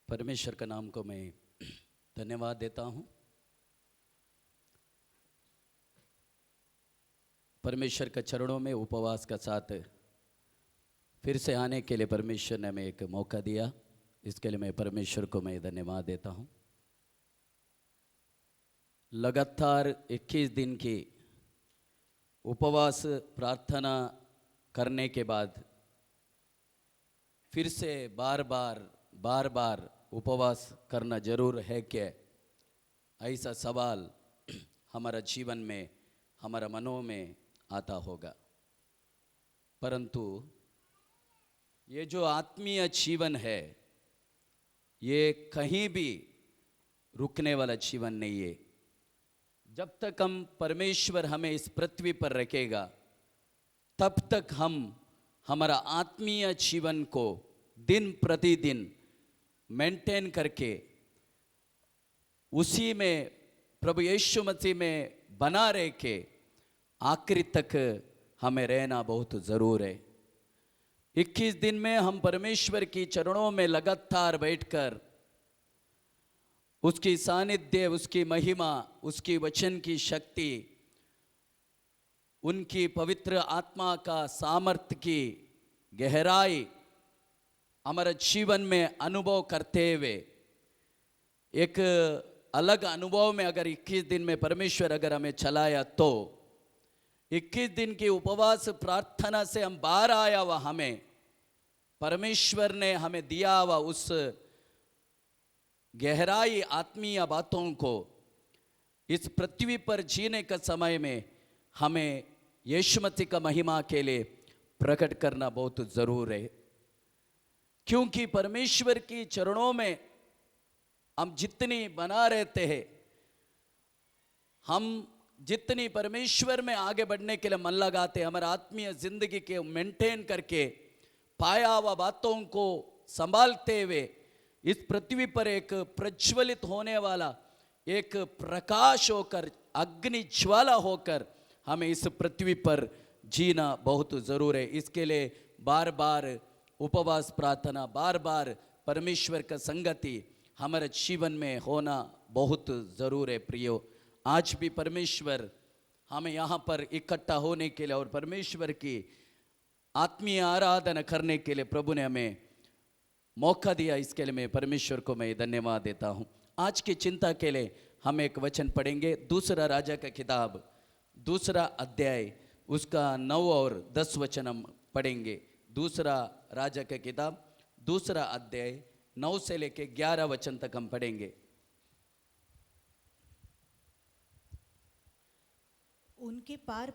परमेश्वर का नाम को मैं धन्यवाद देता हूँ। परमेश्वर के चरणों में उपवास का साथ फिर से आने के लिए परमेश्वर ने हमें एक मौका दिया, इसके लिए मैं परमेश्वर को मैं धन्यवाद देता हूँ। लगातार 21 दिन की उपवास प्रार्थना करने के बाद फिर से बार बार उपवास करना जरूर है क्या, ऐसा सवाल हमारा जीवन में, हमारा मनों में आता होगा। परंतु ये जो आत्मीय जीवन है, ये कहीं भी रुकने वाला जीवन नहीं है। जब तक हम परमेश्वर हमें इस पृथ्वी पर रखेगा, तब तक हम हमारा आत्मीय जीवन को दिन प्रतिदिन मेंटेन करके उसी में प्रभु यीशु मसीह में बना रह के आखिरी तक हमें रहना बहुत ज़रूर है। 21 दिन में हम परमेश्वर की चरणों में लगातार बैठकर उसकी सानिध्य, उसकी महिमा, उसकी वचन की शक्ति, उनकी पवित्र आत्मा का सामर्थ्य की गहराई हमारे जीवन में अनुभव करते हुए एक अलग अनुभव में अगर 21 दिन में परमेश्वर अगर हमें चलाया, तो 21 दिन की उपवास प्रार्थना से हम बाहर आया हुआ, हमें परमेश्वर ने हमें दिया हुआ उस गहराई आत्मीय बातों को इस पृथ्वी पर जीने का समय में हमें यीशु मसीह का महिमा के लिए प्रकट करना बहुत ज़रूर है। क्योंकि परमेश्वर की चरणों में हम जितनी बना रहते हैं, हम जितनी परमेश्वर में आगे बढ़ने के लिए मन लगाते हैं, हमारा आत्मीय जिंदगी के मेंटेन करके पाया हुआ बातों को संभालते हुए इस पृथ्वी पर एक प्रज्वलित होने वाला एक प्रकाश होकर, अग्नि ज्वाला होकर हमें इस पृथ्वी पर जीना बहुत ज़रूर है। इसके लिए बार बार उपवास प्रार्थना, बार बार परमेश्वर का संगति हमारे जीवन में होना बहुत ज़रूर है। प्रियो, आज भी परमेश्वर हमें यहाँ पर इकट्ठा होने के लिए और परमेश्वर की आत्मीय आराधना करने के लिए प्रभु ने हमें मौका दिया। इसके लिए मैं परमेश्वर को मैं धन्यवाद देता हूँ। आज की चिंता के लिए हम एक वचन पढ़ेंगे, दूसरा राजा का किताब, दूसरा अध्याय, उसका 9 और 10 वचन हम पढ़ेंगे। दूसरा राजा का किताब, दूसरा अध्याय 9 से लेके 11 वचन तक हम पढ़ेंगे। उनके पार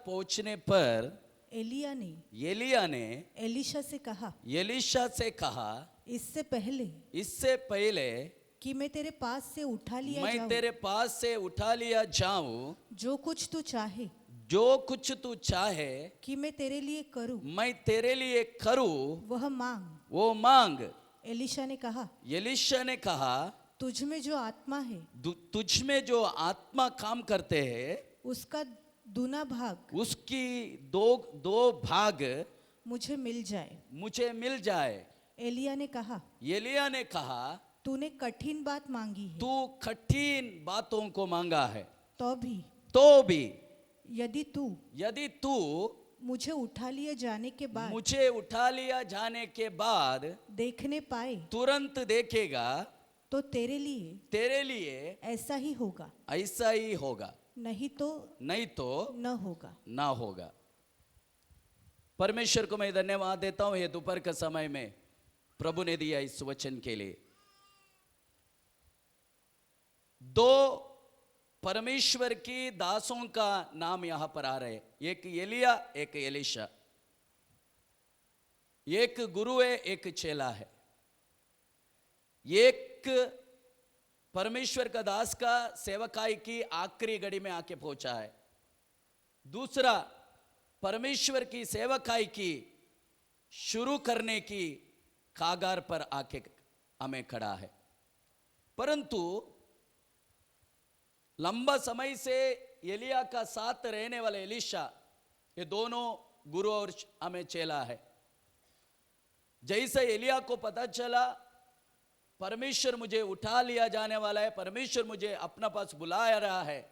पहुंचने पर एलिया ने एलीशा से कहा, इससे पहले कि मैं तेरे पास से उठा लिया जाऊं, जो कुछ तू चाहे कि मैं तेरे लिए करूं, वह मांग। एलीशा ने कहा, तुझ में जो आत्मा काम करते हैं, उसका उसकी दो भाग मुझे मिल जाए। एलिया ने कहा, तूने कठिन बात मांगी है, तू कठिन बातों को मांगा है, तो भी यदि तू मुझे उठा लिया जाने के बाद देखने पाए, तुरंत देखेगा, तो तेरे लिए ऐसा ही होगा, नहीं तो न होगा। परमेश्वर को मैं धन्यवाद देता हूँ ये दोपहर का समय में प्रभु ने दिया इस वचन के लिए। 2 परमेश्वर की दासों का नाम यहां पर आ रहे हैं, एक एलिया, एक एलीशा। एक गुरु है, एक चेला है। एक परमेश्वर का दास का सेवकाई की आखिरी घड़ी में आके पहुंचा है, दूसरा परमेश्वर की सेवकाई की शुरू करने की कागार पर आके हमें खड़ा है। परंतु लंबा समय से एलिया का साथ रहने वाले एलीशा, ये दोनों गुरु और हमें चेला है। जैसे एलिया को पता चला परमेश्वर मुझे उठा लिया जाने वाला है, परमेश्वर मुझे अपना पास बुला रहा है,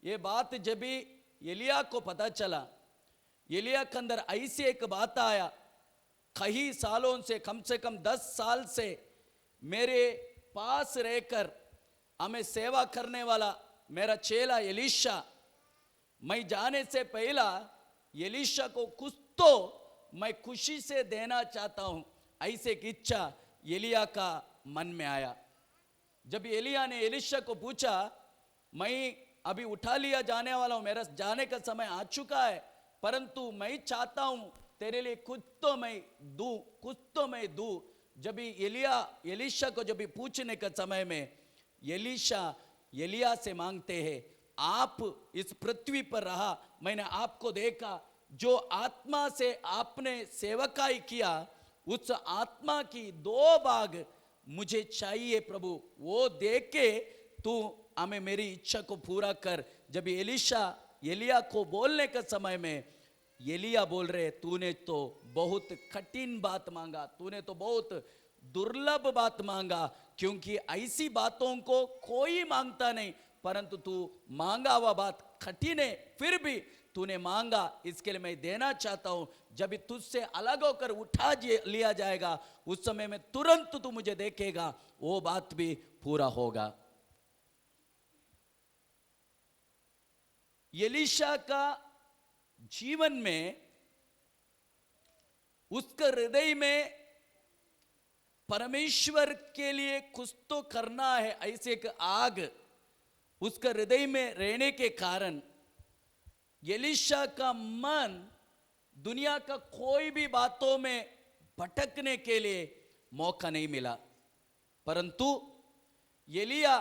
ये बात जब भी एलिया को पता चला, एलिया के अंदर ऐसी एक बात आया, कई सालों से कम 10 साल से मेरे पास रहकर हमें सेवा करने वाला मेरा चेला एलीशा, मैं जाने से पहला एलीशा को कुछ तो मैं खुशी से देना चाहता हूं, ऐसे एक इच्छा एलिया का मन में आया। जब एलिया ने एलीशा को पूछा, मैं अभी उठा लिया जाने वाला हूं, मेरा जाने का समय आ चुका है, परंतु मैं चाहता हूं तेरे लिए कुछ तो मैं दूं। जब एलीशा को जब पूछने के समय में एलीशा एलिया से मांगते हैं, आप इस पृथ्वी पर रहा, मैंने आपको देखा, जो आत्मा से आपने सेवकाई किया उस आत्मा की 2 भाग मुझे चाहिए प्रभु, वो देख के तू हमें मेरी इच्छा को पूरा कर। जब एलीशा एलिया को बोलने के समय में एलिया बोल रहे, तूने तो बहुत कठिन बात मांगा, तूने तो बहुत दुर्लभ बात मांगा, क्योंकि ऐसी बातों को कोई मांगता नहीं, परंतु तू मांगा हुआ बात कठिन है, फिर भी तूने मांगा, इसके लिए मैं देना चाहता हूं। जब तुझसे अलग होकर उठा लिया जाएगा उस समय में तुरंत तू मुझे देखेगा, वो बात भी पूरा होगा। एलीशा का जीवन में उसका हृदय में परमेश्वर के लिए कुछ तो करना है, ऐसे एक आग उसका हृदय में रहने के कारण एलीशा का मन दुनिया का कोई भी बातों में भटकने के लिए मौका नहीं मिला। परंतु एलिया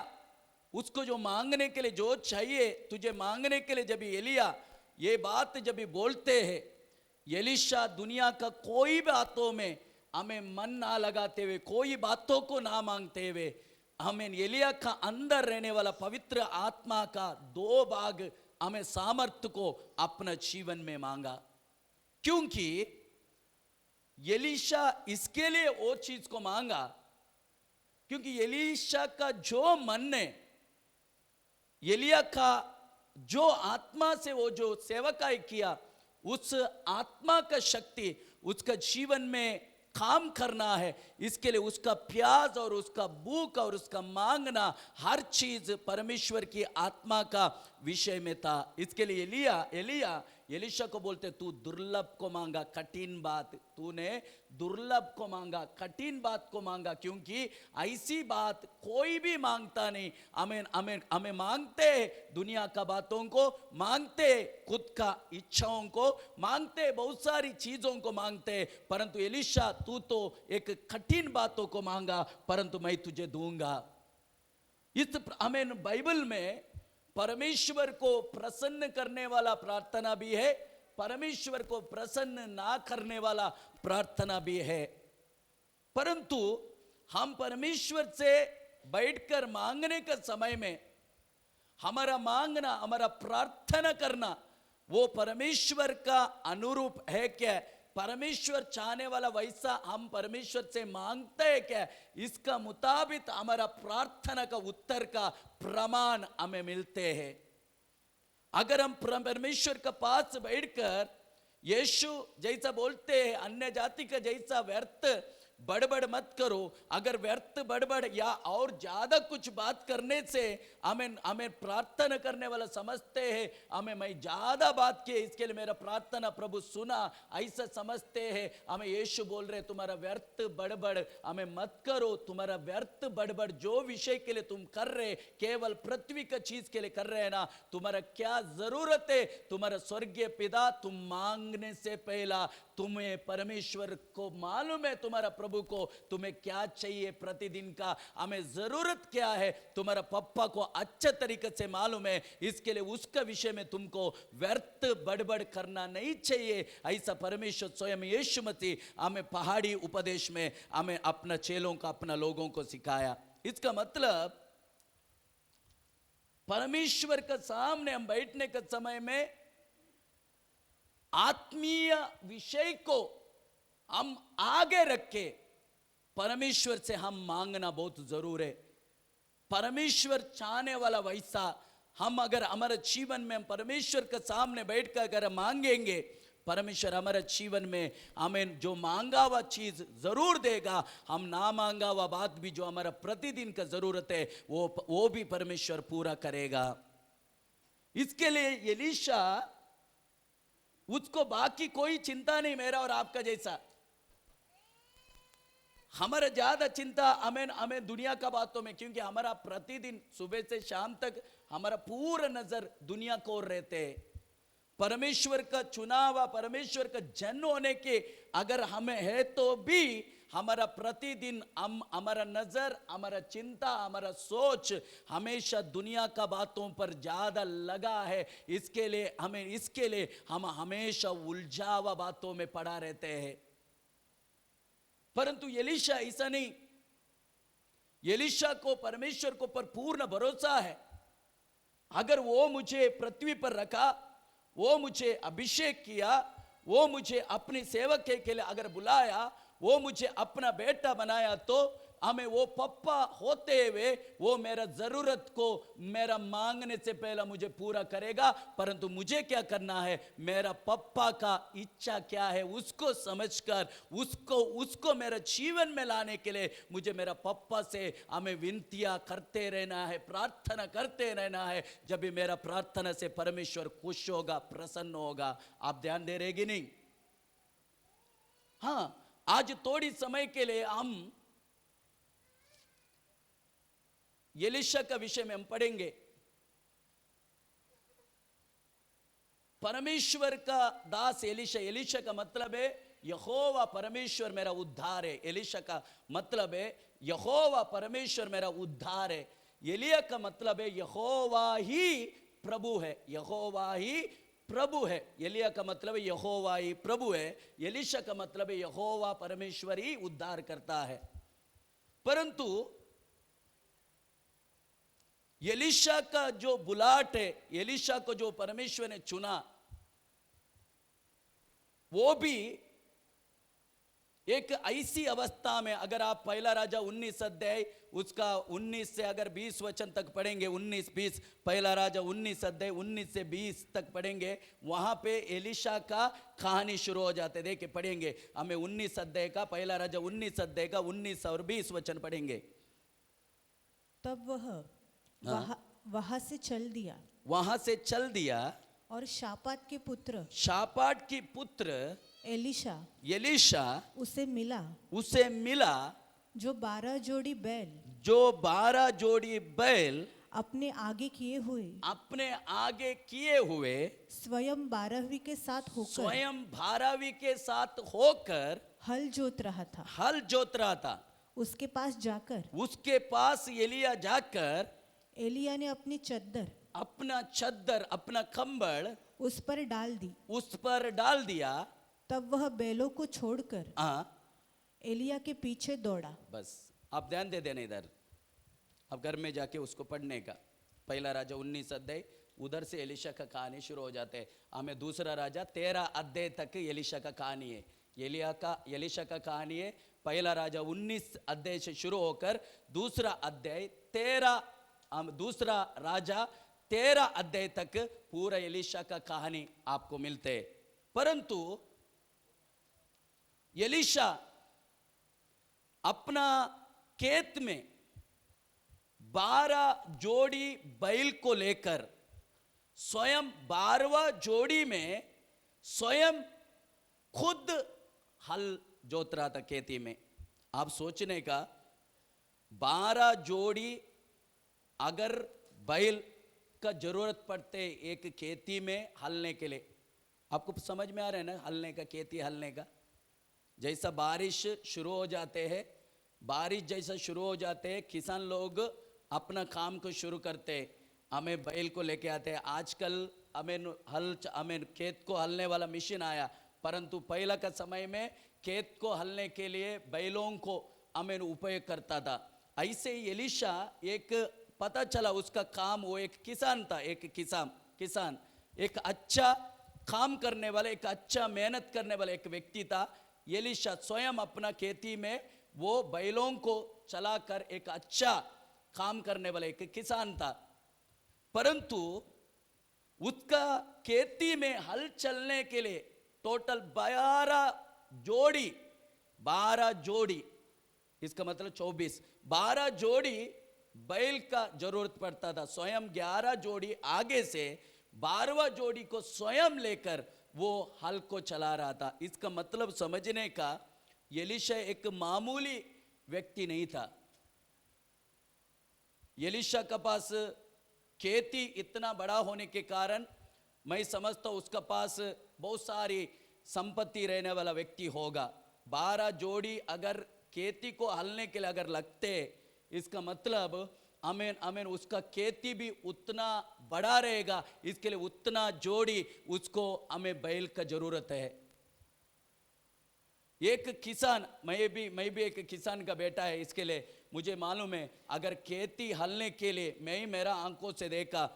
उसको जो मांगने के लिए जो चाहिए तुझे मांगने के लिए, जब एलिया ये बात जब बोलते हैं, एलीशा दुनिया का कोई बातों में हमें मन ना लगाते हुए, कोई बातों को ना मांगते हुए, हमें एलिया का अंदर रहने वाला पवित्र आत्मा का 2 भाग हमें सामर्थ्य को अपना जीवन में मांगा। क्योंकि एलीशा इसके लिए वो चीज को मांगा, क्योंकि एलीशा का जो मन है, एलिया का जो आत्मा से वो जो सेवकाई किया, उस आत्मा का शक्ति उसका जीवन में काम करना है, इसके लिए उसका प्यास और उसका भूख और उसका मांगना हर चीज परमेश्वर की आत्मा का विषय में था। इसके लिए एलिया एलीशा को बोलते, तू दुर्लभ को मांगा, कठिन बात, तूने दुर्लभ को मांगा, कठिन बात को मांगा, क्योंकि ऐसी बात कोई भी मांगता नहीं। हमें मांगते दुनिया का बातों को, मांगते खुद का इच्छाओं को, मांगते बहुत सारी चीजों को मांगते, परंतु एलीशा तू तो एक कठिन बातों को मांगा, परंतु मैं तुझे दूंगा। इस हमें बाइबल में परमेश्वर को प्रसन्न करने वाला प्रार्थना भी है, परमेश्वर को प्रसन्न ना करने वाला प्रार्थना भी है। परंतु हम परमेश्वर से बैठकर मांगने के समय में हमारा मांगना, हमारा प्रार्थना करना वो परमेश्वर का अनुरूप है क्या? परमेश्वर चाहने वाला वैसा हम परमेश्वर से मांगते हैं क्या? इसका मुताबिक हमारा प्रार्थना का उत्तर का प्रमाण हमें मिलते हैं। अगर हम परमेश्वर के पास बैठकर यीशु जैसा बोलते हैं, अन्य जाति का जैसा व्यर्थ बड़बड़ मत करो, अगर व्यर्थ बड़बड़ या और ज्यादा कुछ बात करने से हमें प्रार्थना करने वाला समझते हैं, मैं ज्यादा बात किए इसके लिए मेरा प्रार्थना प्रभु सुना, ऐसा समझते हैं। हमें यीशु बोल रहे तुम्हारा व्यर्थ बड़बड़ हमें मत करो, तुम्हारा व्यर्थ बड़बड़ जो विषय के लिए तुम कर रहे, केवल पृथ्वी का चीज के लिए कर रहे हैं ना, तुम्हारा क्या जरूरत है? तुम्हारा स्वर्गीय पिता तुम मांगने से पहला तुम्हें परमेश्वर को मालूम है, तुम्हारा प्रभु को तुम्हें क्या चाहिए प्रतिदिन का, हमें जरूरत क्या है, तुम्हारा पप्पा को अच्छा तरीके से मालूम है। इसके लिए उसका विषय में तुमको व्यर्थ बड़बड़ करना नहीं चाहिए। ऐसा परमेश्वर स्वयं यीशु मसीह हमें पहाड़ी उपदेश में हमें अपना चेलों का, अपना लोगों को सिखाया। इसका मतलब परमेश्वर के सामने हम बैठने के समय में आत्मीय विषय को हम आगे रख के परमेश्वर से हम मांगना बहुत जरूर है। परमेश्वर चाहने वाला वैसा हम अगर हमारे जीवन में हम परमेश्वर के सामने बैठकर अगर मांगेंगे, परमेश्वर हमारे जीवन में हमें जो मांगा हुआ चीज जरूर देगा। हम ना मांगा हुआ बात भी जो हमारा प्रतिदिन का जरूरत है वो भी परमेश्वर पूरा करेगा। इसके लिए एलीशा, उसको बाकी कोई चिंता नहीं मेरा और आपका जैसा। हमारा ज्यादा चिंता हमें दुनिया का बातों में, क्योंकि हमारा प्रतिदिन सुबह से शाम तक हमारा पूरा नजर दुनिया को ओर रहते हैं। परमेश्वर का चुनाव, परमेश्वर का जन होने के अगर हमें है तो भी हमारा प्रतिदिन हमारा नजर, हमारा चिंता, हमारा सोच हमेशा दुनिया का बातों पर ज्यादा लगा है। इसके लिए हम हमेशा उलझा हुआ बातों में पड़ा रहते हैं। परंतु एलीशा ऐसा नहीं। एलीशा को परमेश्वर को पर पूर्ण भरोसा है। अगर वो मुझे पृथ्वी पर रखा, वो मुझे अभिषेक किया, वो मुझे अपनी सेवक के लिए अगर बुलाया, वो मुझे अपना बेटा बनाया, तो हमें वो पप्पा होते हुए वो मेरा जरूरत को मेरा मांगने से पहले मुझे पूरा करेगा। परंतु मुझे क्या करना है, मेरा पप्पा का इच्छा क्या है उसको समझकर उसको मेरा जीवन में लाने के लिए मुझे मेरा पप्पा से हमें विनतियां करते रहना है, प्रार्थना करते रहना है। जब भी मेरा प्रार्थना से परमेश्वर खुश होगा, प्रसन्न होगा। आप ध्यान दे रहे कि नहीं? हाँ, आज थोड़ी समय के लिए हम एलीशा का विषय में हम पढ़ेंगे। परमेश्वर का दास एलीशा। एलीशा का मतलब है यहोवा परमेश्वर मेरा उद्धार है। एलीशा का मतलब है यहोवा परमेश्वर मेरा उद्धार है। एलिया का मतलब है यहोवा ही प्रभु है। यहोवा ही प्रभु है। एलिया का मतलब है यहोवा ही प्रभु है। एलीशा का मतलब है यहोवा परमेश्वर ही उद्धार करता है। परंतु एलीशा का जो बुलाहट है, एलीशा को जो परमेश्वर ने चुना, वो भी एक ऐसी अवस्था में, अगर आप पहला राजा 19 अध्याय उसका 19 से अगर 20 वचन तक पढ़ेंगे, 19-20, पहला राजा 19 अध्याय 19 से 20 तक पढ़ेंगे, वहां पे एलीशा का कहानी शुरू हो जाते। देखिए पढ़ेंगे, हमें 19 अध्याय का, पहला राजा 19 अध्याय का 19 और 20 वचन पढ़ेंगे। तब वह वहां से चल दिया और शापात के पुत्र एलीशा उसे मिला जो 12 जोड़ी बैल अपने आगे किए हुए स्वयं 12वीं के साथ होकर हल जोत रहा था। उसके पास एलिया जाकर एलिया ने अपना चद्दर अपना कंबल उस पर डाल दिया। तब वह बैलों को छोड़कर एलिया के पीछे दौड़ा। बस आप ध्यान दे देना इधर, अब घर में जाके उसको पढ़ने का। पहला राजा 19 अध्याय, उधर से एलीशा का कहानी शुरू हो जाते हैं। हमें दूसरा राजा 13 अध्याय तक एलीशा का कहानी है। एलीशा का कहानी है। पहला राजा 19 अध्याय से शुरू होकर दूसरा राजा 13 अध्याय तक पूरा एलीशा का कहानी आपको मिलते हैं। परंतु एलीशा अपना खेत में 12 जोड़ी बैल को लेकर स्वयं 12वां जोड़ी में स्वयं खुद हल जोत रहा था खेती में। आप सोचने का, 12 जोड़ी अगर बैल का जरूरत पड़ते एक खेती में हलने के लिए, आपको समझ में आ रहा है ना? हलने का, खेती हलने का। जैसा बारिश शुरू हो जाते हैं, किसान लोग अपना काम को शुरू करते, हमें बैल को लेके आते हैं। आजकल हमें खेत को हलने वाला मशीन आया, परंतु पहला का समय में खेत को हलने के लिए बैलों को हमें उपयोग करता था। ऐसे ही एलीशा, एक पता चला उसका काम, वो एक किसान था। एक किसान एक अच्छा काम करने वाला, एक अच्छा मेहनत करने वाला एक व्यक्ति था। एलीशा स्वयं अपना खेती में वो बैलों को चलाकर एक अच्छा काम करने वाला एक किसान था, परंतु उसका खेती में हल चलने के लिए टोटल 12 जोड़ी, इसका मतलब 12 जोड़ी बैल का जरूरत पड़ता था। स्वयं 11 जोड़ी आगे से 12वां जोड़ी को स्वयं लेकर वो हल को चला रहा था। इसका मतलब समझने का, एलीशा एक मामूली व्यक्ति नहीं था। एलीशा का पास खेती इतना बड़ा होने के कारण मैं समझता हूं उसका पास बहुत सारी संपत्ति रहने वाला व्यक्ति होगा। 12 जोड़ी अगर खेती को हलने के लिए अगर लगते, इसका मतलब आमीन आमीन उसका खेती भी उतना बड़ा रहेगा, इसके लिए उतना जोड़ी उसको हमें बैल का जरूरत है। एक किसान, मैं भी एक किसान का बेटा है, इसके लिए मुझे मालूम है अगर खेती हलने के लिए मैं ही मेरा आंखों से देखा,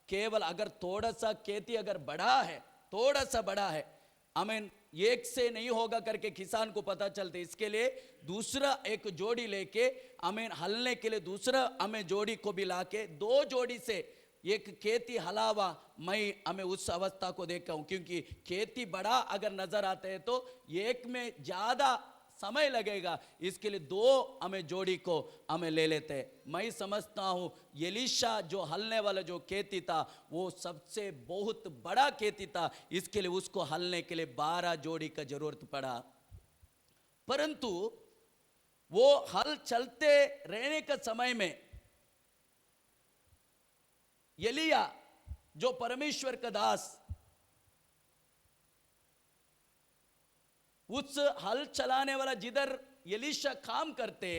केवल अगर थोड़ा सा खेती अगर बड़ा है, थोड़ा सा बड़ा है, आमीन एक से नहीं होगा करके किसान को पता चलते, इसके लिए दूसरा एक जोड़ी लेके आमीन हलने के लिए दूसरा हमें जोड़ी को भी लाके 2 जोड़ी से एक खेती हलावा मैं हमें उस अवस्था को देखा हूं। क्योंकि खेती बड़ा अगर नजर आते हैं तो एक में ज्यादा समय लगेगा, इसके लिए 2 हमें जोड़ी को हमें ले लेते हैं। मैं समझता हूं एलीशा जो हलने वाला जो खेती था वो सबसे बहुत बड़ा खेती था, इसके लिए उसको हलने के लिए 12 जोड़ी का जरूरत पड़ा। परंतु वो हल चलते रहने का समय में एलिया जो परमेश्वर का दास उस हल चलाने वाला जिधर एलीशा काम करते,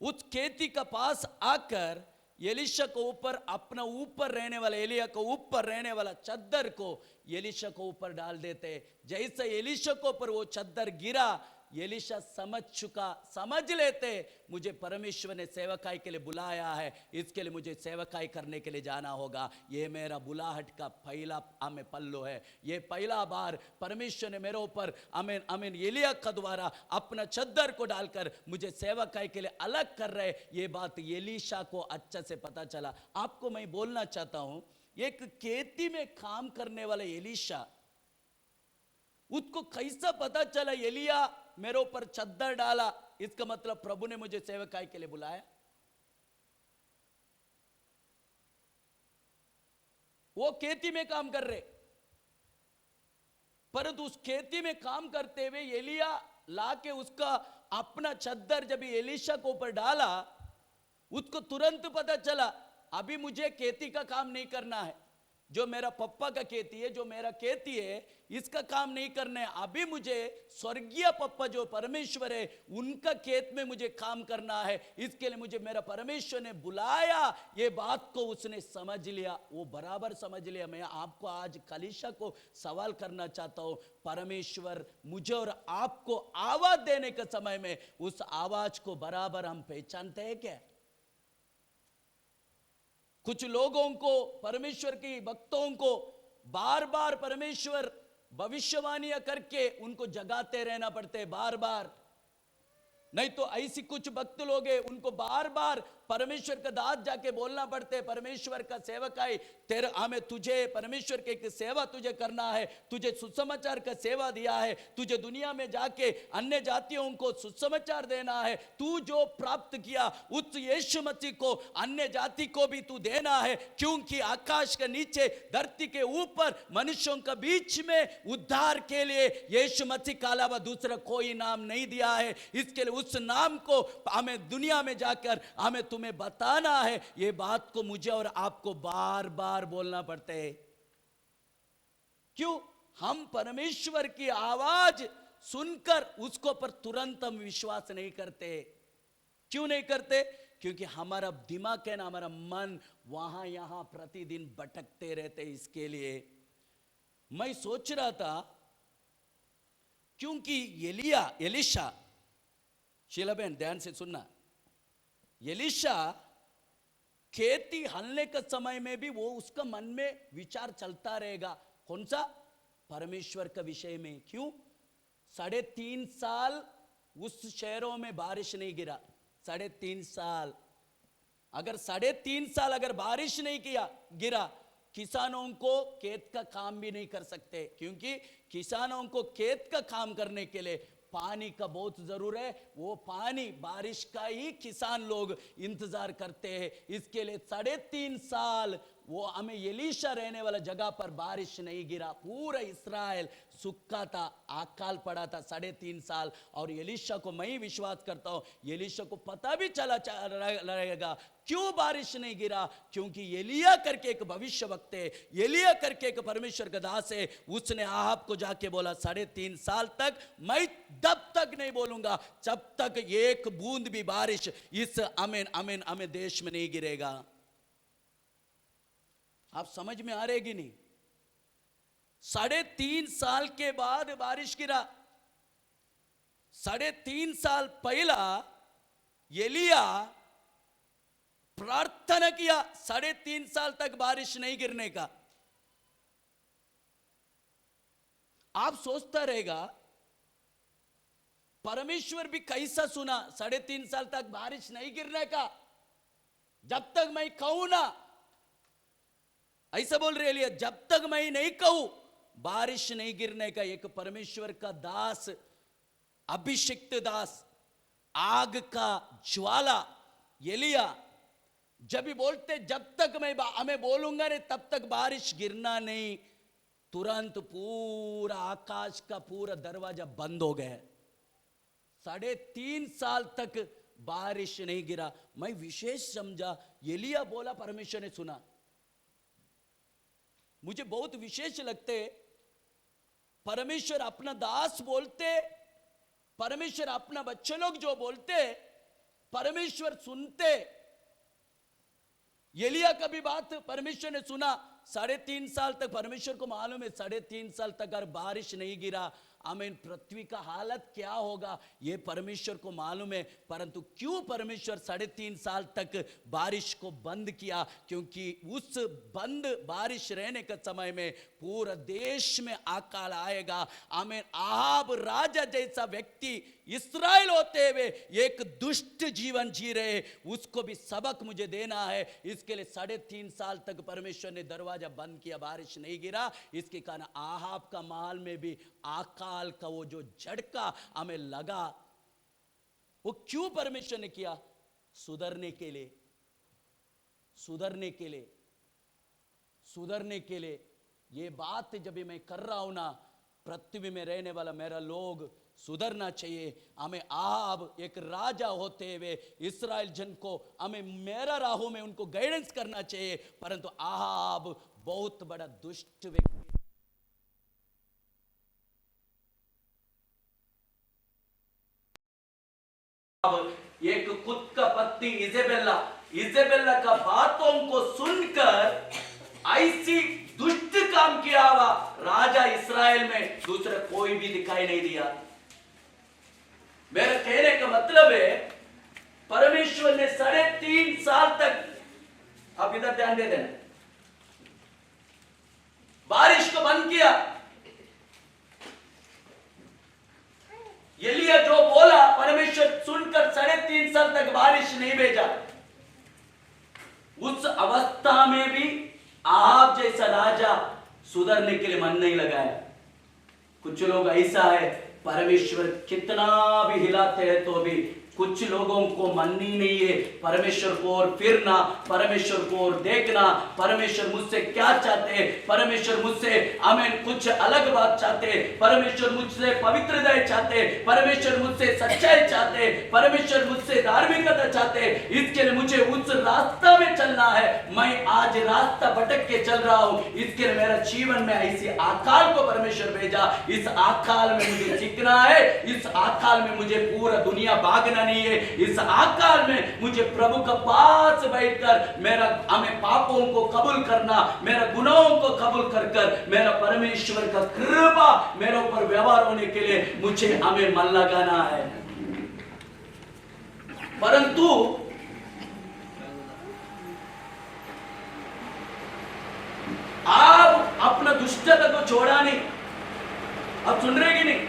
उस खेती का पास आकर एलीशा को ऊपर अपना ऊपर रहने वाला एलिया को ऊपर रहने वाला चद्दर को एलीशा को ऊपर डाल देते। जैसे एलीशा को ऊपर वो चद्दर गिरा, एलीशा समझ लेते मुझे परमेश्वर ने सेवकाई के लिए बुलाया है, इसके लिए मुझे सेवकाई करने के लिए जाना होगा। ये मेरा बुलाहट का पहला हमें पल्लो है, ये पहला बार परमेश्वर ने मेरे ऊपर आमीन आमीन एलिया का द्वारा अपना चद्दर को डालकर मुझे सेवकाई के लिए अलग कर रहे। ये बात एलीशा को अच्छा से पता चला। आपको मैं बोलना चाहता हूं, एक खेती में काम करने वाला एलीशा, उसको कैसा पता चला एलिया मेरे ऊपर चद्दर डाला, इसका मतलब प्रभु ने मुझे सेवकाई के लिए बुलाया। वो खेती में काम कर रहे, परंतु उस खेती में काम करते हुए एलिया लाके उसका अपना चद्दर जब एलीशा को ऊपर डाला, उसको तुरंत पता चला अभी मुझे खेती का काम नहीं करना है, जो मेरा पप्पा का खेती है, जो मेरा खेती है, इसका काम नहीं करना है। अभी मुझे स्वर्गीय पप्पा जो परमेश्वर है उनका खेत में मुझे काम करना है, इसके लिए मुझे मेरा परमेश्वर ने बुलाया। ये बात को उसने समझ लिया, वो बराबर समझ लिया। मैं आपको आज कलीसिया को सवाल करना चाहता हूं, परमेश्वर मुझे और आपको आवाज देने के समय में उस आवाज को बराबर हम पहचानते हैं क्या? कुछ लोगों को, परमेश्वर की भक्तों को बार बार परमेश्वर भविष्यवाणियां करके उनको जगाते रहना पड़ते बार बार। नहीं तो ऐसी कुछ भक्त लोग हैं, उनको बार बार परमेश्वर का दास जाके बोलना पड़ते, परमेश्वर का सेवकाई तेरा हमें तुझे परमेश्वर के एक सेवा तुझे करना है, तुझे सुसमाचार का सेवा दिया है, तुझे दुनिया में जाके अन्य जातियों को सुसमाचार देना है, तू जो प्राप्त किया उस यीशु मसीह को अन्य जाति को भी तू देना है, क्योंकि आकाश के नीचे धरती के ऊपर मनुष्यों के बीच में उद्धार के लिए यीशु मसीह के अलावा दूसरा कोई नाम नहीं दिया है। इसके लिए उस नाम को हमें दुनिया में जाकर हमें तुम्हें बताना है। ये बात को मुझे और आपको बार बार बोलना पड़ता है। क्यों? हम परमेश्वर की आवाज सुनकर उसको पर तुरंत हम विश्वास नहीं करते। क्यों नहीं करते? क्योंकि हमारा दिमाग है ना, हमारा मन वहां यहां प्रतिदिन भटकते रहते। इसके लिए मैं सोच रहा था, क्योंकि एलीशा, शीला बहन ध्यान से सुनना, एलीशा खेती हलने के समय में भी वो उसका मन में विचार चलता रहेगा, कौन सा? परमेश्वर का विषय में। क्यों? 3.5 साल उस शहरों में बारिश नहीं गिरा। 3.5 साल, अगर 3.5 साल अगर बारिश नहीं गिरा, किसानों को खेत का काम भी नहीं कर सकते, क्योंकि किसानों को खेत का काम करने के लिए पानी का बहुत जरूर है। वो पानी बारिश का ही किसान लोग इंतजार करते हैं। इसके लिए 3.5 साल वो हमें एलीशा रहने वाला जगह पर बारिश नहीं गिरा। पूरा इस्राएल सूखा था, अकाल पड़ा था 3.5 साल। और एलीशा को मैं ही विश्वास करता हूं, एलीशा को पता भी चला रहेगा क्यों बारिश नहीं गिरा, क्योंकि एलिया करके एक भविष्य वक्त है, एलिया करके एक परमेश्वर का दास है। उसने आहाब को जाके बोला 3.5 साल तक मैं तब तक नहीं बोलूंगा जब तक एक बूंद भी बारिश इस अमेन देश में नहीं गिरेगा। आप समझ में आ रहेगी नहीं? 3.5 साल के बाद बारिश गिरा। 3.5 साल पहला एलिया प्रार्थना किया 3.5 साल तक बारिश नहीं गिरने का। आप सोचता रहेगा परमेश्वर भी कैसा सुना 3.5 साल तक बारिश नहीं गिरने का, जब तक मैं कहूं ना, ऐसा बोल रहे एलिया, जब तक मैं नहीं कहूं बारिश नहीं गिरने का। एक परमेश्वर का दास, अभिषिक्त दास, आग का ज्वाला एलिया जब भी बोलते जब तक मैं हमें बोलूंगा नहीं तब तक बारिश गिरना नहीं, तुरंत पूरा आकाश का पूरा दरवाजा बंद हो गया। 3.5 साल तक बारिश नहीं गिरा। मैं विशेष समझा, एलिया बोला परमेश्वर ने सुना। मुझे बहुत विशेष लगते, परमेश्वर अपना दास बोलते, परमेश्वर अपना बच्चे लोग जो बोलते परमेश्वर सुनते। एलिया का भी बात परमेश्वर ने सुना। 3.5 साल तक परमेश्वर को मालूम है 3.5 साल तक अगर बारिश नहीं गिरा, आमीन, पृथ्वी का हालत क्या होगा ये परमेश्वर को मालूम है। परंतु क्यों परमेश्वर 3.5 साल तक बारिश को बंद किया? क्योंकि उस बंद बारिश रहने के समय में पूरा देश में अकाल आएगा। आमीन। आहाब राजा जैसा व्यक्ति इस्राएल होते हुए एक दुष्ट जीवन जी रहे, उसको भी सबक मुझे देना है। इसके लिए 3.5 साल तक परमेश्वर ने दरवाजा बंद किया, बारिश नहीं गिरा। इसके कारण आहाब का महल में भी अकाल का वो जो झटका हमें लगा, वो क्यों परमेश्वर ने किया? सुधरने के लिए, सुधरने के लिए, सुधरने के लिए। ये बात जब भी मैं कर रहा हूं ना, पृथ्वी में रहने वाला मेरा लोग सुधरना चाहिए। हमें आहाब एक राजा होते हुए इस्राएल जन को हमें मेरा राहों में उनको गाइडेंस करना चाहिए। परंतु आहाब बहुत बड़ा दुष्ट व्यक्ति, एक खुद का पत्नी इजेबेला का बातों को सुनकर ऐसी दुष्ट काम किया हुआ राजा इस्राएल में दूसरा कोई भी दिखाई नहीं दिया। मेरा कहने का मतलब है परमेश्वर ने 3.5 साल तक, आप इधर ध्यान दे देना, बारिश को बंद किया। एलिया जो बोला परमेश्वर सुनकर 3.5 साल तक बारिश नहीं भेजा। उस अवस्था में भी आहाब जैसा राजा सुधरने के लिए मन नहीं लगाया। कुछ लोग ऐसा है, परमेश्वर कितना भी हिलाते हैं तो भी कुछ लोगों को मन ही नहीं है परमेश्वर को और फिरना, परमेश्वर को और देखना। परमेश्वर मुझसे क्या चाहते हैं? परमेश्वर मुझसे हमें कुछ अलग बात चाहते हैं। परमेश्वर मुझसे पवित्रता चाहते हैं, परमेश्वर मुझसे सच्चाई चाहते हैं, परमेश्वर मुझसे धार्मिकता चाहते हैं। इसके लिए मुझे उस रास्ता में चलना है। मैं आज रास्ता भटक के चल रहा हूं, इसके लिए मेरा जीवन में ऐसी अकाल को परमेश्वर भेजा। इस अकाल में मुझे सीखना है, इस अकाल में मुझे पूरा दुनिया भागना नहीं है। इस अकाल में मुझे प्रभु के पास बैठकर मेरा हमें पापों को कबूल करना, मेरा गुनाहों को कबूल कर कर मेरा परमेश्वर का कृपा मेरे ऊपर व्यवहार होने के लिए मुझे हमें मन लगाना है। परंतु आप अपना दुष्टता को छोड़ा नहीं। अब सुन रहे कि नहीं?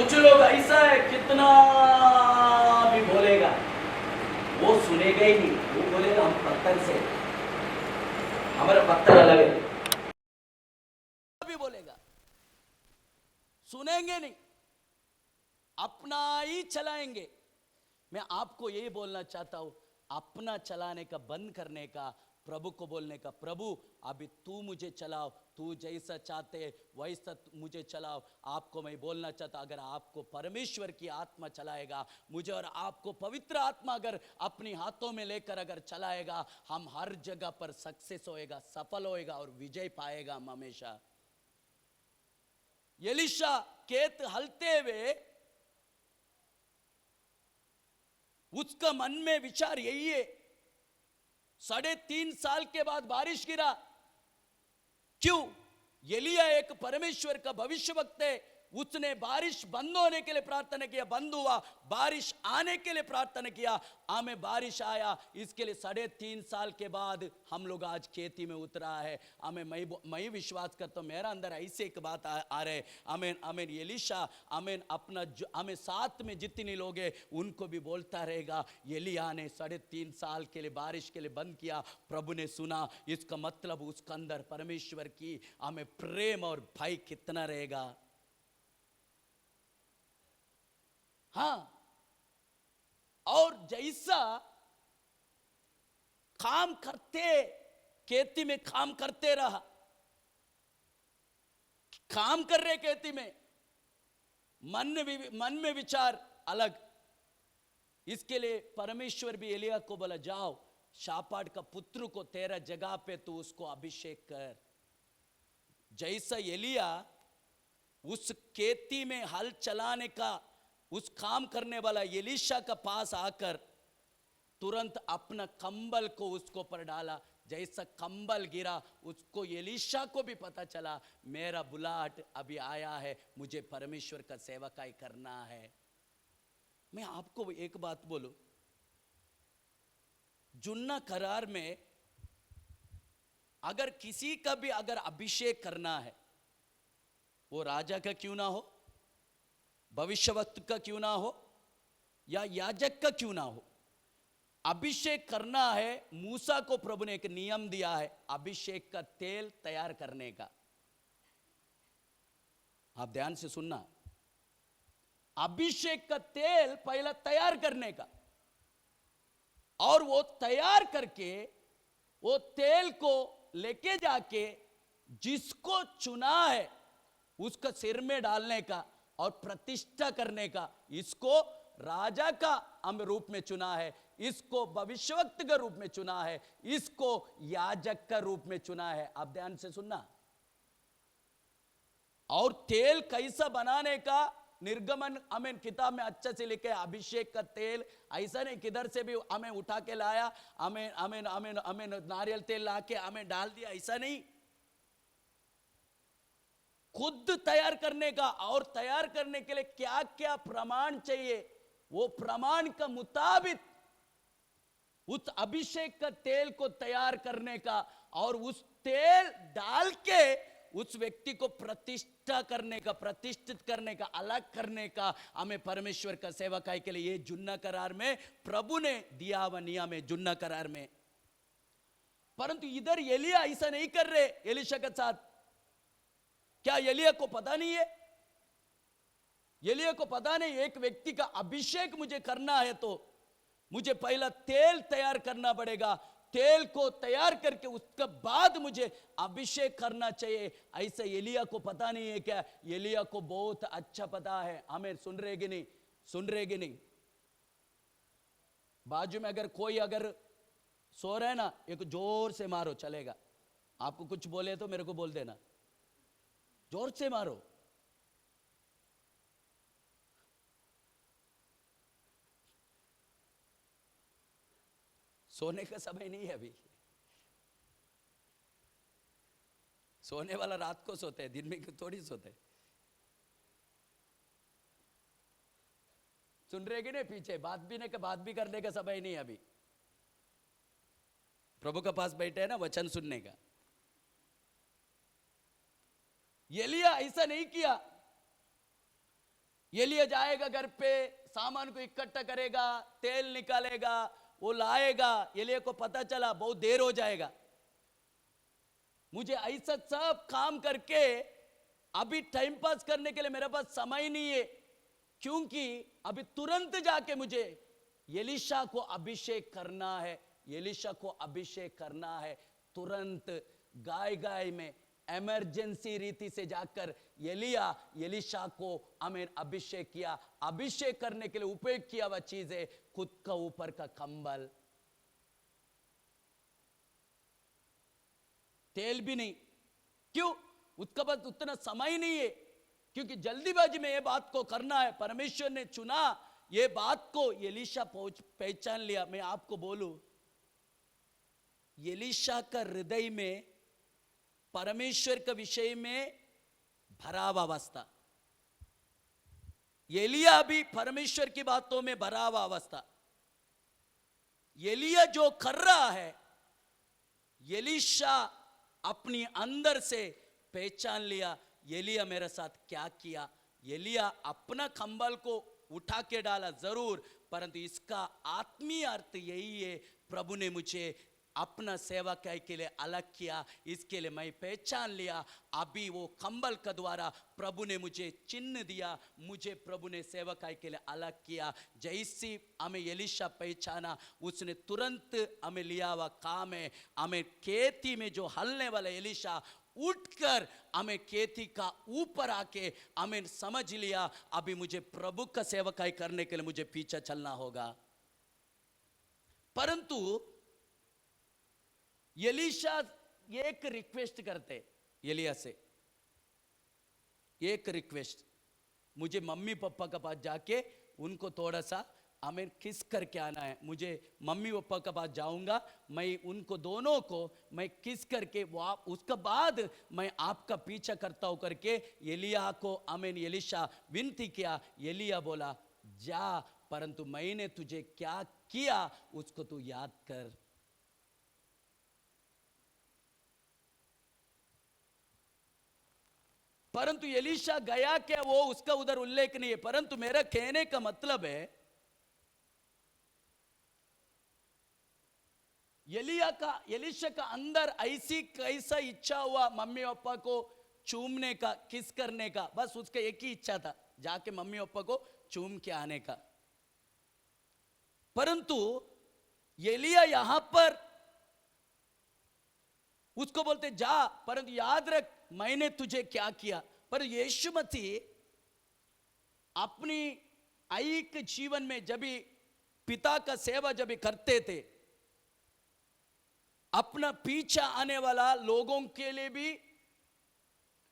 कुछ लोग ऐसा है कितना भी बोलेगा वो सुनेगा ही नहीं, वो बोलेगा हम पत्थर से, हमारा पत्थर अलग है, भी बोलेगा, सुनेंगे नहीं, अपना ही चलाएंगे। मैं आपको यही बोलना चाहता हूं, अपना चलाने का बंद करने का, प्रभु को बोलने का, प्रभु अभी तू मुझे चलाओ, तू जैसा चाहते वैसा मुझे चलाओ। आपको मैं बोलना चाहता, अगर आपको परमेश्वर की आत्मा चलाएगा, मुझे और आपको पवित्र आत्मा अगर अपनी हाथों में लेकर अगर चलाएगा, हम हर जगह पर सक्सेस होएगा, सफल होएगा और विजय पाएगा हम हमेशा। एलीशा खेत हलते हुए उसका मन में विचार यही है, 3.5 साल के बाद बारिश गिरा, क्यों? एलिया एक परमेश्वर का भविष्यवक्ता है, उसने बारिश बंद होने के लिए प्रार्थना किया, बंद हुआ, बारिश आने के लिए प्रार्थना किया, हमें बारिश आया। इसके लिए 3.5 साल के बाद हम लोग आज खेती में उतरा है। हमें मैं विश्वास करता हूं, मेरा अंदर ऐसे एक बात आ रहे, आमीन आमीन। एलीशा आमीन अपना हमें साथ में जितने लोग हैं उनको भी बोलता रहेगा, एलिया ने 3.5 साल के लिए बारिश के लिए बंद किया, प्रभु ने सुना। इसका मतलब उसके अंदर परमेश्वर की हमें प्रेम और भय कितना रहेगा। हाँ, और जैसा काम करते, खेती में काम करते रहा, काम कर रहे खेती में, मन में विचार अलग। इसके लिए परमेश्वर भी एलिया को बोला, जाओ शापाट का पुत्र को तेरा जगह पे तू उसको अभिषेक कर। जैसा एलिया उस खेती में हल चलाने का, उस काम करने वाला एलीशा का पास आकर तुरंत अपना कंबल को उसको पर डाला। जैसा कंबल गिरा, उसको एलीशा को भी पता चला, मेरा बुलाहट अभी आया है, मुझे परमेश्वर का सेवकाई करना है। मैं आपको एक बात बोलूं, जुन्ना करार में अगर किसी का भी अगर अभिषेक करना है, वो राजा का क्यों ना हो, भविष्यवक्ता का क्यों ना हो, या याजक का क्यों ना हो, अभिषेक करना है। मूसा को प्रभु ने एक नियम दिया है अभिषेक का तेल तैयार करने का। आप ध्यान से सुनना, अभिषेक का तेल पहला तैयार करने का, और वो तैयार करके वो तेल को लेके जाके जिसको चुना है उसका सिर में डालने का और प्रतिष्ठा करने का। इसको राजा का हम रूप में चुना है, इसको भविष्यवक्ता के रूप में चुना है, इसको याजक का रूप में चुना है। आप ध्यान से सुनना। और तेल कैसा बनाने का निर्गमन हमें किताब में अच्छे से लिखे, अभिषेक का तेल ऐसा नहीं किधर से भी हमें उठा के लाया, हमें नारियल तेल लाके हमें डाल दिया, ऐसा नहीं। खुद तैयार करने का, और तैयार करने के लिए क्या क्या प्रमाण चाहिए, वो प्रमाण का मुताबिक उस अभिषेक का तेल को तैयार करने का, और उस तेल डाल के उस व्यक्ति को प्रतिष्ठा करने का, प्रतिष्ठित करने का, अलग करने का हमें परमेश्वर का सेवकाई के लिए ये जुन्ना करार में प्रभु ने दिया हुआ नियम है, जुन्ना करार में। परंतु इधर एलिया ऐसा नहीं कर रहे एलीशा के साथ। क्या एलिया को पता नहीं है? एलिया को पता नहीं, एक व्यक्ति का अभिषेक मुझे करना है तो मुझे पहला तेल तैयार करना पड़ेगा, तेल को तैयार करके उसके बाद मुझे अभिषेक करना चाहिए। ऐसा एलिया को पता नहीं है क्या? एलिया को बहुत अच्छा पता है। हमें सुन रहे कि नहीं? सुन रहे कि नहीं? बाजू में अगर कोई अगर सो रहा है ना, एक जोर से मारो, चलेगा। आपको कुछ बोले तो मेरे को बोल देना, जोर से मारो। सोने का समय नहीं है अभी। सोने वाला रात को सोते हैं, दिन में थोड़ी सोते। सुन रहे कि नहीं? पीछे बात भी करने का समय नहीं है अभी। प्रभु के पास बैठे हैं ना वचन सुनने का। एलिया ऐसा नहीं किया। एलिया जाएगा घर पे, सामान को इकट्ठा करेगा, तेल निकालेगा, वो लाएगा। एलिया को पता चला बहुत देर हो जाएगा, मुझे ऐसा सब काम करके अभी टाइम पास करने के लिए मेरे पास समय नहीं है, क्योंकि अभी तुरंत जाके मुझे एलीशा को अभिषेक करना है, एलीशा को अभिषेक करना है। तुरंत गाय गाय में इमरजेंसी रीति से जाकर एलीशा को आमीन अभिषेक किया। अभिषेक करने के लिए उपयोग किया वह चीज है खुद का ऊपर का कंबल, तेल भी नहीं। क्यों? उसका पास उतना समय नहीं है, क्योंकि जल्दीबाजी में ये बात को करना है। परमेश्वर ने चुना ये बात को, एलीशा पहचान लिया। मैं आपको बोलूं, एलीशा का हृदय में परमेश्वर के विषय में भरा हुआ अवस्था, एलिया भी परमेश्वर की बातों में भरा हुआ अवस्था। एलिया जो कर रहा है, एलीशा अपनी अंदर से पहचान लिया, एलिया मेरे साथ क्या किया। एलिया अपना कंबल को उठा के डाला जरूर, परंतु इसका आत्मीय अर्थ यही है, प्रभु ने मुझे अपना सेवा के लिए अलग किया, इसके लिए मैं पहचान लिया। अभी वो कंबल का द्वारा प्रभु ने मुझे चिन्ह दिया, मुझे प्रभु ने सेवा के लिए अलग किया। जैसी हमें एलीशा पहचाना, उसने तुरंत हमें लिया हुआ काम है। हमें खेती में जो हलने वाला एलीशा उठकर हमें खेती का ऊपर आके हमें समझ लिया, अभी मुझे प्रभु का सेवकाई करने के लिए मुझे पीछे चलना होगा। परंतु एलीशा एक रिक्वेस्ट करते एलिया से, एक रिक्वेस्ट, मुझे मम्मी पापा के पास जाके उनको थोड़ा सा हमें किस करके आना है। मुझे मम्मी पापा के पास जाऊंगा, मैं उनको दोनों को मैं किस करके उसके बाद मैं आपका पीछा करता हूं करके एलिया को आमीन एलीशा विनती किया। एलिया बोला जा, परंतु मैंने तुझे क्या किया उसको तू याद कर। परंतु एलीशा गया क्या, वो उसका उधर उल्लेख नहीं है। परंतु मेरा कहने का मतलब है, एलीशा का अंदर ऐसी कैसा इच्छा हुआ मम्मी पापा को चूमने का, किस करने का, बस उसका एक ही इच्छा था, जाके मम्मी पापा को चूम के आने का। परंतु एलिया यहां पर उसको बोलते जा, परंतु याद रख मैंने तुझे क्या किया। पर यीशु मसीह अपनी ऐक जीवन में जब भी पिता का सेवा जब भी करते थे, अपना पीछा आने वाला लोगों के लिए भी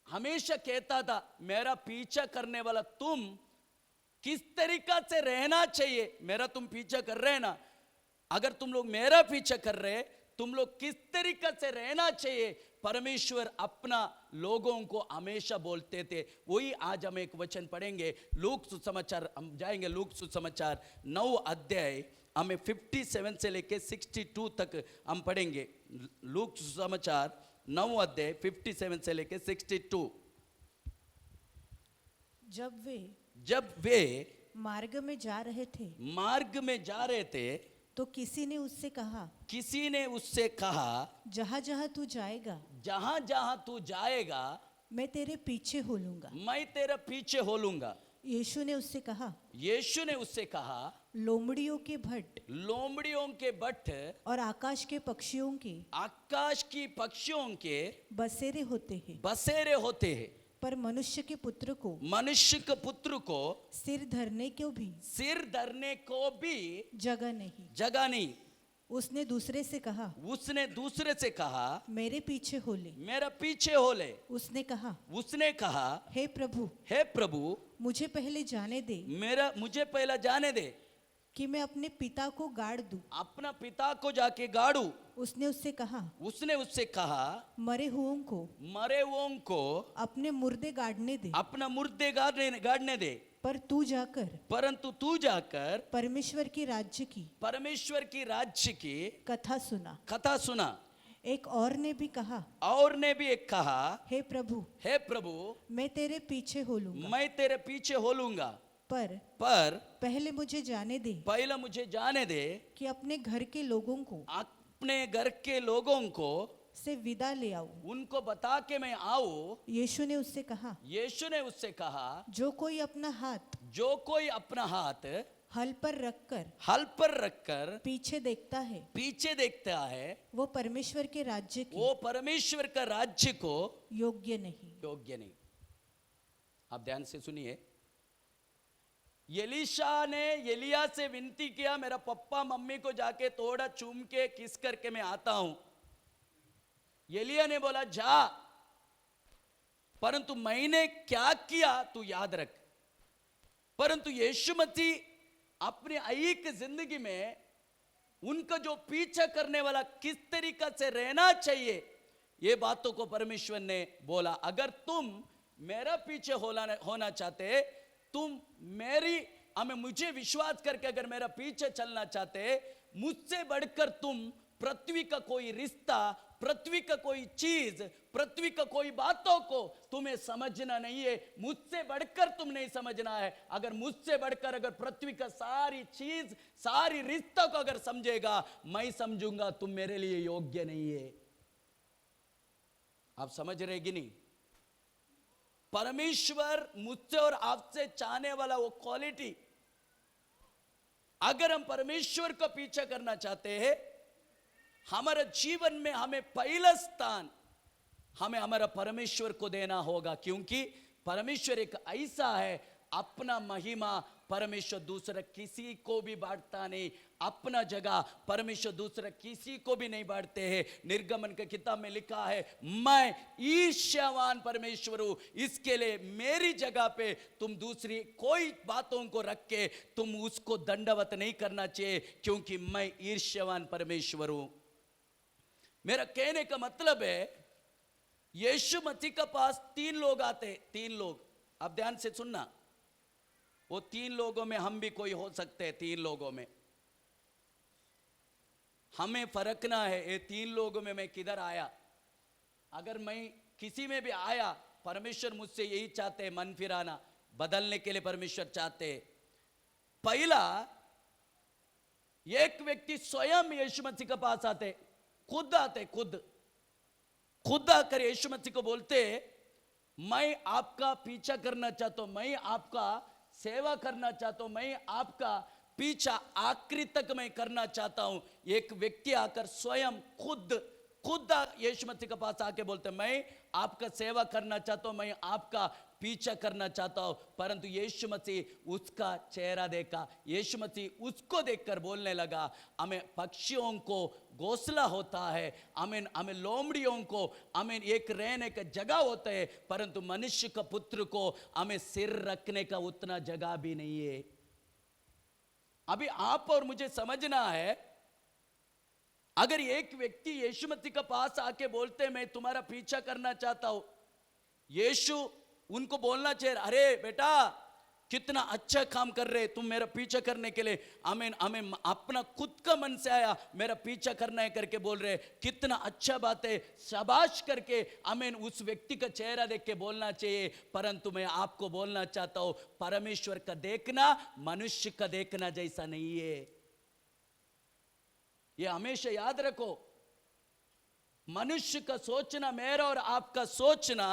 हमेशा कहता था, मेरा पीछा करने वाला तुम किस तरीका से रहना चाहिए, मेरा तुम पीछा कर रहे ना, अगर तुम लोग मेरा पीछा कर रहे, तुम लोग किस तरीका से रहना चाहिए, परमेश्वर अपना लोगों को हमेशा बोलते थे। वही आज हम एक वचन पढ़ेंगे, लूक सुसमाचार, हम जाएंगे लूक सुसमाचार 9 अध्याय, हमें 57 से लेके 62 तक हम पढ़ेंगे। लूक सुसमाचार 9 अध्याय 57 से लेके 62। जब वे मार्ग में जा रहे थे तो किसी ने उससे कहा जहां जहां तू जाएगा मैं तेरे पीछे हो लूंगा। यीशु ने उससे कहा लोमड़ियों के भट्ट और आकाश की पक्षियों के बसेरे होते हैं, पर मनुष्य के पुत्र को सिर धरने को भी जगह नहीं। उसने दूसरे से कहा मेरे पीछे हो ले। उसने कहा हे प्रभु मुझे पहले जाने दे कि मैं अपने पिता को गाड़ दूं। अपना पिता को जाके गाड़ू। उसने उससे कहा मरे हुओं को अपने मुर्दे गाड़ने दे। परंतु तू जाकर परमेश्वर की राज्य की कथा सुना। एक और ने भी कहा हे प्रभु मैं तेरे पीछे हो लूंगा। पर पहले मुझे जाने दे पहला मुझे जाने दे कि अपने घर के लोगों को अपने घर के लोगों को से विदा ले आओ। उनको बता के मैं आऊं। यीशु ने उससे कहा यीशु ने उससे कहा जो कोई अपना हाथ हल पर रखकर पीछे देखता है वो परमेश्वर का राज्य को योग्य नहीं। आप ध्यान से सुनिए। एलीशा ने एलिया से विनती किया, मेरा पप्पा मम्मी को जाके थोड़ा चूम के किस करके मैं आता हूं। एलिया ने बोला जा, परंतु मैंने क्या किया तू याद रख। परंतु यीशु मसीह अपने एक जिंदगी में उनका जो पीछा करने वाला किस तरीका से रहना चाहिए, ये बातों को परमेश्वर ने बोला। अगर तुम मेरा पीछे होना चाहते, तुम मुझे विश्वास करके अगर मेरा पीछे चलना चाहते, मुझसे बढ़कर तुम पृथ्वी का कोई रिश्ता, पृथ्वी का कोई चीज, पृथ्वी का कोई बातों को तुम्हें समझना नहीं है। मुझसे बढ़कर तुम नहीं समझना है। अगर मुझसे बढ़कर अगर पृथ्वी का सारी चीज, सारी रिश्ता को अगर समझेगा, मैं समझूंगा तुम मेरे लिए योग्य नहीं है। आप समझ रहे कि नहीं? परमेश्वर मुझसे और आपसे चाहने वाला वो क्वालिटी, अगर हम परमेश्वर को पीछे करना चाहते हैं, हमारे जीवन में हमें पहला स्थान हमें हमारा परमेश्वर को देना होगा। क्योंकि परमेश्वर एक ऐसा है, अपना महिमा परमेश्वर दूसरा किसी को भी बांटता नहीं। अपना जगह परमेश्वर दूसरा किसी को भी नहीं बांटते हैं। निर्गमन के किताब में लिखा है, मैं ईर्ष्यावान परमेश्वर हूं, इसके लिए मेरी जगह पे तुम दूसरी कोई बातों को रख के तुम उसको दंडवत नहीं करना चाहिए, क्योंकि मैं ईर्ष्यावान परमेश्वर हूं। मेरा कहने का मतलब है, यीशु मसीह के पास 3 लोग आते, 3 लोग। अब ध्यान से सुनना, वो 3 लोगों में हम भी कोई हो सकते हैं। 3 लोगों में हमें फरकना है, ये 3 लोगों में मैं किधर आया। अगर मैं किसी में भी आया, परमेश्वर मुझसे यही चाहते हैं, मन फिराना, बदलने के लिए परमेश्वर चाहते हैं। पहला, एक व्यक्ति स्वयं यीशु मसीह के पास आते, खुद आते, खुद आकर यीशु मसीह को बोलते, मैं आपका पीछा करना चाहता हूं, मैं आपका सेवा करना चाहता हूं, मैं आपका पीछा आखिरी तक मैं करना चाहता हूं। एक व्यक्ति आकर स्वयं खुद यीशु मसीह के पास आके बोलते, मैं आपका सेवा करना चाहता हूं, मैं आपका पीछा करना चाहता हूं। परंतु यीशु मसीह उसका चेहरा देखा, यीशु मसीह उसको देखकर बोलने लगा, हमें पक्षियों को घोंसला होता है, हमें लोमड़ियों को एक रहने का जगह होता है, परंतु मनुष्य का पुत्र को हमें सिर रखने का उतना जगह भी नहीं है। अभी आप और मुझे समझना है, अगर एक व्यक्ति यीशु मसीह के पास आके बोलते, मैं तुम्हारा पीछा करना चाहता हूं, यीशु उनको बोलना चाहिए, अरे बेटा कितना अच्छा काम कर रहे, तुम मेरा पीछा करने के लिए हमें अपना खुद का मन से आया, मेरा पीछा करना है करके बोल रहे, कितना अच्छा बात है, शाबाश करके हमें उस व्यक्ति का चेहरा देख के बोलना चाहिए। परंतु मैं आपको बोलना चाहता हूं, परमेश्वर का देखना मनुष्य का देखना जैसा नहीं है। ये हमेशा याद रखो, मनुष्य का सोचना, मेरा और आपका सोचना,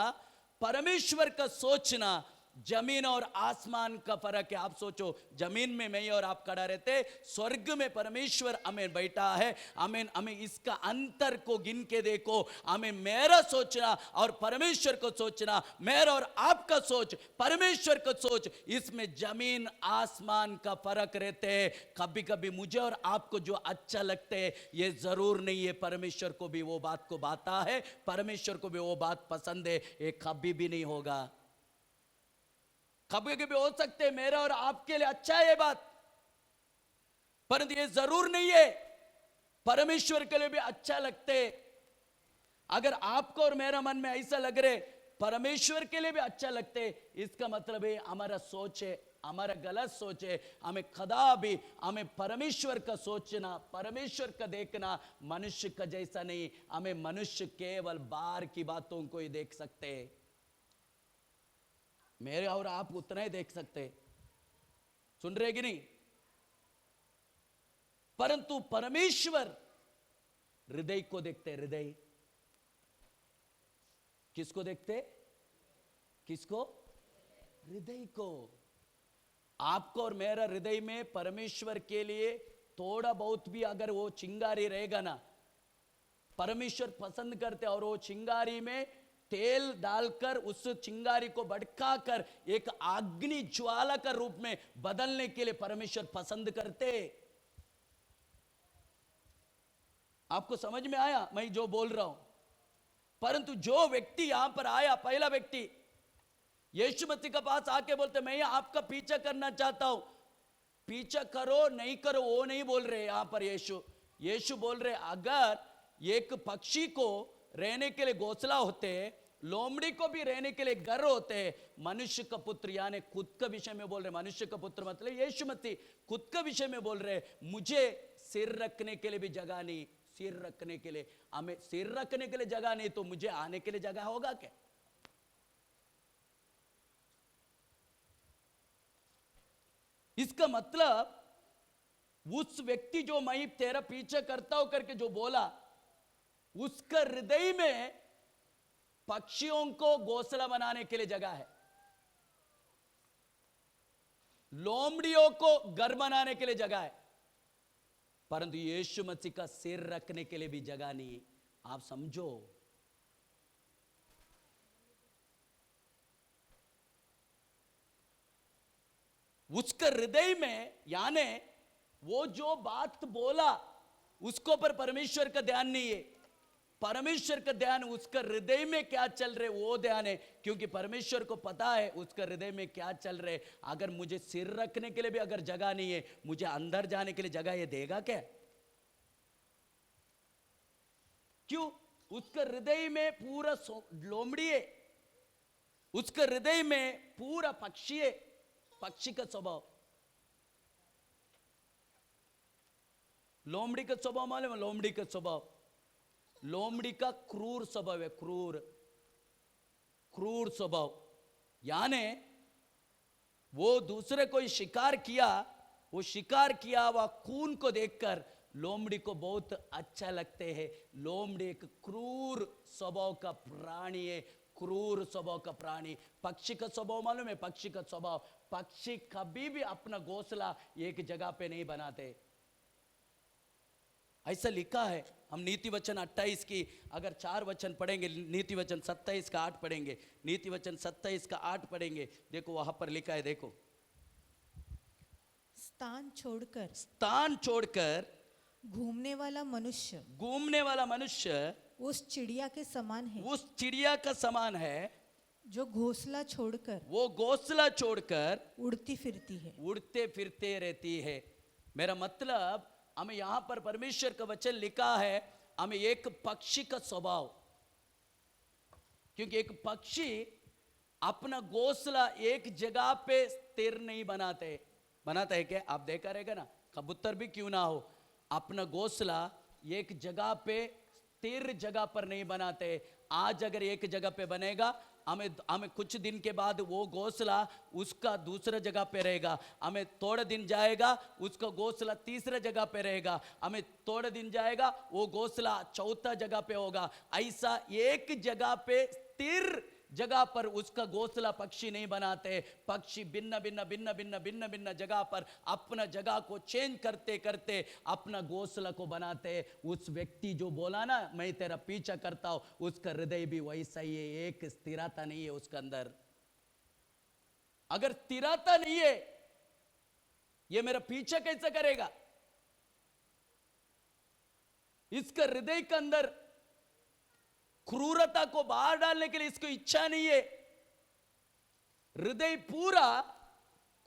परमेश्वर का सोचना, जमीन और आसमान का फर्क है। आप सोचो, जमीन में मैं और आप खड़ा रहते, स्वर्ग में परमेश्वर हमें बैठा है। हमें इसका अंतर को गिन के देखो, हमें मेरा सोचना और परमेश्वर को सोचना, मेरा और आपका सोच, परमेश्वर का सोच, इसमें जमीन आसमान का फर्क रहते हैं। कभी कभी मुझे और आपको जो अच्छा लगते है, ये जरूर नहीं है परमेश्वर को भी वो बात को बाता है, परमेश्वर को भी वो बात पसंद है, ये कभी भी नहीं होगा। कभी कभी हो सकते हैं मेरा और आपके लिए अच्छा है ये बात, परंतु ये जरूर नहीं है परमेश्वर के लिए भी अच्छा लगते। अगर आपको और मेरा मन में ऐसा लग रहे परमेश्वर के लिए भी अच्छा लगते, इसका मतलब है हमारा सोच है, हमारा गलत सोच है। हमें कदापि हमें परमेश्वर का सोचना, परमेश्वर का देखना मनुष्य का जैसा नहीं। हमें मनुष्य केवल बाहर की बातों को ही देख सकते हैं, मेरे और आप उतना ही देख सकते, सुन रहे कि नहीं? परंतु परमेश्वर हृदय को देखते हैं। हृदय किसको देखते? किसको? हृदय को। आपको और मेरा हृदय में परमेश्वर के लिए थोड़ा बहुत भी अगर वो चिंगारी रहेगा ना, परमेश्वर पसंद करते, और वो चिंगारी में तेल डालकर उस चिंगारी को भड़काकर एक अग्नि ज्वाला का रूप में बदलने के लिए परमेश्वर पसंद करते। आपको समझ में आया मैं जो बोल रहा हूं? परंतु जो व्यक्ति यहां पर आया, पहला व्यक्ति यीशु मसीह के पास आके बोलते मैं आपका पीछा करना चाहता हूं। पीछा करो नहीं करो वो नहीं बोल रहे यहां पर यीशु बोल रहे अगर एक पक्षी को रहने के लिए घोंसला होते, लोमड़ी को भी रहने के लिए घर होते, मनुष्य का पुत्र यानी खुद का विषय में बोल रहे। मनुष्य का पुत्र मतलब यीशु मसीह खुद का विषय में बोल रहे, मुझे सिर रखने के लिए भी जगह नहीं। सिर रखने के लिए, हमें सिर रखने के लिए जगह नहीं तो मुझे आने के लिए जगह होगा क्या? इसका मतलब उस व्यक्ति जो मैं तेरा पीछे करता हूं करके जो बोला, उसका हृदय में पक्षियों को घोंसला बनाने के लिए जगह है, लोमड़ियों को घर बनाने के लिए जगह है, परंतु यीशु मसीह का सिर रखने के लिए भी जगह नहीं है। आप समझो, उसका हृदय में यानी वो जो बात बोला उसको पर परमेश्वर का ध्यान नहीं है। परमेश्वर का ध्यान उसका हृदय में क्या चल रहे वो ध्यान है, क्योंकि परमेश्वर को पता है उसका हृदय में क्या चल रहे। अगर मुझे सिर रखने के लिए भी अगर जगह नहीं है, मुझे अंदर जाने के लिए जगह ये देगा क्या? क्यों? उसका हृदय में पूरा लोमड़ी है, उसका हृदय में पूरा पक्षी है, पक्षी का स्वभाव। लोमड़ी का स्वभाव मालूम है? लोमड़ी का स्वभाव, लोमड़ी का क्रूर स्वभाव है, क्रूर स्वभाव। यानी वो दूसरे कोई शिकार किया, वो शिकार किया वह खून को देखकर लोमड़ी को बहुत अच्छा लगते हैं। लोमड़ी एक क्रूर स्वभाव का प्राणी है, क्रूर स्वभाव का प्राणी। पक्षी का स्वभाव मालूम है? पक्षी का स्वभाव, पक्षी कभी भी अपना घोंसला एक जगह पे नहीं बनाते, ऐसा लिखा है। हम नीति वचन 28 की अगर 4 वचन पढ़ेंगे, नीति वचन 27 का 8 पढ़ेंगे, नीति वचन 27 का 8 पढ़ेंगे, देखो वहां पर लिखा है, देखो, स्थान छोड़कर घूमने वाला मनुष्य उस चिड़िया के समान है, उस चिड़िया का समान है जो घोंसला छोड़कर, वो घोंसला छोड़कर उड़ती फिरती रहती है। मेरा मतलब हमें यहां पर परमेश्वर का वचन लिखा है, हमें एक पक्षी का स्वभाव, क्योंकि एक पक्षी अपना घोंसला एक जगह पे स्थिर नहीं बनाता है क्या? आप देखा रहेगा ना, कबूतर भी क्यों ना हो, अपना घोंसला एक जगह पे स्थिर जगह पर नहीं बनाते। आज अगर एक जगह पे बनेगा, हमें कुछ दिन के बाद वो घोंसला उसका दूसरा जगह पे रहेगा, हमें थोड़े दिन जाएगा उसका घोंसला तीसरा जगह पे रहेगा, हमें थोड़े दिन जाएगा वो घोंसला चौथा जगह पे होगा। ऐसा एक जगह पे स्थिर जगह पर उसका घोंसला पक्षी नहीं बनाते। पक्षी भिन्न भिन्न जगह पर अपना जगह को चेंज करते करते अपना घोंसला को बनाते। उस व्यक्ति जो बोला ना मैं तेरा पीछा करता हूं, उसका हृदय भी वैसा ही है, एक स्थिरता नहीं है उसके अंदर। अगर स्थिरता नहीं है, ये मेरा पीछा कैसे करेगा? इसका हृदय के अंदर क्रूरता को बाहर डालने के लिए इसको इच्छा नहीं है। हृदय पूरा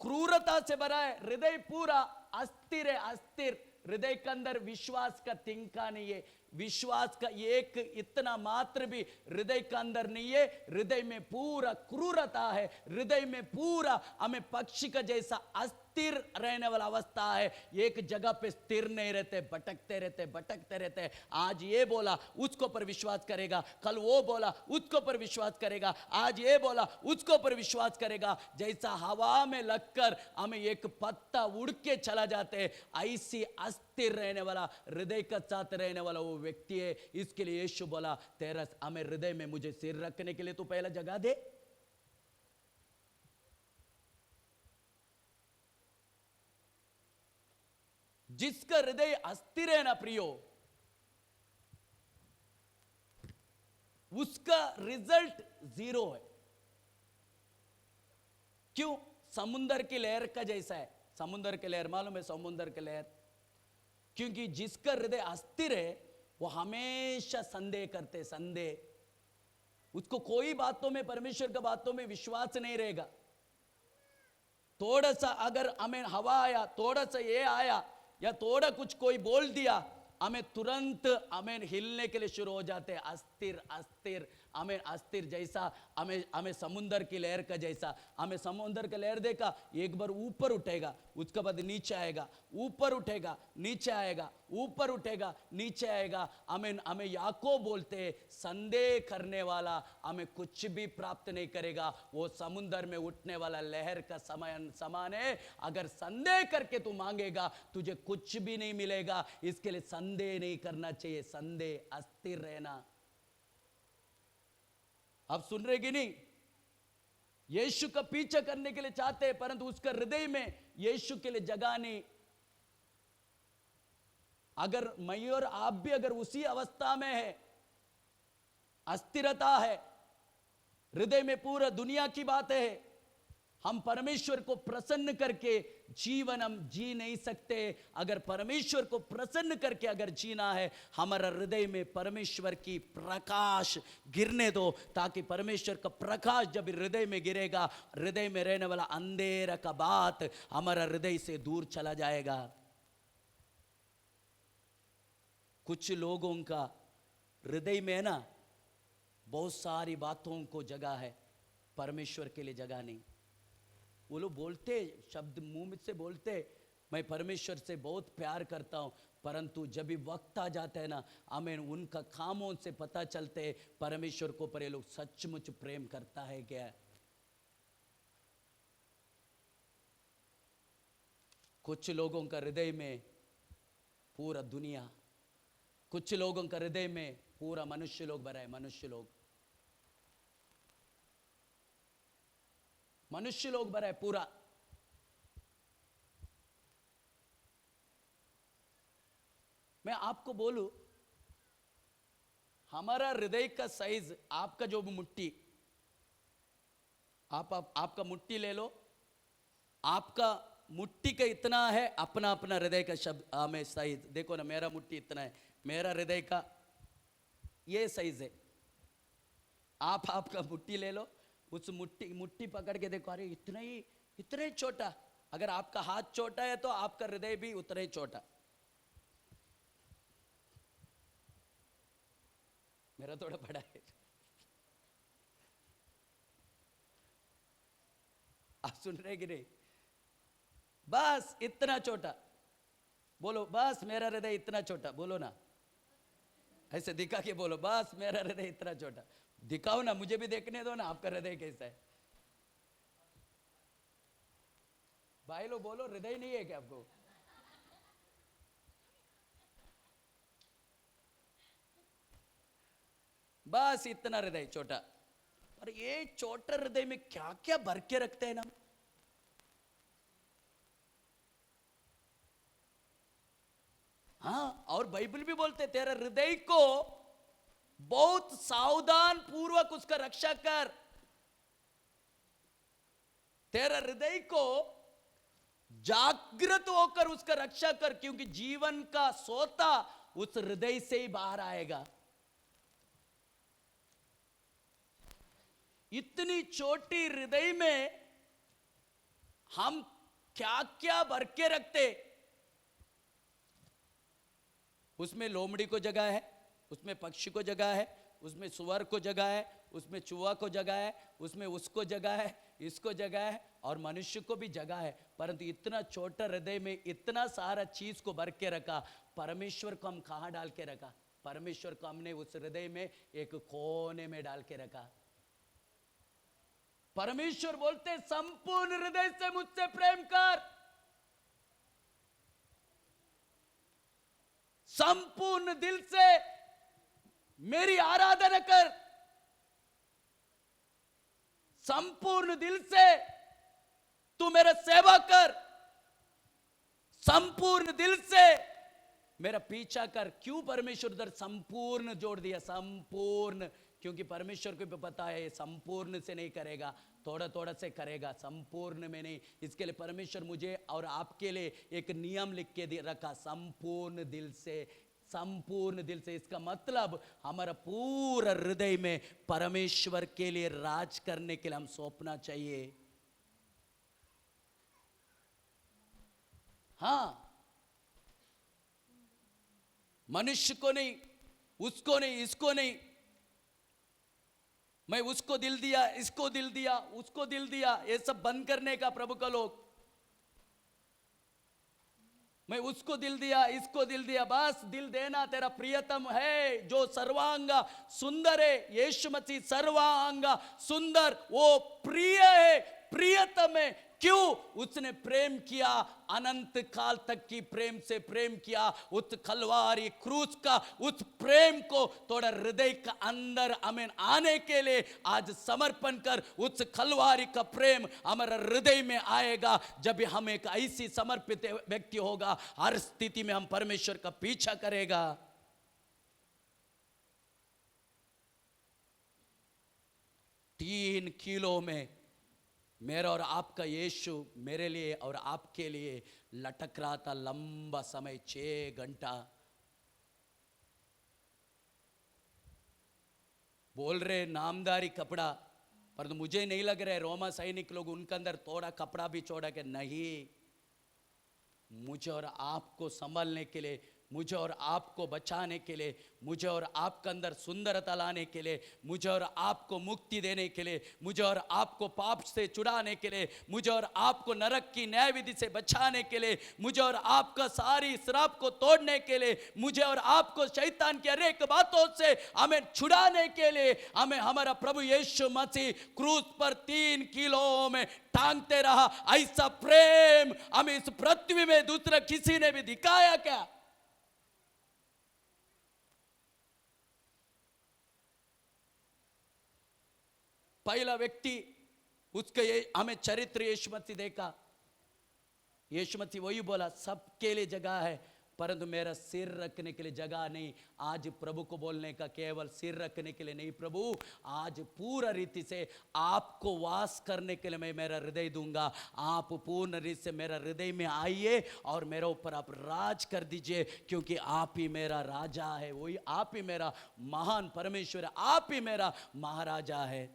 क्रूरता से भरा है, हृदय पूरा अस्थिर है, अस्थिर। हृदय के अंदर विश्वास का तिनका नहीं है, विश्वास का एक इतना मात्र भी हृदय के अंदर नहीं है। हृदय में पूरा क्रूरता है, हृदय में पूरा हमें पक्षी का जैसा अस्थिर अस्थिर रहने वाला अवस्था है, एक जगह पे स्थिर नहीं रहते, भटकते रहते। आज ये बोला उसको पर विश्वास करेगा, कल वो बोला उसको पर विश्वास करेगा, आज ये बोला उसको पर विश्वास करेगा। जैसा हवा में लगकर हमें एक पत्ता उड़ के चला जाते, ऐसी अस्थिर रहने वाला, हृदय का साथ रहने वाला वो व्यक्ति है। इसके लिए यीशु बोला, तेरा हमें हृदय में मुझे सिर रखने के लिए तू पहला जगह दे। जिसका हृदय अस्थिर है ना प्रियो, उसका रिजल्ट 0 है। क्यों? समुद्र की लहर का जैसा है। समुद्र की लहर मालूम है, समुद्र की लहर। क्योंकि जिसका हृदय अस्थिर है वो हमेशा संदेह करते, संदेह। उसको कोई बातों में, परमेश्वर की बातों में विश्वास नहीं रहेगा। थोड़ा सा अगर हमें हवा आया, थोड़ा सा ये आया, या थोड़ा कुछ कोई बोल दिया, हमें तुरंत हमें हिलने के लिए शुरू हो जाते हैं। अस्थिर अस्थिर, हमें अस्थिर जैसा, हमें समुद्र की लहर का जैसा। हमें समुद्र का लहर देखा, एक बार ऊपर उठेगा, उसके बाद नीचे आएगा, ऊपर उठेगा, नीचे आएगा, ऊपर उठेगा, नीचे आएगा। हमें याकूब बोलते, संदेह करने वाला हमें कुछ भी प्राप्त नहीं करेगा। वो समुद्र में उठने वाला लहर का समान है। अगर संदेह करके तू मांगेगा, तुझे कुछ भी नहीं मिलेगा। इसके लिए संदेह नहीं करना चाहिए, संदेह, अस्थिर रहना। आप सुन रहे कि नहीं? यीशु का पीछा करने के लिए चाहते हैं, परंतु उसका हृदय में यीशु के लिए जगह नहीं। अगर मैं और आप भी अगर उसी अवस्था में है, अस्थिरता है, हृदय में पूरा दुनिया की बात है, हम परमेश्वर को प्रसन्न करके जीवन हम जी नहीं सकते। अगर परमेश्वर को प्रसन्न करके अगर जीना है, हमारा हृदय में परमेश्वर की प्रकाश गिरने दो, ताकि परमेश्वर का प्रकाश जब हृदय में गिरेगा, हृदय में रहने वाला अंधेरा का बात हमारा हृदय से दूर चला जाएगा। कुछ लोगों का हृदय में ना बहुत सारी बातों को जगह है, परमेश्वर के लिए जगह नहीं। वो लोग बोलते, शब्द मुंह से बोलते, मैं परमेश्वर से बहुत प्यार करता हूं, परंतु जब भी वक्त आ जाता है ना, हमें उनका कामों से पता चलते परमेश्वर को पर ये लोग सचमुच प्रेम करता है क्या। कुछ लोगों का हृदय में पूरा दुनिया, कुछ लोगों का हृदय में पूरा मनुष्य लोग भरा है। मनुष्य लोग भरा है पूरा। मैं आपको बोलूं, हमारा हृदय का साइज, आपका जो मुट्ठी, आपका मुट्ठी ले लो, आपका मुट्ठी का इतना है, अपना अपना हृदय का शब्द में साइज देखो ना। मेरा मुट्ठी इतना है, मेरा हृदय का ये साइज है। आपका मुट्ठी ले लो, उस मुट्ठी पकड़ के देखो, अरे इतना ही छोटा। अगर आपका हाथ छोटा है तो आपका हृदय भी उतना ही छोटा। मेरा थोड़ा बड़ा है। आप सुन रहे कि नहीं? बस इतना छोटा बोलो, बस मेरा हृदय इतना छोटा बोलो ना, ऐसे दिखा के बोलो, बस मेरा हृदय इतना छोटा। दिखाओ ना, मुझे भी देखने दो ना आपका हृदय कैसा है। भाई लोग बोलो, हृदय नहीं है क्या आपको? बस इतना हृदय छोटा। और ये छोटा हृदय में क्या क्या भर के रखते हैं ना। हाँ, और बाइबल भी बोलते तेरा हृदय को बहुत सावधान पूर्वक उसका रक्षा कर। तेरा हृदय को जागृत होकर उसका रक्षा कर, क्योंकि जीवन का सोता उस हृदय से ही बाहर आएगा। इतनी छोटी हृदय में हम क्या क्या भर के रखते। उसमें लोमड़ी को जगह है, उसमें पक्षी को जगह है, उसमें सुअर को जगह है, उसमें चूहा को जगह है, उसमें उसको जगह है, इसको जगह है और मनुष्य को भी जगह है, परंतु इतना छोटा हृदय में इतना सारा चीज को भर के रखा, परमेश्वर को हम कहाँ डाल के रखा? परमेश्वर को हमने उस हृदय में एक कोने में डाल के रखा। परमेश्वर बोलते संपूर्ण हृदय से मुझसे प्रेम कर, संपूर्ण दिल से मेरी आराधना कर, संपूर्ण दिल से तू मेरा सेवा कर, संपूर्ण दिल से मेरा पीछा कर। क्यों परमेश्वर उधर संपूर्ण जोड़ दिया? संपूर्ण, क्योंकि परमेश्वर को भी पता है संपूर्ण से नहीं करेगा, थोड़ा थोड़ा से करेगा, संपूर्ण में नहीं। इसके लिए परमेश्वर मुझे और आपके लिए एक नियम लिख के रखा, संपूर्ण दिल से, संपूर्ण दिल से। इसका मतलब हमारा पूरा हृदय में परमेश्वर के लिए राज करने के लिए हम सौंपना चाहिए। हाँ, मनुष्य को नहीं, उसको नहीं, इसको नहीं, मैं उसको दिल दिया, इसको दिल दिया, उसको दिल दिया, ये सब बंद करने का प्रभु का लोग। मैं उसको दिल दिया, इसको दिल दिया, बस दिल देना तेरा प्रियतम है जो सर्वांगा सुंदर है। यीशु मसीह सर्वांगा सुंदर, वो प्रिय है, प्रियतम है। क्यों? उसने प्रेम किया, अनंत काल तक की प्रेम से प्रेम किया। उस कलवारी क्रूस का उस प्रेम को थोड़ा हृदय का अंदर हमें आने के लिए आज समर्पण कर। उस कलवारी का प्रेम हमारा हृदय में आएगा जब हम एक ऐसी समर्पित व्यक्ति होगा, हर स्थिति में हम परमेश्वर का पीछा करेगा। तीन किलो में मेरा और आपका यीशु मेरे लिए और आपके लिए लटक रहा था लंबा समय, 6 घंटा। बोल रहे नामदारी कपड़ा, पर मुझे नहीं लग रहा है रोमा सैनिक लोग उनके अंदर थोड़ा कपड़ा भी छोड़ा के नहीं, मुझे और आपको संभालने के लिए, मुझे और आपको बचाने के लिए, मुझे और आपके अंदर सुंदरता लाने के लिए, मुझे और आपको मुक्ति देने के लिए, मुझे और आपको पाप से छुड़ाने के लिए, मुझे और आपको नरक की न्याय विधि से बचाने के लिए, मुझे और आपका सारी श्राप को तोड़ने के लिए, मुझे और आपको शैतान की अनेक बातों से हमें छुड़ाने के लिए हमें हमारा प्रभु यीशु मसीह क्रूस पर 3 किलो में टांगते रहा। ऐसा प्रेम हमें इस पृथ्वी में दूसरा किसी ने भी दिखाया क्या? पहला व्यक्ति उसके हमें चरित्र यीशु मसीह देखा। यीशु मसीह वही बोला सबके लिए जगह है, परंतु मेरा सिर रखने के लिए जगह नहीं। आज प्रभु को बोलने का केवल सिर रखने के लिए नहीं, प्रभु आज पूरा रीति से आपको वास करने के लिए मैं मेरा हृदय दूंगा। आप पूर्ण रीति से मेरा हृदय में आइए और मेरे ऊपर आप राज कर दीजिए, क्योंकि आप ही मेरा राजा है, वही आप ही मेरा महान परमेश्वर है, आप ही मेरा महाराजा है।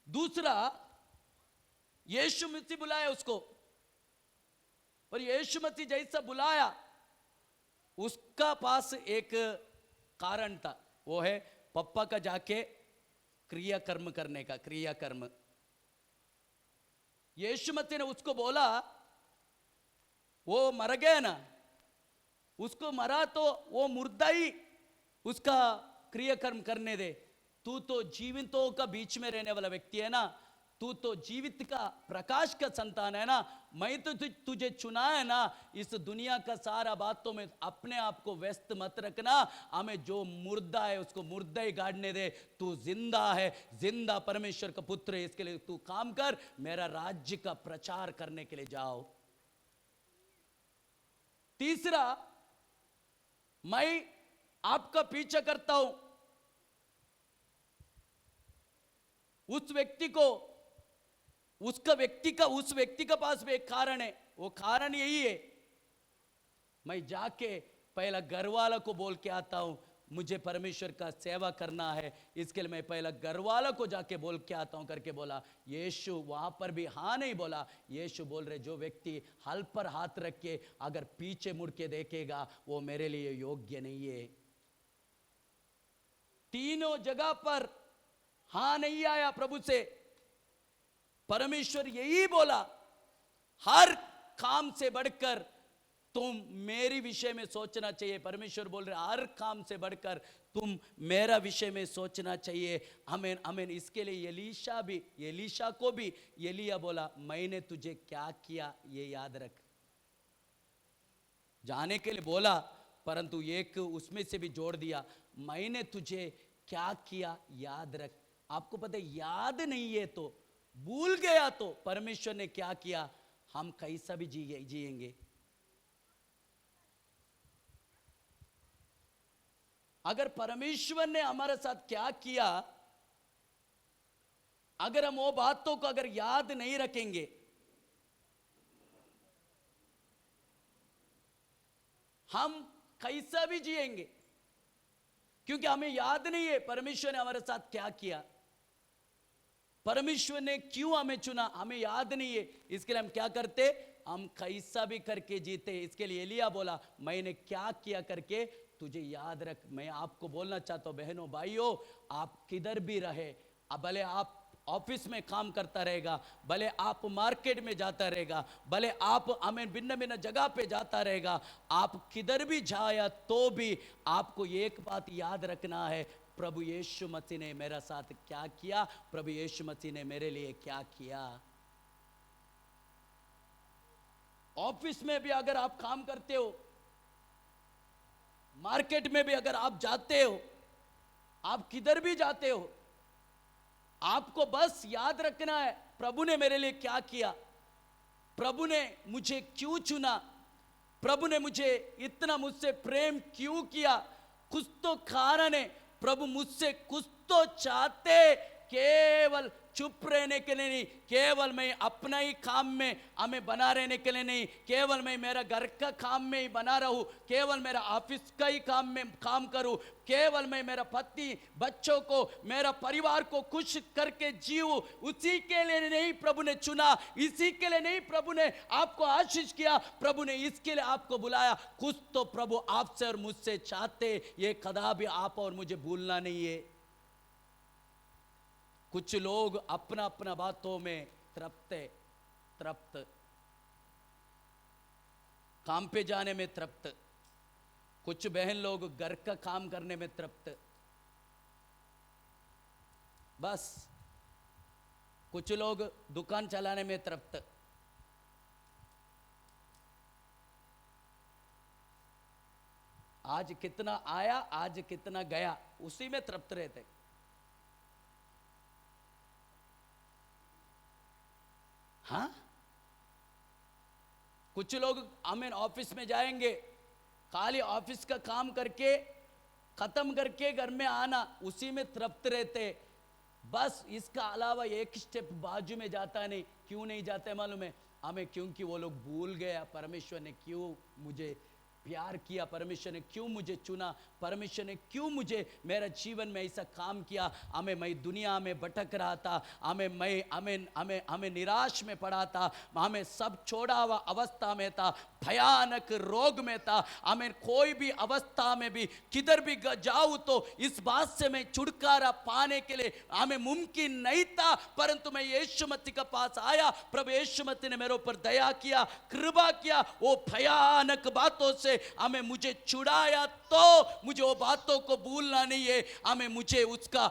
दूसरा, यीशु मसीह बुलाया उसको, पर यीशु मसीह जैसा बुलाया उसका पास एक कारण था, वो है पप्पा का जाके क्रियाकर्म करने का, क्रियाकर्म। यीशु मसीह ने उसको बोला वो मर गया ना, उसको मरा तो वो मुर्दा ही उसका क्रियाकर्म करने दे। तू तो जीवितों का बीच में रहने वाला व्यक्ति है ना, तू तो जीवित का प्रकाश का संतान है ना, मैं तो तुझे चुना है ना। इस दुनिया का सारा बातों में अपने आप को व्यस्त मत रखना, हमें जो मुर्दा है उसको मुर्दा ही गाड़ने दे। तू जिंदा है, जिंदा परमेश्वर का पुत्र है, इसके लिए तू काम कर, मेरा राज्य का प्रचार करने के लिए जाओ। तीसरा, मैं आपका पीछा करता हूं। उस व्यक्ति को उस व्यक्ति का पास भी एक कारण है, वो कारण यही है, मैं जाके पहला घर वाला को बोल के आता हूं मुझे परमेश्वर का सेवा करना है, इसके लिए मैं पहला घर वाला को जाके बोल के आता हूं करके बोला। यीशु वहां पर भी हाँ नहीं बोला। यीशु बोल रहे जो व्यक्ति हल पर हाथ रख के अगर पीछे मुड़ के देखेगा वो मेरे लिए योग्य नहीं है। तीनों जगह पर हां नहीं आया प्रभु से। परमेश्वर यही बोला, हर काम से बढ़कर तुम मेरी विषय में सोचना चाहिए। परमेश्वर बोल रहे हर काम से बढ़कर तुम मेरा विषय में सोचना चाहिए। आमीन आमीन। इसके लिए एलीशा को भी एलिया बोला, मैंने तुझे क्या किया ये याद रख। जाने के लिए बोला, परंतु एक उसमें से भी जोड़ दिया, मैंने तुझे क्या किया याद रख। आपको पता है, याद नहीं है तो, भूल गया तो परमेश्वर ने क्या किया, हम कैसा भी जिएंगे। अगर परमेश्वर ने हमारे साथ क्या किया, अगर हम वो बातों को अगर याद नहीं रखेंगे, हम कैसा भी जिएंगे, क्योंकि हमें याद नहीं है परमेश्वर ने हमारे साथ क्या किया, परमेश्वर ने क्यों हमें चुना, हमें याद नहीं है। इसके लिए हम क्या करते, हम कैसा भी करके जीते। इसके लिए एलिया बोला, मैंने क्या किया करके तुझे याद रख। मैं आपको बोलना चाहता हूं बहनों भाइयों, आप किधर भी रहे, भले आप ऑफिस में काम करता रहेगा, भले आप मार्केट में जाता रहेगा, भले आप हमें भिन्न भिन्न जगह पे जाता रहेगा, आप किधर भी जाया तो भी आपको एक बात याद रखना है, प्रभु यीशु मसीह ने मेरा साथ क्या किया, प्रभु यीशु मसीह ने मेरे लिए क्या किया। ऑफिस में भी अगर आप काम करते हो, मार्केट में भी अगर आप जाते हो, आप किधर भी जाते हो, आपको बस याद रखना है प्रभु ने मेरे लिए क्या किया, प्रभु ने मुझे क्यों चुना, प्रभु ने मुझे इतना मुझसे प्रेम क्यों किया। कुछ तो कारण है, प्रभु मुझसे कुछ तो चाहते, केवल चुप रहने के लिए नहीं, केवल मैं अपना ही काम में हमें बना रहने के लिए नहीं, केवल मैं मेरा घर का काम में ही बना रहूं, केवल मेरा ऑफिस का ही काम में काम करूं, केवल मैं मेरा पति बच्चों को मेरा परिवार को खुश करके जीऊं, उसी के लिए नहीं प्रभु ने चुना, इसी के लिए नहीं प्रभु ने आपको आशीष किया, प्रभु ने इसके लिए आपको बुलाया। कुछ तो प्रभु आपसे और मुझसे चाहते, ये कदापि आप और मुझे भूलना नहीं है। कुछ लोग अपना अपना बातों में तृप्त, काम पे जाने में तृप्त, कुछ बहन लोग घर का काम करने में तृप्त, बस कुछ लोग दुकान चलाने में तृप्त। आज कितना आया, आज कितना गया, उसी में तृप्त रहते। हाँ, कुछ लोग हमें ऑफिस में जाएंगे, खाली ऑफिस का काम करके खत्म करके घर में आना, उसी में तृप्त रहते, बस इसका अलावा एक स्टेप बाजू में जाता नहीं। क्यों नहीं जाते मालूम है हमें, क्योंकि वो लोग भूल गया परमेश्वर ने क्यों मुझे प्यार किया, परमेश्वर ने क्यों मुझे चुना, परमेश्वर ने क्यों मुझे मेरा जीवन में ऐसा काम किया। मैं दुनिया में भटक रहा था, हमें निराश में पड़ा था, हमें सब छोड़ा हुआ अवस्था में था, भयानक रोग में था, हमें कोई भी अवस्था में भी किधर भी जाऊं तो इस बात से मैं छुटकारा पाने के लिए हमें मुमकिन नहीं था, परंतु मैं यीशु मसीह के पास आया, प्रभु यीशु मसीह ने मेरे ऊपर दया किया, कृपा किया, वो भयानक बातों से हमें मुझे छुड़ाया। तो मुझे वो बातों को भूलना नहीं है, मुझे उसका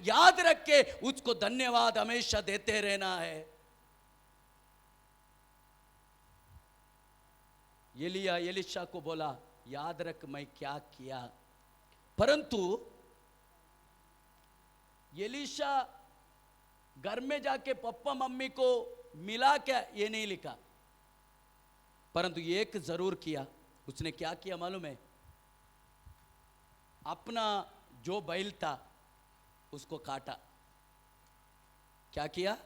याद रख के उसको धन्यवाद हमेशा देते रहना है। एलिया एलीशा को बोला, याद रख मैं क्या किया, परंतु एलीशा घर में जाके पापा मम्मी को मिला क्या ये नहीं लिखा, परंतु एक जरूर किया। उसने क्या किया मालूम है, अपना जो बैल था उसको काटा। क्या किया,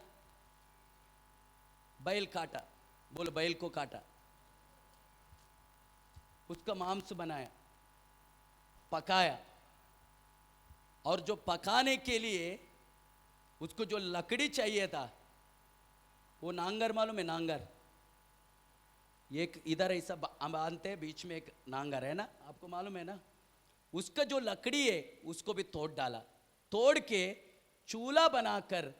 बैल काटा, बोलो बैल को काटा, उसका मांस बनाया, पकाया, और जो पकाने के लिए उसको जो लकड़ी चाहिए था वो नांगर, मालूम है नांगर, एक इधर ऐसा बांधते हैं, बीच में एक नांगर है ना, आपको मालूम है ना, उसका जो लकड़ी है उसको भी तोड़ डाला, तोड़ के चूल्हा बनाकर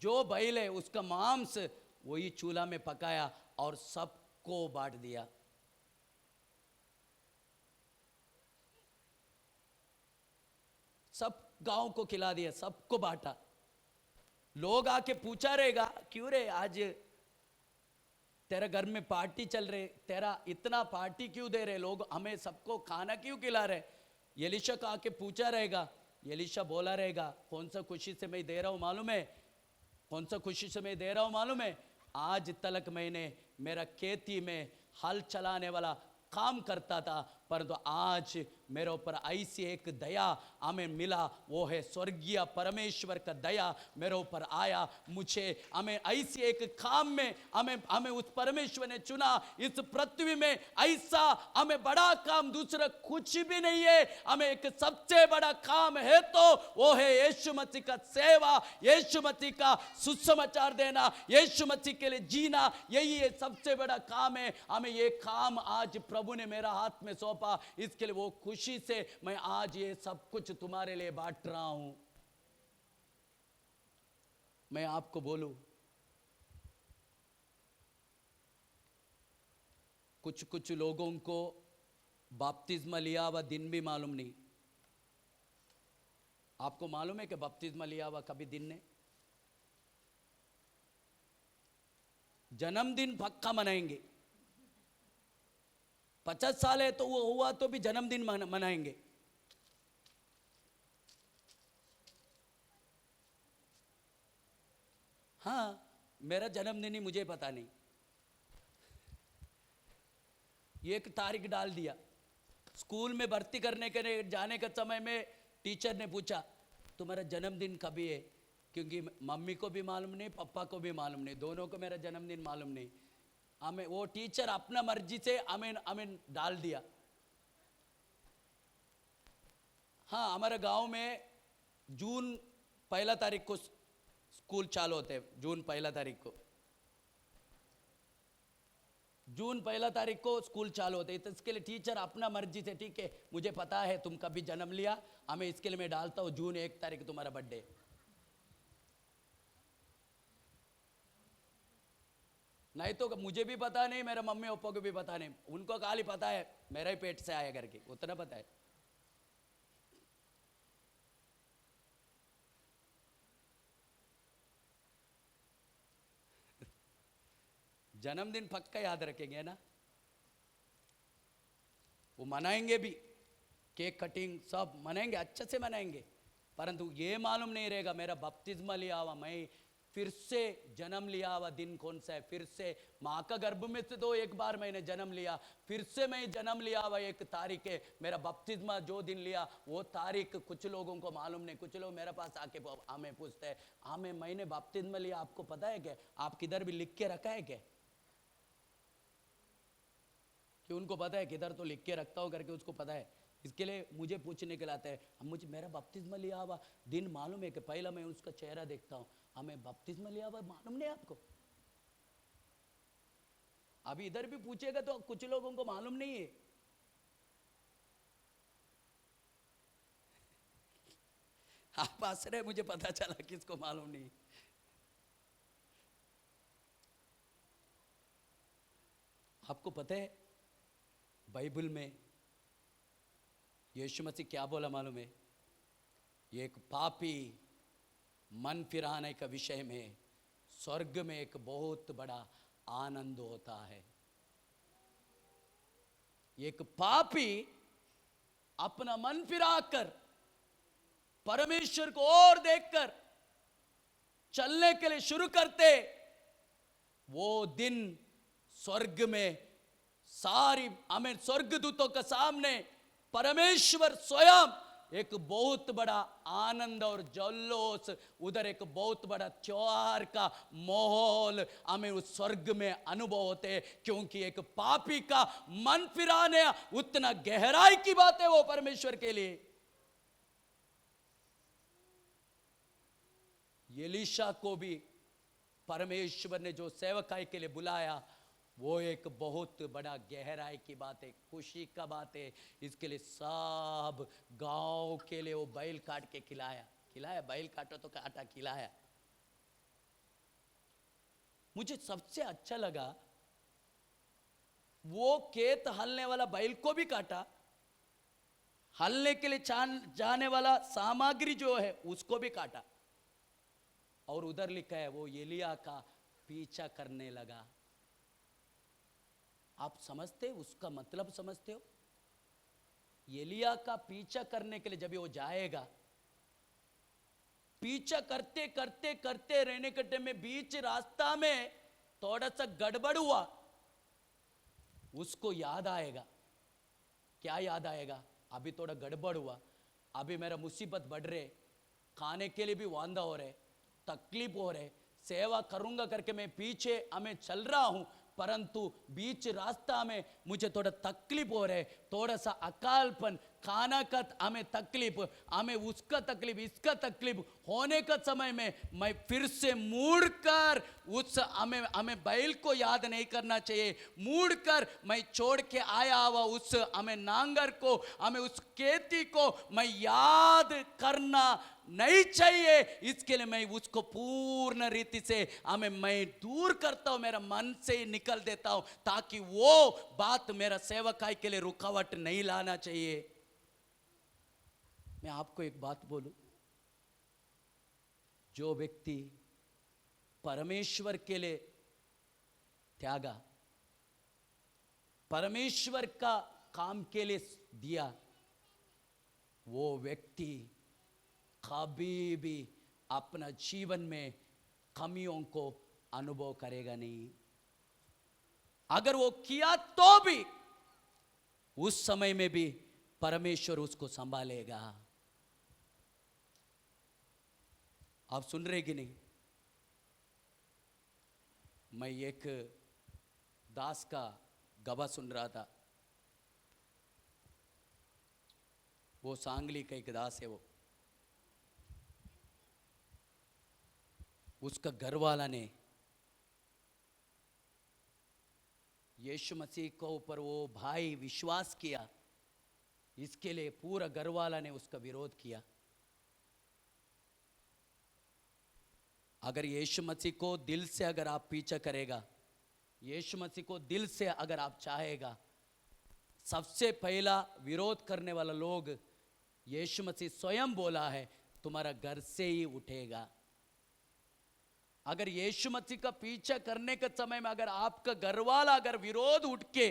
जो बैल है उसका मांस वही चूल्हा में पकाया और सबको बांट दिया। सब गांव को खिला दिया, सबको बांटा। लोग आके पूछा रहेगा क्यों रे आज तेरा घर में पार्टी चल रहे, तेरा इतना पार्टी क्यों दे रहे लोग, हमें सबको खाना क्यों खिला रहे। एलीशा को आके पूछा रहेगा, एलीशा बोला रहेगा कौन सा खुशी से मैं दे रहा हूं मालूम है, कौन सा खुशी से मैं दे रहा हूं मालूम है, आज तक मैंने मेरा खेती में हल चलाने वाला काम करता था, परंतु आज मेरे ऊपर ऐसी एक दया हमें मिला, वो है स्वर्गीय परमेश्वर का दया मेरे ऊपर आया। मुझे हमें ऐसी एक काम में हमें उस परमेश्वर ने चुना। इस पृथ्वी में ऐसा हमें बड़ा काम दूसरा कुछ भी नहीं है, हमें एक सबसे बड़ा काम है तो वो है यीशु मसीह का सेवा, यीशु मसीह का सुसमाचार देना, यीशु मसीह के लिए जीना, यही है सबसे बड़ा काम है। हमें ये काम आज प्रभु ने मेरा हाथ में सौंपा, इसके लिए वो खुशी से मैं आज ये सब कुछ तुम्हारे लिए बांट रहा हूं। मैं आपको बोलूं, कुछ लोगों को बपतिस्मा लिया हुआ दिन भी मालूम नहीं। आपको मालूम है कि बपतिस्मा लिया हुआ कभी दिन ने? जन्मदिन पक्का मनाएंगे, 50 साल है तो वो हुआ तो भी जन्मदिन मनाएंगे। हाँ, मेरा जन्मदिन ही मुझे पता नहीं, एक तारीख डाल दिया। स्कूल में भर्ती करने के जाने के समय में टीचर ने पूछा तुम्हारा जन्मदिन कभी है, क्योंकि मम्मी को भी मालूम नहीं, पापा को भी मालूम नहीं, दोनों को मेरा जन्मदिन मालूम नहीं। हमें वो टीचर अपना मर्जी से हमें डाल दिया। हाँ, हमारे गांव में जून 1 तारीख को स्कूल चालू होते हैं, जून 1 तारीख को, जून 1 तारीख को स्कूल चालू होते हैं। तो इसके लिए टीचर अपना मर्जी से, ठीक है मुझे पता है तुम कभी जन्म लिया, हमें इसके लिए मैं डालता हूं जून 1 तारीख तुम्हारा बर्थडे। नहीं तो मुझे भी पता नहीं, मेरे मम्मी पापा को भी पता नहीं, उनको खाली पता है मेरा ही पेट से आया करके, उतना पता है। जन्मदिन पक्का याद रखेंगे ना, वो मनाएंगे भी, केक कटिंग सब मनाएंगे, अच्छे से मनाएंगे, परंतु ये मालूम नहीं रहेगा मेरा बपतिस्मा लिया हुआ, मैं फिर से जन्म लिया हुआ दिन कौन सा है, फिर से माँ का गर्भ में से तो एक बार मैंने जन्म लिया, फिर से मैं जन्म लिया हुआ एक तारीख है, मेरा बपतिस्मा जो दिन लिया वो तारीख कुछ लोगों को मालूम नहीं। कुछ लोग मेरे पास आके हमें पूछते हैं हमें मैंने बपतिस्मा लिया आपको पता है क्या, आप किधर भी लिख के रखा है क्या, कि उनको पता है किधर तो लिख के रखता हूं करके उसको पता है। इसके लिए मुझे पूछने के लाते हैं, मुझे मेरा बपतिस्मा लिया हुआ दिन मालूम है कि पहला मैं उसका चेहरा देखता हूं, हमें बपतिस्मा लिया हुआ मालूम नहीं आपको? अभी इधर भी पूछेगा तो कुछ लोगों को मालूम नहीं है। आप हंस रहे, मुझे पता चला किसको मालूम नहीं। आपको पता है बाइबल में यीशु मसीह क्या बोला मालूम है? एक पापी मन फिराने का विषय में स्वर्ग में एक बहुत बड़ा आनंद होता है। एक पापी अपना मन फिराकर परमेश्वर को और देखकर चलने के लिए शुरू करते, वो दिन स्वर्ग में सारी हमें स्वर्गदूतों के सामने परमेश्वर स्वयं एक बहुत बड़ा आनंद और जल्लोष, उधर एक बहुत बड़ा त्योहार का माहौल हमें उस स्वर्ग में अनुभव होते हैं, क्योंकि एक पापी का मन फिराने उतना गहराई की बात है वो परमेश्वर के लिए। एलीशा को भी परमेश्वर ने जो सेवकाई के लिए बुलाया, वो एक बहुत बड़ा गहराई की बात है, खुशी का बात है। इसके लिए सब गांव के लिए वो बैल काट के खिलाया बैल काटो तो काटा खिलाया। मुझे सबसे अच्छा लगा वो खेत हलने वाला बैल को भी काटा, हलने के लिए जाने वाला सामग्री जो है उसको भी काटा, और उधर लिखा है वो एलिया का पीछा करने लगा। आप समझते हो उसका मतलब? समझते हो? एलिया का पीछा करने के लिए जब वो जाएगा, पीछा करते करते करते रहने के टाइम में बीच रास्ता में थोड़ा सा गड़बड़ हुआ, उसको याद आएगा। क्या याद आएगा? अभी थोड़ा गड़बड़ हुआ, अभी मेरा मुसीबत बढ़ रहे, खाने के लिए भी वांदा हो रहे, तकलीफ हो रहे, सेवा करूंगा करके मैं पीछे हमें चल रहा हूं, परंतु बीच रास्ता में मुझे थोड़ा तकलीफ हो रहे, थोड़ा सा अकालपन, खाना का हमें तकलीफ, हमें उसका तकलीफ, इसका तकलीफ होने का समय में मैं फिर से मुड़कर उस हमें बैल को याद नहीं करना चाहिए। मुड़कर मैं छोड़ के आया हुआ उस हमें नांगर को, हमें उस खेती को मैं याद करना नहीं चाहिए। इसके लिए मैं उसको पूर्ण रीति से मैं दूर करता हूं, मेरा मन से निकल देता हूं, ताकि वो बात मेरा सेवकाई के लिए रुकावट नहीं लाना चाहिए। मैं आपको एक बात बोलूं, जो व्यक्ति परमेश्वर के लिए त्यागा, परमेश्वर का काम के लिए दिया, वो व्यक्ति कभी भी अपना जीवन में कमियों को अनुभव करेगा नहीं। अगर वो किया तो भी उस समय में भी परमेश्वर उसको संभालेगा। आप सुन रहे कि नहीं? मैं एक दास का गवाह सुन रहा था, वो सांगली का एक दास है, वो उसका घर वाला ने यीशु मसीह को ऊपर वो भाई विश्वास किया, इसके लिए पूरा घर वाला ने उसका विरोध किया। अगर यीशु मसीह को दिल से अगर आप पीछा करेगा, यीशु मसीह को दिल से अगर आप चाहेगा, सबसे पहला विरोध करने वाला लोग यीशु मसीह स्वयं बोला है, तुम्हारा घर से ही उठेगा। अगर यीशु मसीह का पीछा करने के समय में अगर आपका घर वाला अगर विरोध उठ के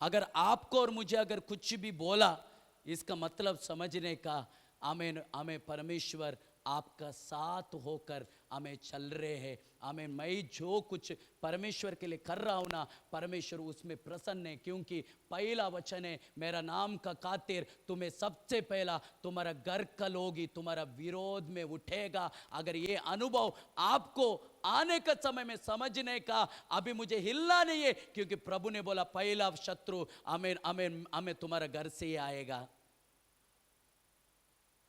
अगर आपको और मुझे अगर कुछ भी बोला, इसका मतलब समझने का हमें परमेश्वर आपका साथ होकर हमें चल रहे हैं। मैं जो कुछ परमेश्वर के लिए कर रहा हूं ना, परमेश्वर उसमें प्रसन्न है, क्योंकि पहला वचन है, मेरा नाम का खातिर तुम्हें सबसे पहला तुम्हारा घर का लोग ही तुम्हारा विरोध में उठेगा। अगर ये अनुभव आपको आने का समय में समझने का अभी मुझे हिलना नहीं है, क्योंकि प्रभु ने बोला पहला शत्रु हमें तुम्हारा घर से ही आएगा।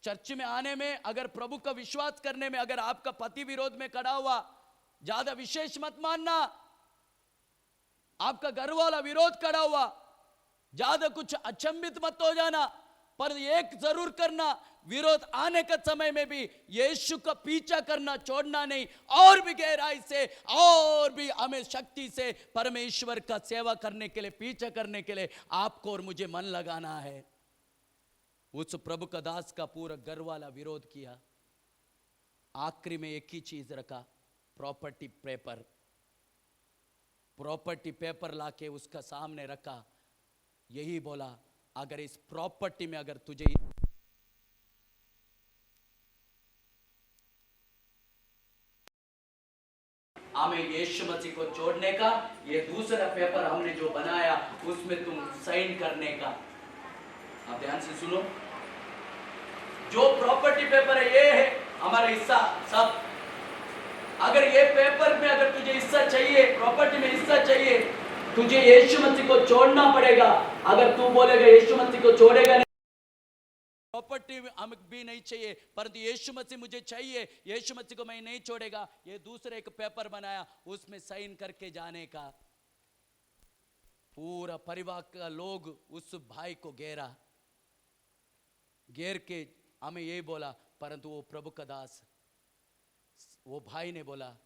चर्च में आने में, अगर प्रभु का विश्वास करने में अगर आपका पति विरोध में खड़ा हुआ, ज्यादा विशेष मत मानना। आपका घर वाला विरोध खड़ा हुआ, ज्यादा कुछ अचंभित मत हो जाना। पर एक जरूर करना, विरोध आने के समय में भी यीशु का पीछा करना छोड़ना नहीं, और भी गहराई से और भी हमें शक्ति से परमेश्वर का सेवा करने के लिए, पीछा करने के लिए आपको और मुझे मन लगाना है। उस प्रभु का दास का पूरा घर वाला विरोध किया। आखिरी में एक ही चीज रखा, प्रॉपर्टी पेपर। प्रॉपर्टी पेपर लाके उसका सामने रखा, यही बोला अगर इस प्रॉपर्टी में अगर तुझे हमें यीशु मसीह को छोड़ने का, ये दूसरा पेपर हमने जो बनाया उसमें तुम साइन करने का। आप ध्यान से सुनो, जो प्रॉपर्टी पेपर है ये है हमारा हिस्सा सब। अगर ये पेपर में अगर तुझे हिस्सा चाहिए, प्रॉपर्टी में हिस्सा चाहिए, तुझे यीशु मसीह को छोड़ना पड़ेगा। अगर तू बोलेगा यीशु मसीह को छोड़ेगा नहीं, प्रॉपर्टी हमें भी नहीं चाहिए, परंतु यीशु मसीह मुझे चाहिए, यीशु मसीह को मैं नहीं छोड़ेगा, ये दूसरे एक पेपर बनाया, उसमें साइन करके जाने का। पूरा परिवार का लोग उस भाई को घेर के हमें यही बोला, परंतु वो प्रभु का दास, वो भाई ने बोला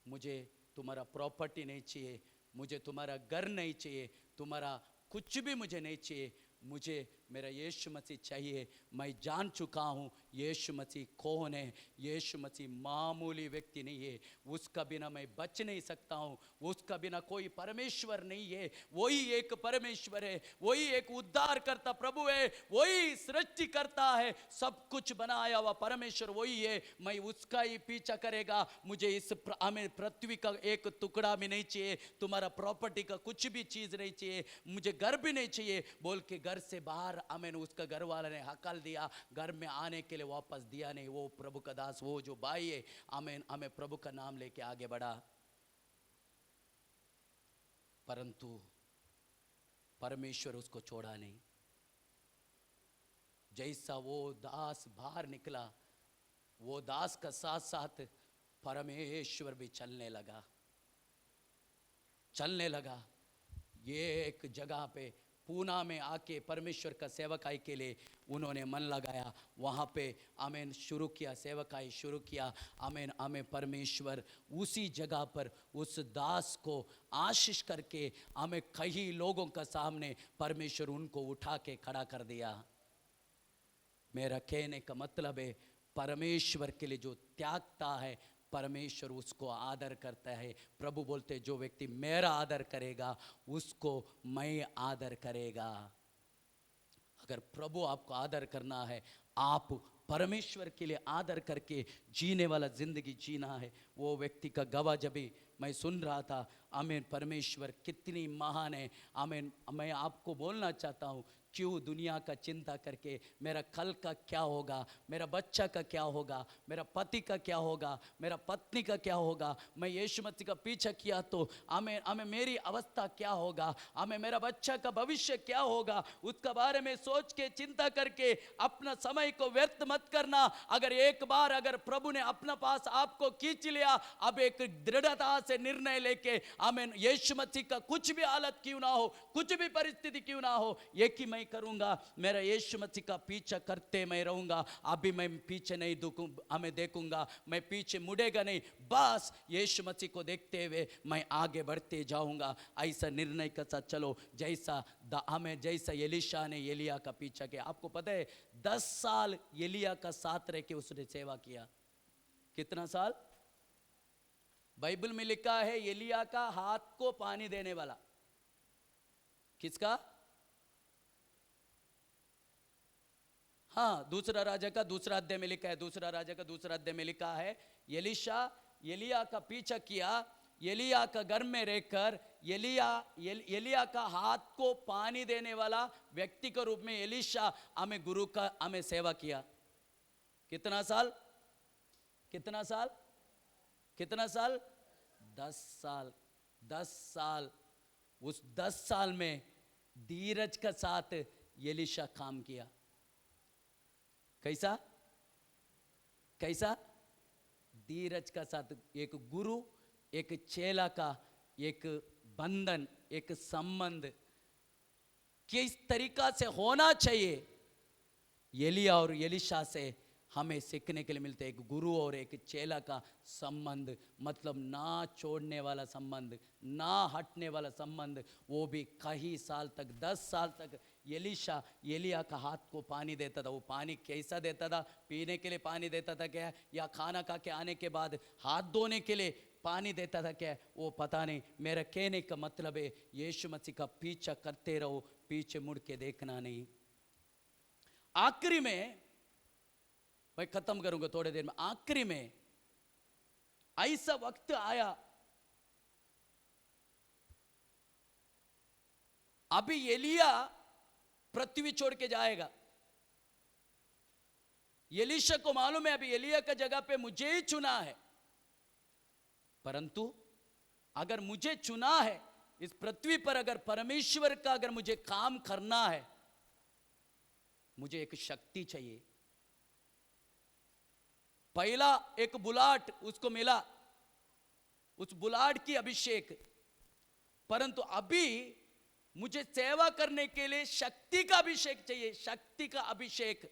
मुझे तुम्हारा प्रॉपर्टी नहीं चाहिए, मुझे तुम्हारा घर नहीं चाहिए, तुम्हारा कुछ भी मुझे नहीं चाहिए, मुझे मेरा यीशु मसीह चाहिए। मैं जान चुका हूँ यीशु मसीह कौन है। यीशु मसीह मामूली व्यक्ति नहीं है, उसका बिना मैं बच नहीं सकता हूँ, उसका बिना कोई परमेश्वर नहीं है। वही एक परमेश्वर है, वही एक उद्धार करता प्रभु है, वही सृष्टि करता है, सब कुछ बनाया हुआ परमेश्वर वही है। मैं उसका ही पीछा करेगा। मुझे इस हमें पृथ्वी का एक टुकड़ा भी नहीं चाहिए, तुम्हारा प्रॉपर्टी का कुछ भी चीज नहीं चाहिए, मुझे घर भी नहीं चाहिए बोल के घर से बाहर आमेन उसका घर वाले ने हकल दिया, घर में आने के लिए वापस दिया नहीं। वो प्रभु का दास, वो जो भाई है, आमेन हमें प्रभु का नाम लेके आगे बढ़ा, परंतु परमेश्वर उसको छोड़ा नहीं। जैसा वो दास बाहर निकला, वो दास का साथ साथ परमेश्वर भी चलने लगा। ये एक जगह पे पूना में आके परमेश्वर का सेवकाई के लिए उन्होंने मन लगाया, वहाँ पे आमेन शुरू किया, सेवकाई शुरू किया। आमेन आमेन परमेश्वर उसी जगह पर उस दास को आशीष करके हमें कई लोगों का सामने परमेश्वर उनको उठा के खड़ा कर दिया। मेरा कहने का मतलब है परमेश्वर के लिए जो त्यागता है परमेश्वर उसको आदर करता है। प्रभु बोलते जो व्यक्ति मेरा आदर करेगा उसको मैं आदर करेगा। अगर प्रभु आपको आदर करना है, आप परमेश्वर के लिए आदर करके जीने वाला जिंदगी जीना है। वो व्यक्ति का गवाह जब भी मैं सुन रहा था, आमीन, परमेश्वर कितनी महान है। आमीन, मैं आपको बोलना चाहता हूँ, क्यों दुनिया का चिंता करके मेरा कल का क्या होगा, मेरा बच्चा का क्या होगा, मेरा पति का क्या होगा, मेरा पत्नी का क्या होगा। मैं यीशु मसीह का पीछा किया तो हमें मेरी अवस्था क्या होगा, हमें मेरा बच्चा का भविष्य क्या होगा, उसका बारे में सोच के चिंता करके अपना समय को व्यर्थ मत करना। अगर एक बार अगर प्रभु ने अपना पास आपको खींच लिया, अब एक दृढ़ता से निर्णय लेके आमीन, यीशु मसीह का कुछ भी हालत क्यों ना हो, कुछ भी परिस्थिति क्यों ना हो, एक ही मैं करूंगा, मेरा यीशु मसीह का पीछा करते मैं रहूंगा। अभी मैं पीछे नहीं हमें देखूंगा, मैं पीछे मुड़ेगा नहीं, बस यीशु मसीह को देखते हुए मैं आगे बढ़ते जाऊंगा। ऐसा निर्णय के साथ चलो, जैसा एलीशा ने एलिया का पीछा किया। आपको पता है 10 साल एलिया का साथ रह के उसने सेवा किया। कितना साल? बाइबल में लिखा है एलिया का हाथ को पानी देने वाला। किसका? हाँ, दूसरा राजा का दूसरा अध्याय में लिखा है, दूसरा राजा का दूसरा अध्याय में लिखा है एलीशा एलिया का पीछा किया, एलिया का घर में रहकर एलिया का हाथ को पानी देने वाला व्यक्ति के रूप में एलीशा हमें गुरु का हमें सेवा किया। कितना साल? कितना साल? कितना साल? 10 साल। 10 साल। उस 10 साल में धीरज का साथ एलीशा काम किया। कैसा? कैसा? धीरज का साथ। एक गुरु एक चेला का एक बंधन, एक संबंध किस तरीका से होना चाहिए, एलिया और एलीशा से हमें सीखने के लिए मिलते। एक गुरु और एक चेला का संबंध, मतलब ना छोड़ने वाला संबंध, ना हटने वाला संबंध। वो भी कई साल तक, 10 साल तक एलीशा एलिया का हाथ को पानी देता था। वो पानी कैसा देता था? पीने के लिए पानी देता था क्या, या खाना खा के आने के बाद हाथ धोने के लिए पानी देता था क्या, वो पता नहीं। मेरा कहने का मतलब है यीशु मसीह का पीछा करते रहो, पीछे मुड़ के देखना नहीं। आखिरी में मैं खत्म करूंगा थोड़े देर में। आखिरी में ऐसा वक्त आया, अभी एलिया पृथ्वी छोड़ के जाएगा। एलीशा को मालूम है अभी एलिया का जगह पे मुझे ही चुना है, परंतु अगर मुझे चुना है इस पृथ्वी पर, अगर परमेश्वर का अगर मुझे काम करना है, मुझे एक शक्ति चाहिए। पहला एक बुलाट उसको मिला, उस बुलाट की अभिषेक, परंतु अभी मुझे सेवा करने के लिए शक्ति का अभिषेक चाहिए, शक्ति का अभिषेक,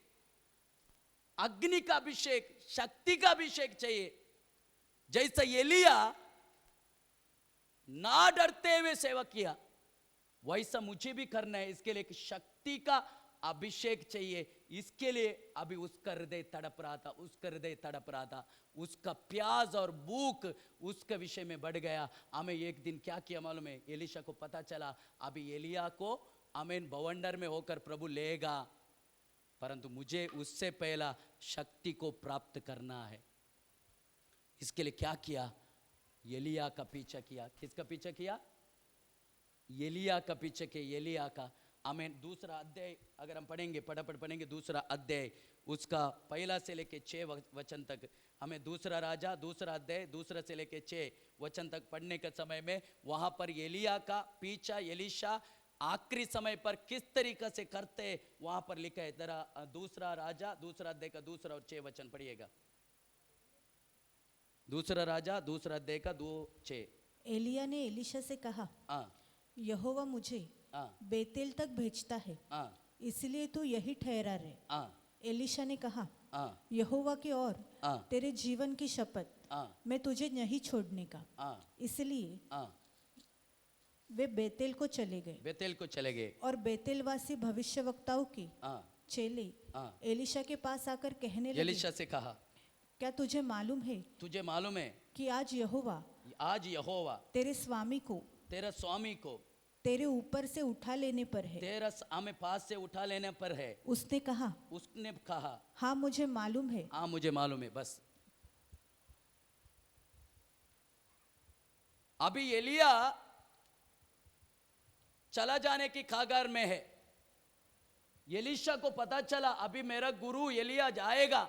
अग्नि का अभिषेक, शक्ति का अभिषेक चाहिए। जैसा एलिया ना डरते हुए सेवा किया, वैसा मुझे भी करना है। इसके लिए एक शक्ति का अभिषेक चाहिए। इसके लिए अभी उसका हृदय तड़प रहा था, उसका हृदय तड़प रहा था, उसका प्यास और भूख उसके विषय में बढ़ गया। हमें एक दिन क्या किया मालूम है? एलीशा को पता चला अभी एलिया को आमीन बवंडर में होकर प्रभु लेगा, परंतु मुझे उससे पहला शक्ति को प्राप्त करना है। इसके लिए क्या किया? एलिया का पीछा किया। किसका पीछा किया? एलिया का पीछे के, एलिया का। आमीन। दूसरा अध्याय अगर हम पढ़ेंगे, फटाफट पढ़ेंगे, दूसरा अध्याय उसका पहला से लेके 6 वचन तक, हमें दूसरा राजा दूसरा अध्याय दूसरा से लेके 6 वचन तक पढ़ने के समय में वहां पर एलिया का पीछा एलीशा आखिरी समय पर किस तरीके से करते वहां पर लिखा है। जरा दूसरा राजा दूसरा अध्याय का दूसरा और 6 वचन पढ़िएगा। दूसरा राजा दूसरा अध्याय का 2:6। एलिया ने एलीशा से कहा, यहोवा मुझे बेतेल तक भेजता है, इसलिए तू यही ठहरा रहे। एलीशा ने कहा, यहोवा की ओर तेरे जीवन की शपथ, मैं तुझे नहीं छोड़ने का। इसलिए वे बेतेल को चले गए। बेतेल को चले गए। और बेतेलवासी भविष्यवक्ताओं की चेले एलीशा के पास आकर कहने लगे, एलीशा से कहा, क्या तुझे मालूम है, तुझे मालूम है कि आज यहोवा तेरे स्वामी को तेरे ऊपर से उठा लेने पर है। तेरा हमें पास से उठा लेने पर है। उसने कहा, हाँ मुझे मालूम है। हाँ मुझे मालूम है। बस अभी एलिया चला जाने की कगार में है। एलीशा को पता चला अभी मेरा गुरु एलिया जाएगा,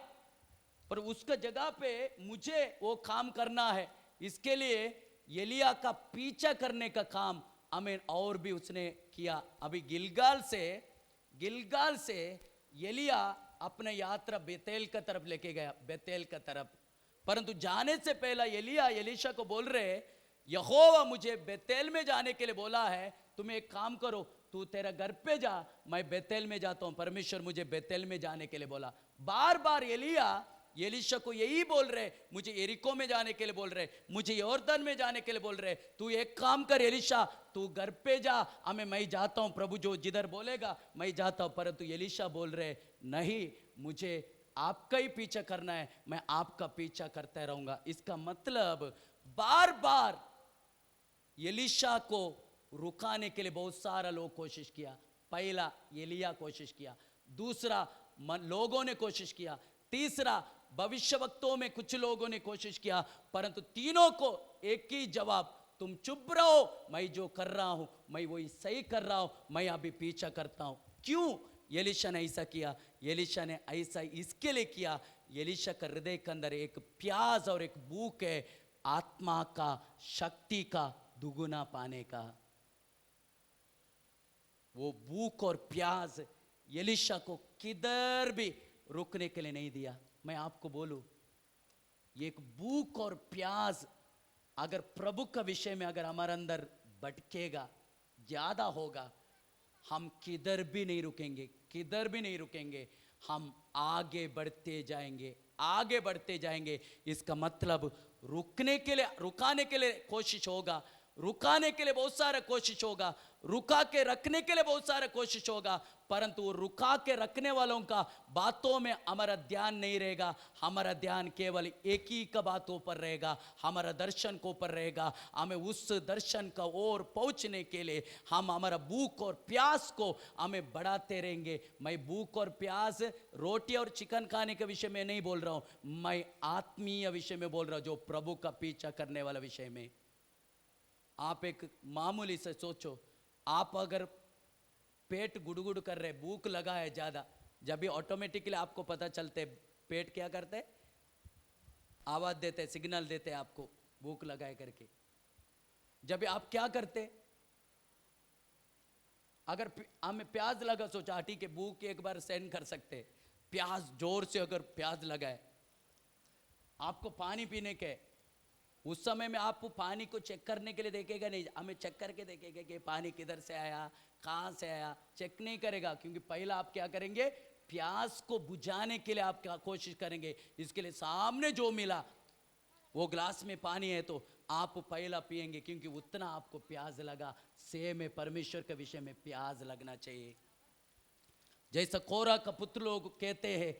पर उसका जगह पे मुझे वो काम करना है। इसके लिए एलिया का पीछा करने का काम आमीन और भी उसने किया। अभी गिलगाल से एलिया अपने यात्रा बेतेल का तरफ लेके गया, बेतेल का तरफ। परंतु जाने से पहला एलिया एलीशा को बोल रहे, यहोवा मुझे बेतेल में जाने के लिए बोला है, तुम एक काम करो, तू तेरा घर पे जा, मैं बेतेल में जाता हूं। परमेश्वर मुझे बेतेल में जाने के लिए बोला। बार बार एलीशा को यही बोल रहे, मुझे यरीको में जाने के लिए बोल रहे, मुझे यॉर्दन में जाने के लिए बोल रहे। तू एक काम कर एलीशा, तू घर पे जा, मैं जाता हूं, प्रभु जो जिधर बोलेगा मैं जाता हूं। परंतु एलीशा बोल रहे, नहीं, मुझे आपका ही पीछा करना है, मैं आपका पीछा करता रहूंगा। इसका मतलब बार बार एलीशा को रुकाने के लिए बहुत सारा लोग कोशिश किया। पहला एलिया कोशिश किया, दूसरा लोगों ने कोशिश किया, तीसरा भविष्यवक्ताओं में कुछ लोगों ने कोशिश किया, परंतु तीनों को एक ही जवाब, तुम चुप रहो, मैं जो कर रहा हूं मैं वही सही कर रहा हूं, मैं अभी पीछा करता हूं। क्यों एलीशा ने ऐसा किया? एलीशा ने ऐसा इसके लिए किया, एलीशा का हृदय के अंदर एक प्यास और एक भूख है, आत्मा का, शक्ति का दुगुना पाने का। वो भूख और प्यास एलीशा को किधर भी रुकने के लिए नहीं दिया। मैं आपको बोलूं, एक भूख और प्यास अगर प्रभु का विषय में अगर हमारे अंदर भटकेगा, ज्यादा होगा, हम किधर भी नहीं रुकेंगे, किधर भी नहीं रुकेंगे, हम आगे बढ़ते जाएंगे, आगे बढ़ते जाएंगे। इसका मतलब रुकाने के लिए कोशिश होगा, रुकाने के लिए बहुत सारा कोशिश होगा, रुका के रखने के लिए बहुत सारा कोशिश होगा, परंतु रुका के रखने वालों का बातों में हमारा ध्यान नहीं रहेगा। हमारा ध्यान केवल एक ही का बातों पर रहेगा, हमारा दर्शन को ऊपर रहेगा। हमें उस दर्शन का ओर पहुंचने के लिए हम हमारा भूख और प्यास को हमें बढ़ाते रहेंगे। मैं भूख और प्यास रोटी और चिकन खाने के विषय में नहीं बोल रहा हूं, मैं आत्मीय विषय में बोल रहा हूं, जो प्रभु का पीछा करने वाला विषय में। आप एक मामूली से सोचो, आप अगर पेट गुड़गुड़ कर रहे, भूख लगा है ज्यादा, जब भी ऑटोमेटिकली आपको पता चलते पेट क्या करते, आवाज देते, सिग्नल देते आपको भूख लगा है करके। जब भी आप क्या करते, अगर हमें प्याज लगा, सोचा ठीक है भूख एक बार सहन कर सकते, प्याज जोर से अगर प्याज लगा है, आपको पानी पीने के, उस समय में आप पानी को चेक करने के लिए देखेगा नहीं, हमें चेक करके देखेगा कि पानी किधर से आया, कहाँ से आया, चेक नहीं करेगा। क्योंकि पहला आप क्या करेंगे, प्यास को बुझाने के लिए आप क्या कोशिश करेंगे। इसके लिए सामने जो मिला वो ग्लास में पानी है तो आप पहला पिएंगे, क्योंकि उतना आपको प्यास लगा। सेम में परमेश्वर के विषय में प्यास लगना चाहिए। जैसा कोरा का पुत्र लोग कहते हैं,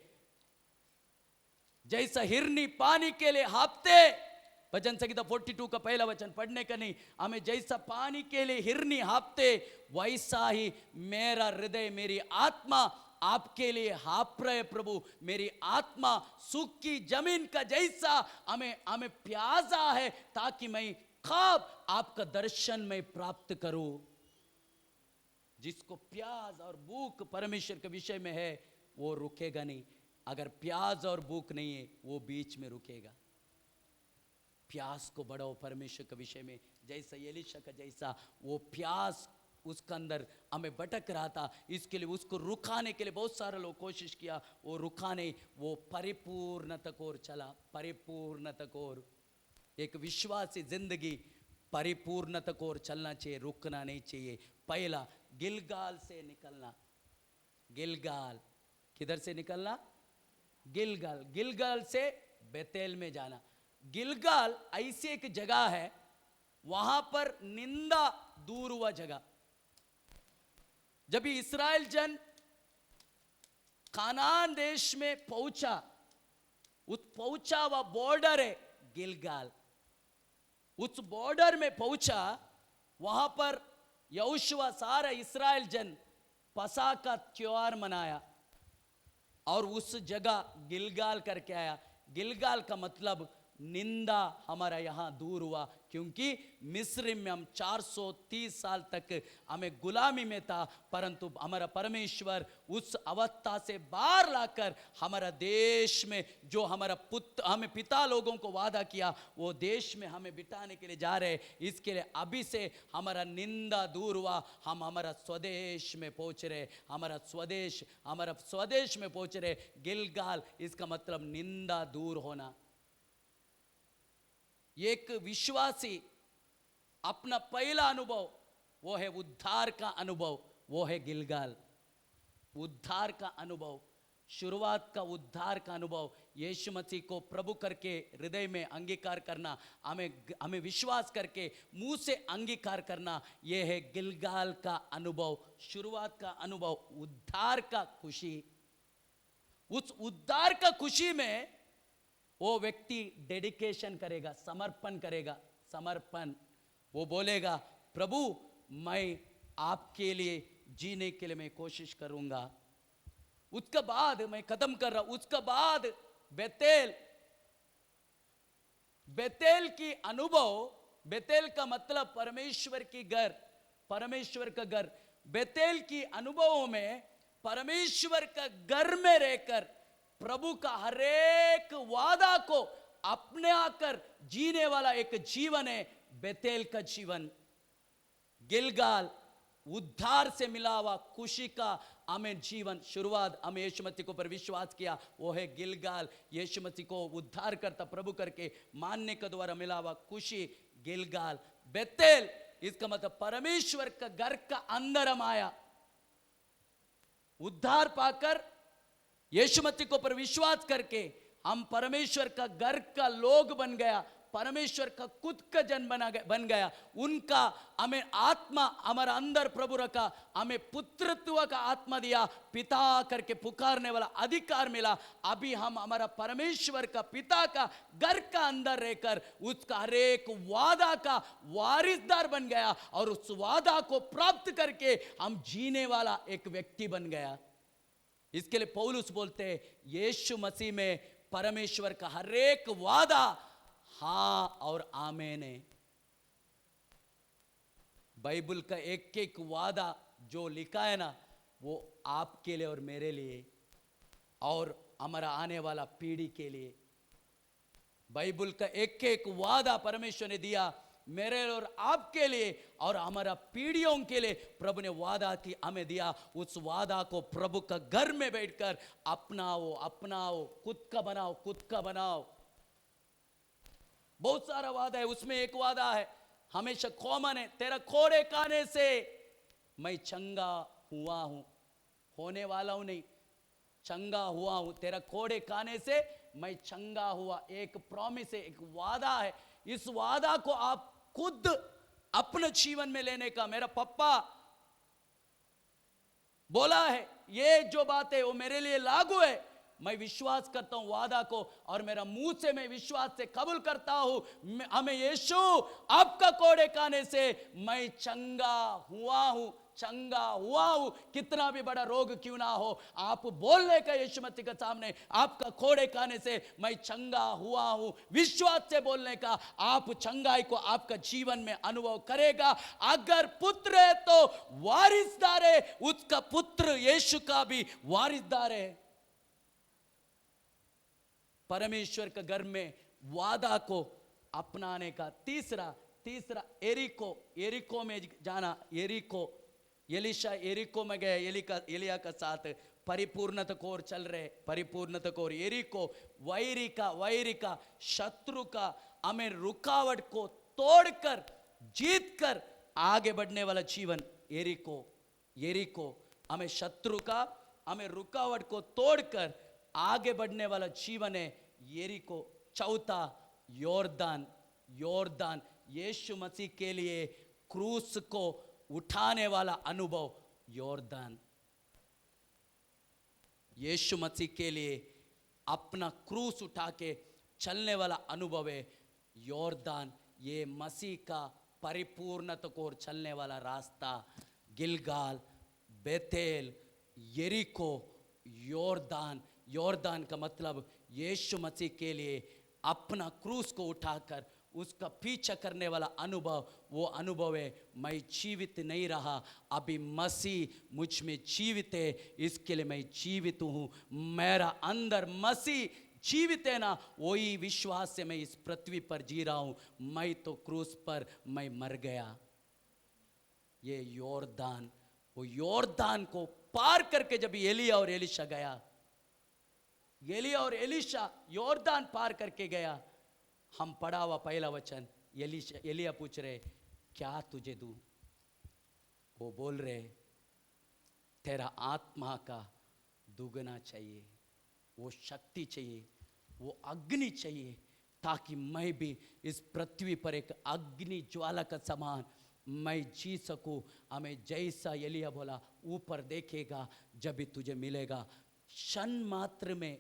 जैसा हिरनी पानी के लिए हाँफते, भजन संहिता 42 का पहला वचन पढ़ने का नहीं, हमें जैसा पानी के लिए हिरनी हाँफते, वैसा ही मेरा हृदय, मेरी आत्मा आपके लिए हाँफ रहे प्रभु। मेरी आत्मा सूखी जमीन का जैसा हमें प्यासा है, ताकि मैं कब आपका दर्शन में प्राप्त करूं। जिसको प्यास और भूख परमेश्वर के विषय में है वो रुकेगा नहीं। अगर प्यास और भूख नहीं है वो बीच में रुकेगा। प्यास को बढ़ाओ परमेश्वर के विषय में। जैसा एलीशा का जैसा वो प्यास उसका अंदर हमें भटक रहा था, इसके लिए उसको रुकाने के लिए बहुत सारे लोग कोशिश किया, वो रुका नहीं, वो परिपूर्णता की ओर चला। परिपूर्णता की ओर एक विश्वासी जिंदगी परिपूर्णता की ओर चलना चाहिए, रुकना नहीं चाहिए। पहला गिलगाल से निकलना। गिलगाल किधर से निकलना? गिलगाल। गिलगाल से बेतेल में जाना। गिलगाल ऐसी एक जगह है, वहां पर निंदा दूर हुआ जगह। जब इस्राएल जन कानान देश में पहुंचा, पहुंचा हुआ बॉर्डर है गिलगाल। उस बॉर्डर में पहुंचा, वहां पर यहोशुआ सारा इस्राएल जन पसा का त्योहार मनाया और उस जगह गिलगाल करके आया। गिलगाल का मतलब निंदा हमारा यहां दूर हुआ, क्योंकि मिस्र में हम 430 साल तक हमें गुलामी में था, परंतु हमारा परमेश्वर उस अवस्था से बाहर लाकर हमारा देश में जो हमारा पुत्र हमें पिता लोगों को वादा किया वो देश में हमें बिठाने के लिए जा रहे। इसके लिए अभी से हमारा निंदा दूर हुआ, हम हमारा स्वदेश में पहुंच रहे। हमारा स्वदेश में पहुंच रहे। गिलगाल इसका मतलब निंदा दूर होना। एक विश्वासी अपना पहला अनुभव वो है उद्धार का अनुभव, वो है गिलगाल। उद्धार का अनुभव, शुरुआत का उद्धार का अनुभव, यीशु मसीह को प्रभु करके हृदय में अंगीकार करना, हमें विश्वास करके मुंह से अंगीकार करना, यह है गिलगाल का अनुभव, शुरुआत का अनुभव, उद्धार का खुशी। उस उद्धार का खुशी में वो व्यक्ति डेडिकेशन करेगा, समर्पण करेगा। समर्पण, वो बोलेगा प्रभु मैं आपके लिए जीने के लिए मैं कोशिश करूंगा। उसके बाद मैं खत्म कर रहा हूं। उसके बाद बेतेल की अनुभव। बेतेल का मतलब परमेश्वर की घर, परमेश्वर का घर। बेतेल की अनुभवों में परमेश्वर का घर में रहकर प्रभु का हरेक वादा को अपने आकर जीने वाला एक जीवन है बेतेल का जीवन। गिलगाल उद्धार से मिला हुआ खुशी का हमें जीवन। शुरुआत हमें यीशु मसीह को पर विश्वास किया, वो है गिलगाल। यीशु मसीह को उद्धार करता प्रभु करके मानने के द्वारा मिला हुआ खुशी गिलगाल। बेतेल इसका मतलब परमेश्वर का घर का अंदर हम आया। उद्धार पाकर यीशु मसीह को पर विश्वास करके हम परमेश्वर का घर का लोग बन गया, परमेश्वर का खुद का जन बन गया। उनका हमें आत्मा हमारा अंदर प्रभु रखा, हमें पुत्रत्व का आत्मा दिया, पिता करके पुकारने वाला अधिकार मिला। अभी हम हमारा परमेश्वर का पिता का घर का अंदर रहकर उसका हरेक वादा का वारिसदार बन गया और उस वादा को प्राप्त करके हम जीने वाला एक व्यक्ति बन गया। इसके लिए पौलुस बोलते हैं यीशु मसीह में परमेश्वर का हरेक वादा हाँ और आमीन है। बाइबल का एक एक वादा जो लिखा है ना वो आपके लिए और मेरे लिए और हमारा आने वाला पीढ़ी के लिए। बाइबल का एक एक वादा परमेश्वर ने दिया मेरे और आपके लिए और हमारा पीढ़ियों के लिए। प्रभु ने वादा की हमें दिया, उस वादा को प्रभु का घर में बैठकर अपनाओ, अपनाओ, खुद का बनाओ, खुद का बनाओ। बहुत सारा वादा है, उसमें एक वादा है हमेशा कॉमन है, तेरा कोड़े खाने से मैं चंगा हुआ हूं, होने वाला हूं नहीं, चंगा हुआ हूं, तेरा कोड़े खाने से मैं चंगा हुआ। एक प्रॉमिस है, एक वादा है। इस वादा को आप खुद अपने जीवन में लेने का, मेरा पप्पा बोला है, ये जो बात है वो मेरे लिए लागू है, मैं विश्वास करता हूं वादा को, और मेरा मुंह से मैं विश्वास से कबूल करता हूं, हमें यीशु आपका कोड़े खाने से मैं चंगा हुआ हूं, चंगा हुआ हूं। कितना भी बड़ा रोग क्यों ना हो, आप बोलने का यीशु मसीह के सामने, आपका कोड़े खाने से मैं चंगा हुआ हूं, विश्वास से बोलने का, आप चंगाई को आपका जीवन में अनुभव करेगा। अगर पुत्र है तो वारिसदार है, उसका पुत्र यीशु का भी वारिसदार है। परमेश्वर के घर में वादा को अपनाने का तीसरा एरिको में जाना। एलीशा एरिको में गए, एलिया का साथ परिपूर्णता को ओर चल रहे, परिपूर्णता को ओर। एरिको वैरी का शत्रु का हमें रुकावट को तोड़कर जीतकर आगे बढ़ने वाला जीवन एरिको हमें शत्रु का हमें रुकावट को तोड़कर आगे बढ़ने वाला जीवन है यरीको। चौथा योर्दान यीशु मसीह के लिए क्रूस को उठाने वाला अनुभव। योर्दान यीशु मसीह के लिए अपना क्रूस उठा के चलने वाला अनुभव है योर्दान। ये मसीह का परिपूर्णता को ओर चलने वाला रास्ता। गिलगाल, बेतेल, यरीको, योर्दान का मतलब यीशु मसीह के लिए अपना क्रूस को उठाकर उसका पीछा करने वाला अनुभव। वो अनुभव है मैं जीवित नहीं रहा, अभी मसीह मुझ में जीवित है, इसके लिए मैं जीवित हूँ। मेरा अंदर मसीह जीवित है ना, वही विश्वास से मैं इस पृथ्वी पर जी रहा हूँ। मैं तो क्रूस पर मैं मर गया। ये योर्दान, वो योर्दान को पार करके जब एलिया और एलीशा गया, एलिया और एलीशा योर्दान पार करके गया। हम पढ़ा हुआ पहला वचन, एलिया पूछ रहे क्या तुझे दूं? वो बोल रहे तेरा आत्मा का दुगना चाहिए, वो शक्ति चाहिए, वो अग्नि चाहिए, ताकि मैं भी इस पृथ्वी पर एक अग्नि ज्वाला का समान मैं जी सकूं। हमें जैसा एलिया बोला ऊपर देखेगा जब भी तुझे मिलेगा। क्षण मात्र में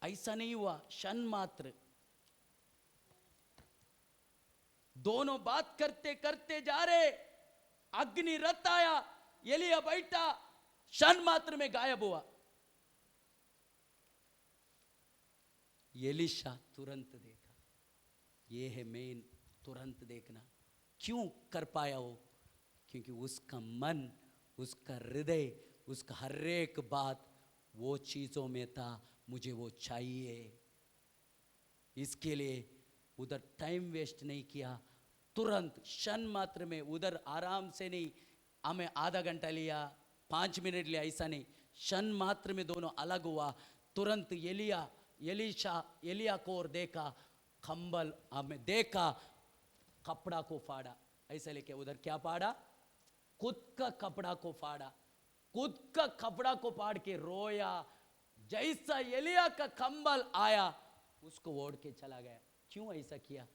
ऐसा नहीं हुआ, क्षण मात्र। दोनों बात करते करते जा रहे, अग्नि रथ आया, एलिया बैठा, क्षण मात्र में गायब हुआ। एलीशा तुरंत देखा। ये है मेन, तुरंत देखना। क्यों कर पाया वो? क्योंकि उसका मन, उसका हृदय, उसका हर एक बात वो चीजों में था, मुझे वो चाहिए। इसके लिए उधर टाइम वेस्ट नहीं किया, तुरंत क्षण मात्र में, उधर आराम से नहीं हमें आधा घंटा लिया, 5 मिनट लिया, ऐसा नहीं, क्षण मात्र में दोनों अलग हुआ। तुरंत एलिया को और देखा, खंबल हमें देखा, कपड़ा को फाड़ा। ऐसा लेके उधर क्या फाड़ा? खुद का कपड़ा को फाड़ा, खुद का कपड़ा को फाड़ के रोया। जैसा एलिया का कंबल आया उसको ओढ़ के चला गया। क्यों ऐसा किया?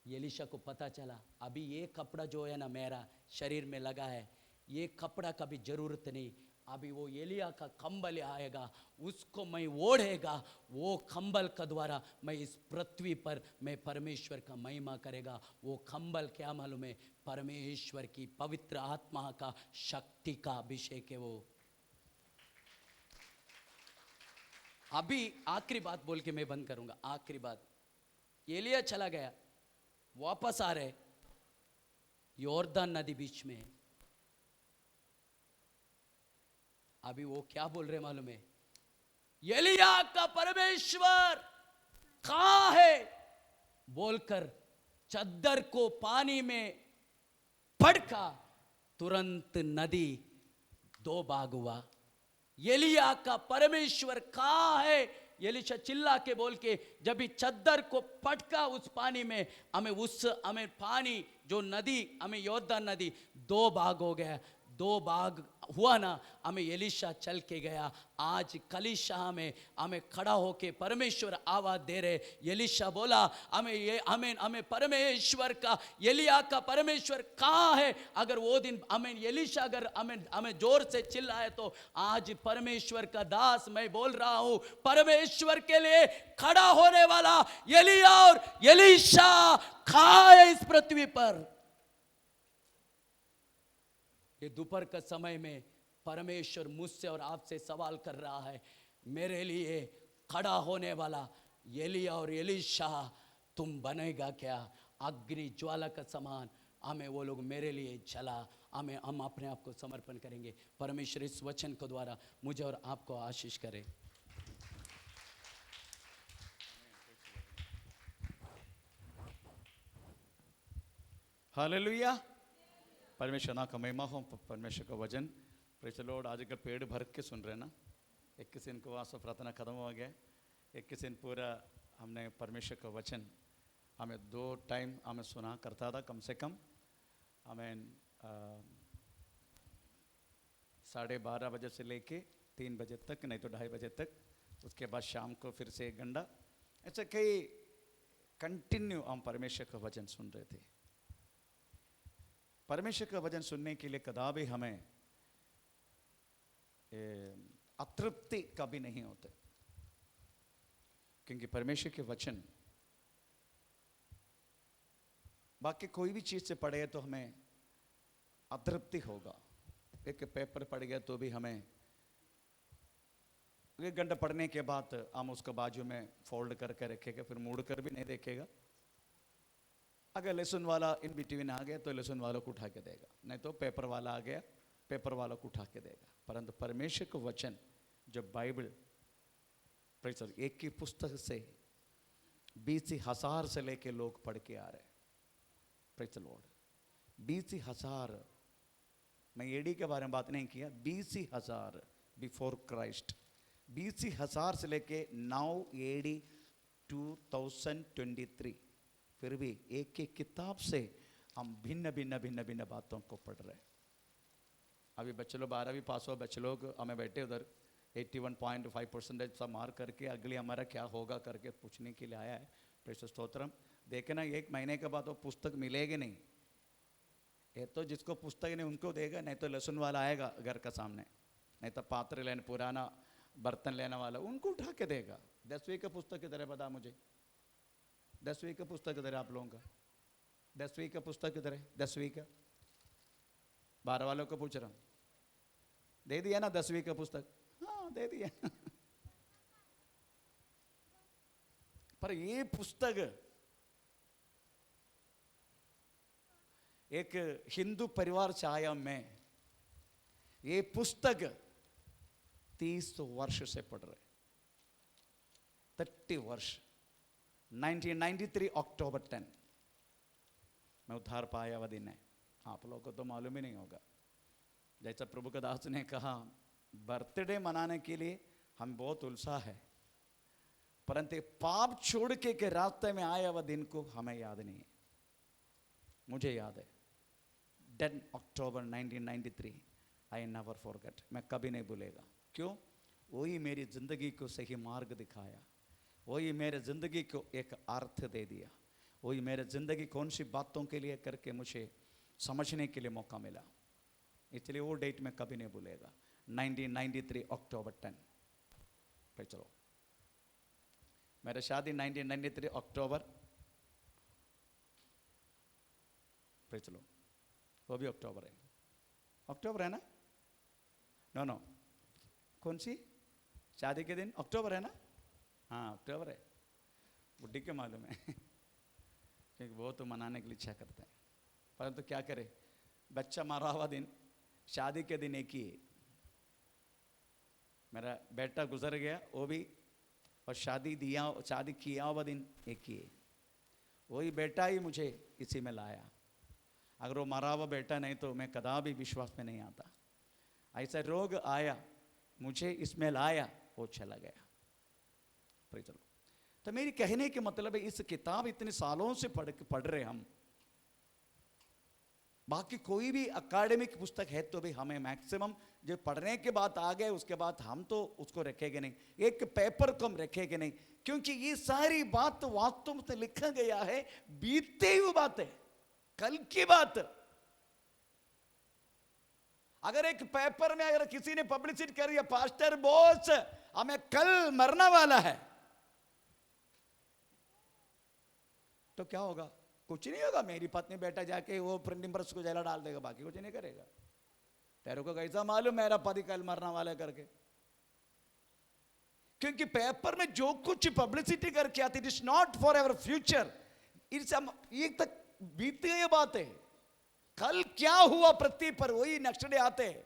एलीशा को पता चला अभी ये कपड़ा जो है ना मेरा शरीर में लगा है, ये कपड़ा का भी जरूरत नहीं, अभी वो एलिया का कंबल आएगा, उसको मैं ओढ़ेगा। वो कंबल का द्वारा मैं इस पृथ्वी पर मैं परमेश्वर का महिमा करेगा। वो कंबल क्या मालूम है? परमेश्वर की पवित्र आत्मा का शक्ति का अभिषेक है वो। अभी आखिरी बात बोल के मैं बंद करूंगा। आखिरी बात, एलिया चला गया, वापस आ रहे, योर्दान नदी बीच में है। अभी वो क्या बोल रहे मालूम है? एलिया का परमेश्वर कहां है बोलकर चद्दर को पानी में पटका, तुरंत नदी 2 भाग हुआ। एलिया का परमेश्वर कहां है एलीशा चिल्ला के बोल के जब भी चद्दर को पटका उस पानी में, हमें पानी जो नदी, हमें योर्दान नदी 2 भाग हो गया। 2 भाग हुआ ना, हमें एलीशा चल के गया। आज कलीसिया में हमें खड़ा होके परमेश्वर आवाज दे रहे। एलीशा बोला हमें परमेश्वर का, एलिया का परमेश्वर कहाँ है? अगर वो दिन हमें एलीशा अगर हमें जोर से चिल्लाए तो आज परमेश्वर का दास मैं बोल रहा हूं, परमेश्वर के लिए खड़ा होने वाला एलिया और एलीशा कहाँ है इस पृथ्वी पर? ये दोपहर का समय में परमेश्वर मुझसे और आपसे सवाल कर रहा है, मेरे लिए खड़ा होने वाला एलिया और एलीशा तुम बनेगा क्या? अग्नि ज्वाला का समान हमें वो लोग मेरे लिए चला। हम अपने आप को समर्पण करेंगे। परमेश्वर इस वचन को द्वारा मुझे और आपको आशीष करे। हालेलुया। परमेश्वर ना का महिमा हो। परमेश्वर का वचन प्रेज़ द लॉर्ड। आजकल पेड़ भर के सुन रहे ना। 21 दिन को वास्तव प्रार्थना खत्म हो गया। 21 दिन पूरा हमने परमेश्वर का वचन हमें 2 टाइम हमें सुना करता था कम से कम। हमें 12:30 बजे से लेके 3 बजे तक, नहीं तो 2:30 बजे तक। उसके बाद शाम को फिर से 1 घंटा, ऐसे कई कंटिन्यू हम परमेश्वर का वचन सुन रहे थे। परमेश्वर का वचन सुनने के लिए कदापि हमें अतृप्ति कभी नहीं होते, क्योंकि परमेश्वर के वचन बाकी कोई भी चीज से पढ़े तो हमें अतृप्ति होगा। एक पेपर पढ़ गया तो भी हमें 1 घंटा पढ़ने के बाद हम उसको बाजू में फोल्ड करके रखेगा, फिर मुड़ कर भी नहीं देखेगा। अगर लेसन वाला इन बिटवीन आ गया तो लेसन वालों को उठा के देगा, नहीं तो पेपर वाला आ गया पेपर वालों को उठा के देगा। परंतु परमेश्वर का वचन जो बाइबल एक ही पुस्तक से 20,000 से लेके लोग पढ़ के आ रहे। Praise the Lord. 20,000, मैं एडी के बारे में बात नहीं किया, 20,000 बिफोर क्राइस्ट, 20,000 से लेके नाउ एडी 2023, फिर भी एक एक किताब से हम भिन्न भिन्न भिन्न भिन्न बातों को पढ़ रहे हैं। अभी बच्चे लोग 12वीं पास हो, बच्चे लोग हमें बैठे उधर 81.5% सब मार्क करके अगली हमारा क्या होगा करके पूछने के लिए आया है। प्रेषित स्तोत्रम। देखे ना, 1 महीने के बाद वो पुस्तक मिलेगी नहीं। ये तो जिसको पुस्तक नहीं उनको देगा, नहीं तो लहसुन वाला आएगा घर का सामने, नहीं तो पात्र लेने पुराना बर्तन लेने वाला उनको उठा के देगा। 10वीं का पुस्तक किधर है बता मुझे? 10वीं का पुस्तक किधर है आप लोगों का? 10वीं का पुस्तक किधर है? 10वीं का 12 वालों को पूछ रहा हूँ, दे दिया ना 10वीं का पुस्तक? हाँ दे दिया। पर ये पुस्तक एक हिंदू परिवार से आया मैं, ये पुस्तक 30 वर्ष से पढ़ रहे, 30 वर्ष। 1993 अक्टूबर 10 मैं उद्धार पाया हुआ दिन है। आप लोगों को तो मालूम ही नहीं होगा। जैसा प्रभु का दास ने कहा, बर्थडे मनाने के लिए हम बहुत उत्साह है, परंतु पाप छोड़ के रास्ते में आया हुआ दिन को हमें याद नहीं है। मुझे याद है 10 अक्टूबर 1993, आई नेवर फॉरगेट। मैं कभी नहीं भूलेगा। क्यों? वही मेरी जिंदगी को सही मार्ग दिखाया, वही मेरे जिंदगी को एक अर्थ दे दिया, वही मेरे जिंदगी कौन सी बातों के लिए करके मुझे समझने के लिए मौका मिला। इसलिए वो डेट में कभी नहीं भूलेगा। 1993 अक्टूबर 10। चलो, मेरा शादी 1993 अक्टूबर, चलो वो भी अक्टूबर है। अक्टूबर है ना? नो नो, कौन सी शादी के दिन? अक्टूबर है ना? हाँ अक्टूबर है। बुढ़ी के मालूम है क्योंकि वो तो मनाने के लिए इच्छा करते हैं, परंतु क्या करे, बच्चा मारा हुआ दिन, शादी के दिन एक ही है। मेरा बेटा गुजर गया वो भी, और शादी किया हुआ दिन एक ही है। वही बेटा ही मुझे इसी में लाया। अगर वो मरा हुआ बेटा नहीं तो मैं कदापि विश्वास में नहीं आता। ऐसा रोग आया, मुझे इसमें लाया, वो चला गया। Praise the Lord. तो मेरी कहने के मतलब है इस किताब इतने सालों से पढ़ रहे हम, बाकी कोई भी अकाडेमिक पुस्तक है तो भी हमें मैक्सिमम जो पढ़ने के बाद आ गए उसके बाद हम तो उसको रखेंगे नहीं, एक पेपर को हम रखेंगे नहीं, क्योंकि ये सारी बात वास्तव में लिखा गया है बीते हुए बात है, कल की बात। अगर एक पेपर में अगर किसी ने पब्लिसिटी कर दिया पास्टर बॉस हमें कल मरना वाला है, तो क्या होगा? कुछ नहीं होगा। मेरी पत्नी बेटा जाके वो प्रिंटिंग प्रेस को जला डाल देगा, बाकी कुछ नहीं करेगा। तेरे को कैसा मालूम मेरा पति कल मरना वाला है करके? क्योंकि पेपर में जो कुछ पब्लिसिटी करके आती it is not for ever future, it's ये तक बीती हुई बात है। कल क्या हुआ पृथ्वी पर वही नेक्स्ट डे आते हैं।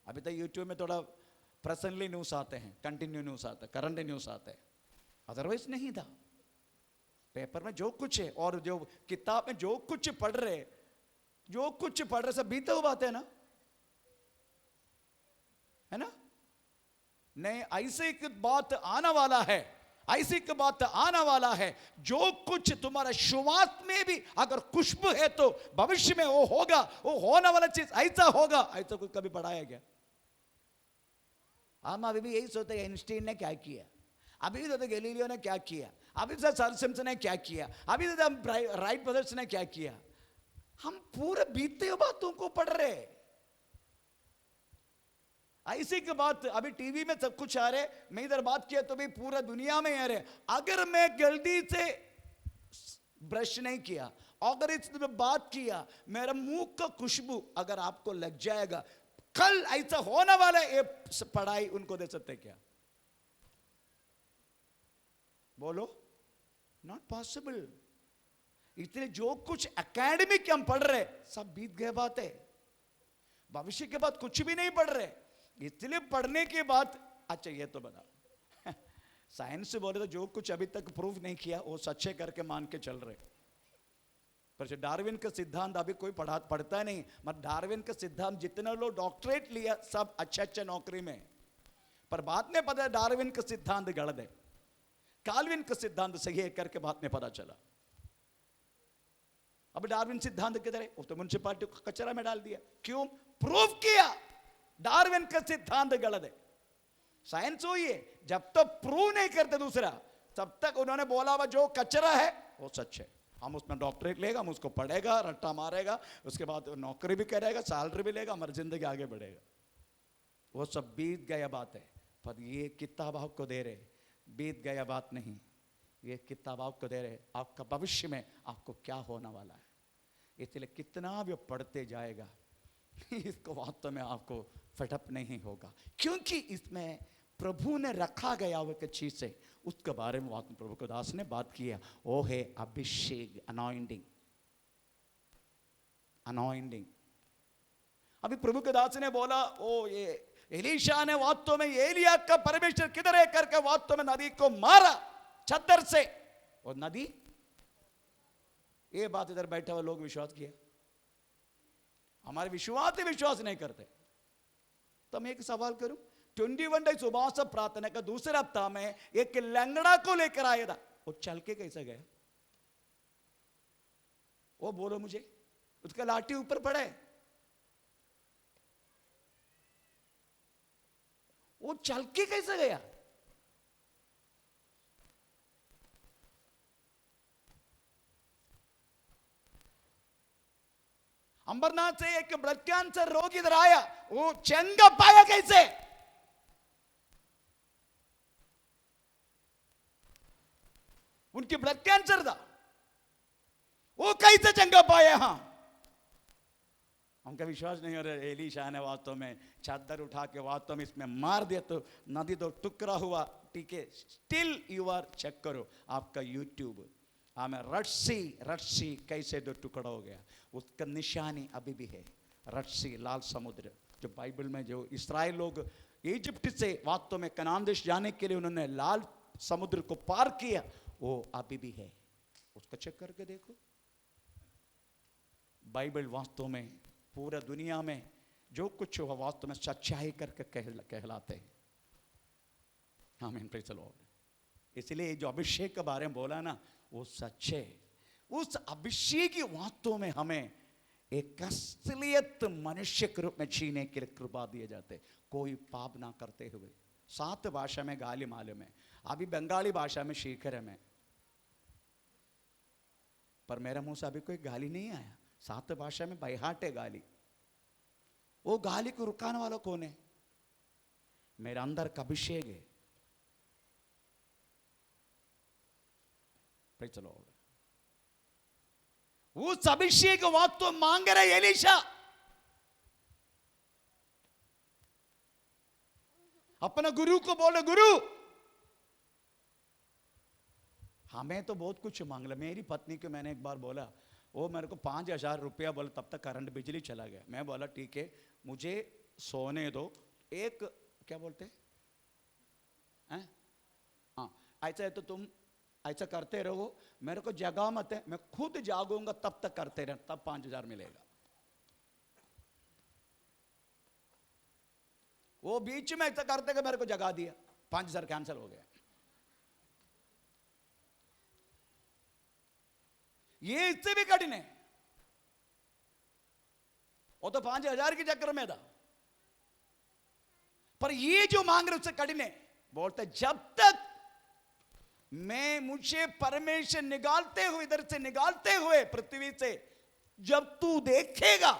अभी तक यूट्यूब में थोड़ा प्रेजेंटली न्यूज आते हैं, कंटिन्यू न्यूज आते हैं, करंट न्यूज आते हैं, अदरवाइज नहीं था। पेपर में जो कुछ है और जो किताब में जो कुछ पढ़ रहे सब बीते हुए बात है ना, है ना? नहीं, ऐसे एक बात आना वाला है, ऐसी एक बात आना वाला है। जो कुछ तुम्हारा शुरुआत में भी अगर खुशबू है तो भविष्य में वो होगा, वो होने वाला चीज ऐसा होगा। ऐसा कुछ कभी पढ़ाया गया? हम अभी भी यही सोचते हैं आइंस्टीन ने क्या किया, अभी भी सोचते गैलीलियो ने क्या किया, अभी तो सर सिम्पसन ने क्या किया, अभी तो राइट ब्रदर्स ने क्या किया। हम पूरे बीते हुए बातों को पढ़ रहे। ऐसी की बात अभी टीवी में सब कुछ आ रहे, मैं इधर बात किया तो भी पूरा दुनिया में आ रहे। अगर मैं गलती से ब्रश नहीं किया, अगर इसमें बात किया, मेरा मुंह का खुशबू अगर आपको लग जाएगा, कल ऐसा होने वाला ये पढ़ाई उनको दे सकते क्या? बोलो, नॉट पॉसिबल। इसलिए जो कुछ एकेडमिक हम पढ़ रहे सब बीत गए बात है, भविष्य के बाद कुछ भी नहीं पढ़ रहे। इसलिए पढ़ने के बाद अच्छा ये तो बता साइंस से बोले तो जो कुछ अभी तक प्रूव नहीं किया वो सच्चे करके मान के चल रहे। पर जो डार्विन का सिद्धांत अभी कोई पढ़ता नहीं, मत डार्विन का सिद्धांत जितने लोग डॉक्टरेट लिया सब अच्छे नौकरी में, पर बाद में पता डार्विन का सिद्धांत गलत है, काल्विन का सिद्धांत सही है करके बाद में पता चला। अब डार्विन सिद्धांत किधर है? वो तो म्युनिसिपालिटी को कचरा में डाल दिया। क्यों? प्रूव किया डार्विन का सिद्धांत गलत है। साइंस वही है, जब तक प्रूव नहीं करते दूसरा तब तक उन्होंने बोला हुआ जो कचरा है वो सच है। हम उसमें डॉक्टरेट लेगा, हम उसको पढ़ेगा, रट्टा मारेगा, उसके बाद नौकरी भी करेगा, सैलरी भी लेगा, हमारी जिंदगी आगे बढ़ेगा। वो सब बीत गया बात है। पर ये किताब आपको दे रहे, बीत गया बात नहीं, ये किताब आपको दे रहे आपका भविष्य में आपको क्या होने वाला है। इसलिए कितना भी पढ़ते जाएगा इसको वास्तव में आपको फटअप नहीं होगा, क्योंकि इसमें प्रभु ने रखा गया वो एक चीज है, उसके बारे में प्रभु के दास ने बात किया। वो है अभिषेक, अनॉइंटिंग। अनॉइंटिंग अभी प्रभु के दास ने बोला ओ ये एलीशा ने वास्तव में एलिया का परमेश्वर किधर है करके वास्तव में नदी को मारा चद्दर से, और नदी, ये बात इधर बैठे हुए लोग विश्वास किया, हमारे विश्वास नहीं करते। तो मैं एक सवाल करूं, 21 डेज उपवास प्रार्थना का दूसरा हफ्ता में एक लंगड़ा को लेकर आया था, वो चल के कैसे गया? वो बोलो मुझे, उसका लाठी ऊपर पड़े, वो चल के कैसे गया? अंबरनाथ से एक ब्लड कैंसर रोगी इधर आया, वो चंगा पाया कैसे? उनकी ब्लड कैंसर था, वो कैसे चंगा पाया? हाँ, उनका विश्वास नहीं हो रहा। एलीशा ने वास्तव में चादर उठा के वास्तव में इसमें मार दिया तो नदी तो टुकड़ा हुआ। ठीक है, स्टिल यू आर चेक करो आपका यूट्यूब, हमें रस्सी कैसे दो टुकड़ा हो गया, उसका निशानी अभी भी है। रस्सी, लाल समुद्र, जो बाइबल में जो इस्राएल लोग इजिप्ट से वास्तव में कनान देश जाने के लिए उन्होंने लाल समुद्र को पार किया, वो अभी भी है, उसको चेक करके देखो। बाइबल वास्तव में पूरा दुनिया में जो कुछ हुआ वास्तव में सच्चाई करके कहलाते हैं। आमीन, प्रेज़ द लॉर्ड। इसलिए जो अभिषेक के बारे में बोला ना, वो सच है। उस अभिषेक की बातों में हमें एक असलियत मनुष्य के रूप में जीने के लिए कृपा दिए जाते, कोई पाप ना करते हुए। 7 भाषा में गाली मालूम है, अभी बंगाली भाषा में सीख रहे मैं, पर मेरे मुंह से अभी कोई गाली नहीं आया। 7 भाषा में बायहाट है गाली। वो गाली को रुकाने वाला कौन है? मेरे अंदर का अभिषेक है। Praise the Lord. उस अभिषेक वक्त तो मांग रहे एलीशा, अपना गुरु को बोले, गुरु हमें तो बहुत कुछ मांग लिया। मेरी पत्नी को मैंने एक बार बोला, वो मेरे को 5,000 रुपया बोला, तब तक करंट बिजली चला गया। मैं बोला ठीक है, मुझे सोने दो। एक क्या बोलते हैं, हाँ ऐसा है तो तुम ऐसा करते रहो, मेरे को जगा मत है, मैं खुद जागूंगा तब तक करते रहे, तब 5,000 मिलेगा। वो बीच में ऐसा करते कि मेरे को जगा दिया, 5,000 कैंसिल हो गया। ये इससे भी कठिन है। वो तो 5,000 के चक्कर में था, पर ये जो मांग रहे उससे कठिन है। बोलते जब तक मैं मुझे परमेश्वर निकालते हुए, इधर से निकालते हुए पृथ्वी से जब तू देखेगा,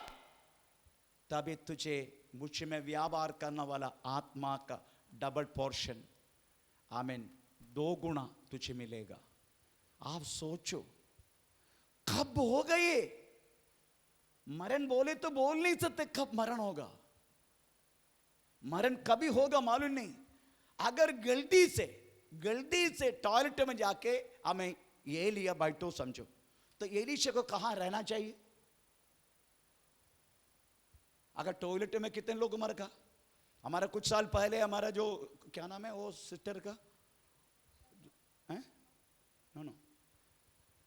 तभी तुझे मुझ में व्यापार करने वाला आत्मा का डबल पोर्शन, आमीन, 2 गुना तुझे मिलेगा। आप सोचो कब होगा ये मरण? बोले तो बोल नहीं सकते कब मरण होगा, मरण कभी होगा मालूम नहीं। अगर गलती से टॉयलेट में जाके हमें ये लिया बैठो समझो, तो एलीशा को कहां रहना चाहिए? अगर टॉयलेट में कितने लोग मर गए? हमारा कुछ साल पहले हमारा जो क्या नाम है वो सिस्टर का है, नो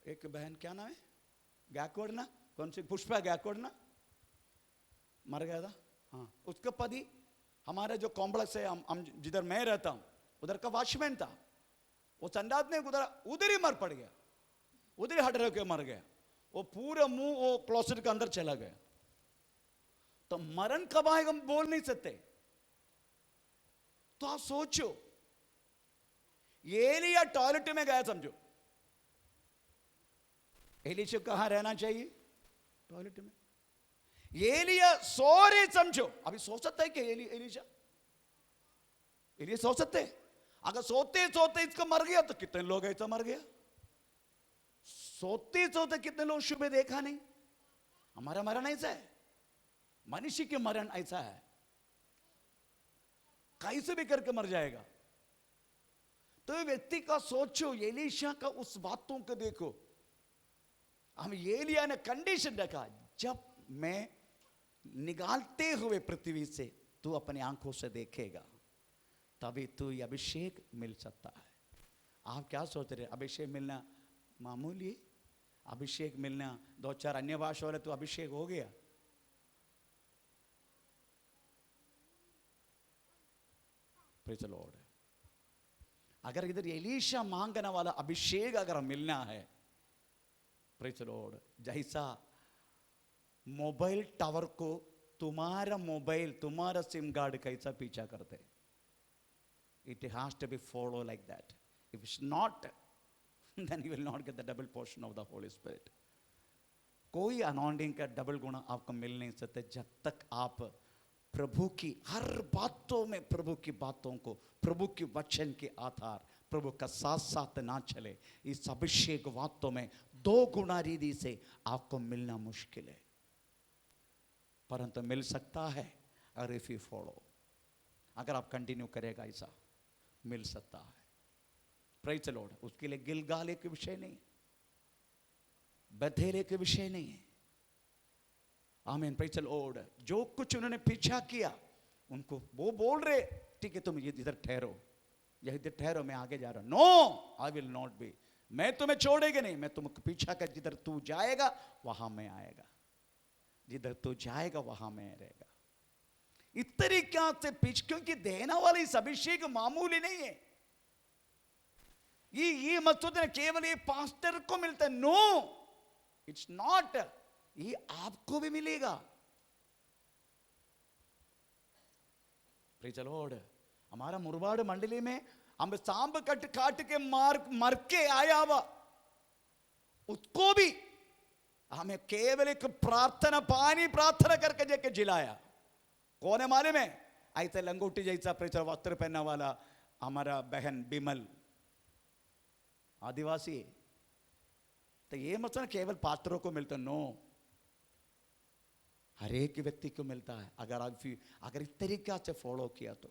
एक बहन, क्या नाम है, गैकवर्ड ना, कौन सी, पुष्पा गैकवर्ड ना, मर गया था। हाँ, उसका पति हमारे जो कॉम्प्लेक्स है, हम जिधर मैं रहता हूं उधर का वॉचमैन था। वो संडास ने उधर ही मर पड़ गया, उधर ही हट रह के मर गया। वो पूरा मुंह वो क्लोसेट के अंदर चला गया। तो मरण कब आएगा हम बोल नहीं सकते। तो आप सोचो, एलिया टॉयलेट में गया समझो, एलीशा कहां रहना चाहिए? टॉयलेट में। एलिया सो रहे समझो, अभी सो सकता है क्या एलीशा? एलिया सो सकते? अगर सोते सोते इसको मर गया तो कितने लोग ऐसा मर गया? सोते सोते कितने लोग शुभ देखा नहीं। हमारा मरण ऐसा है, मनुष्य के मरण ऐसा है, कैसे भी करके मर जाएगा। तो व्यक्ति का सोचो, एलीशा का उस बातों को देखो। हम एलिया ने कंडीशन रखा, जब मैं निकालते हुए पृथ्वी से तू अपनी आंखों से देखेगा, तभी तू ये अभिषेक मिल सकता है। आप क्या सोच रहे? अभिषेक मिलना मामूली? अभिषेक मिलना 2-4 अन्य भाषा वाले तो अभिषेक हो गया। Praise the Lord. अगर इधर एलीशा मांगने वाला अभिषेक अगर मिलना है, प्रेज़ द लॉर्ड, जैसा मोबाइल टावर को तुम्हारा मोबाइल, तुम्हारा सिम कार्ड कैसा पीछा करते, it has to be followed like that. If it's not, then you will not get the double portion of the Holy Spirit. कोई अनॉइंटिंग का double गुना आपको मिल नहीं सकते जब तक आप प्रभु की हर बातों में, प्रभु की बातों को, प्रभु के वचन के आधार, प्रभु का साथ साथ ना चले। इस अभिषेक बातों में 2 गुना रीति से आपको मिलना मुश्किल है, परंतु मिल सकता है अगर इफ यू फॉलो, अगर आप कंटिन्यू करेगा ऐसा मिल सकता है। Praise the Lord. उसके लिए गिलगाल एक विषय नहीं, बथेरे के विषय नहीं है। आमीन। Praise the Lord. जो कुछ उन्होंने पीछा किया, उनको वो बोल रहे ठीक है तुम इधर ठहरो, यह इधर ठहरो, मैं आगे जा रहा हूं। No, I will not be, मैं तुम्हें छोड़ेगा नहीं, मैं तुमको पीछा कर, जिधर तू जाएगा वहां मैं आएगा, जिधर तू जाएगा वहां मैं रहेगा। इस तरीके से पीछ, क्योंकि देना वाला इस अभिषेक मामूली नहीं है। ये मत सोचना केवल ये पास्टर को मिलता है, नो, इट्स नॉट, ये आपको भी मिलेगा। Praise the Lord. हमारा मुरबाड़ मंडली में हम सांप कट काट के मर के आया हुआ, उसको भी हमें केवल एक प्रार्थना, पानी प्रार्थना करके जाके जिलाया। कौन है मालूम है? ऐसे लंगोटी जैसा प्रेचर वस्त्र पहनने वाला हमारा बहन बिमल, आदिवासी। तो ये मतलब केवल पात्रों को मिलता, नो, हर एक व्यक्ति को मिलता है। अगर इस तरीका से फॉलो किया तो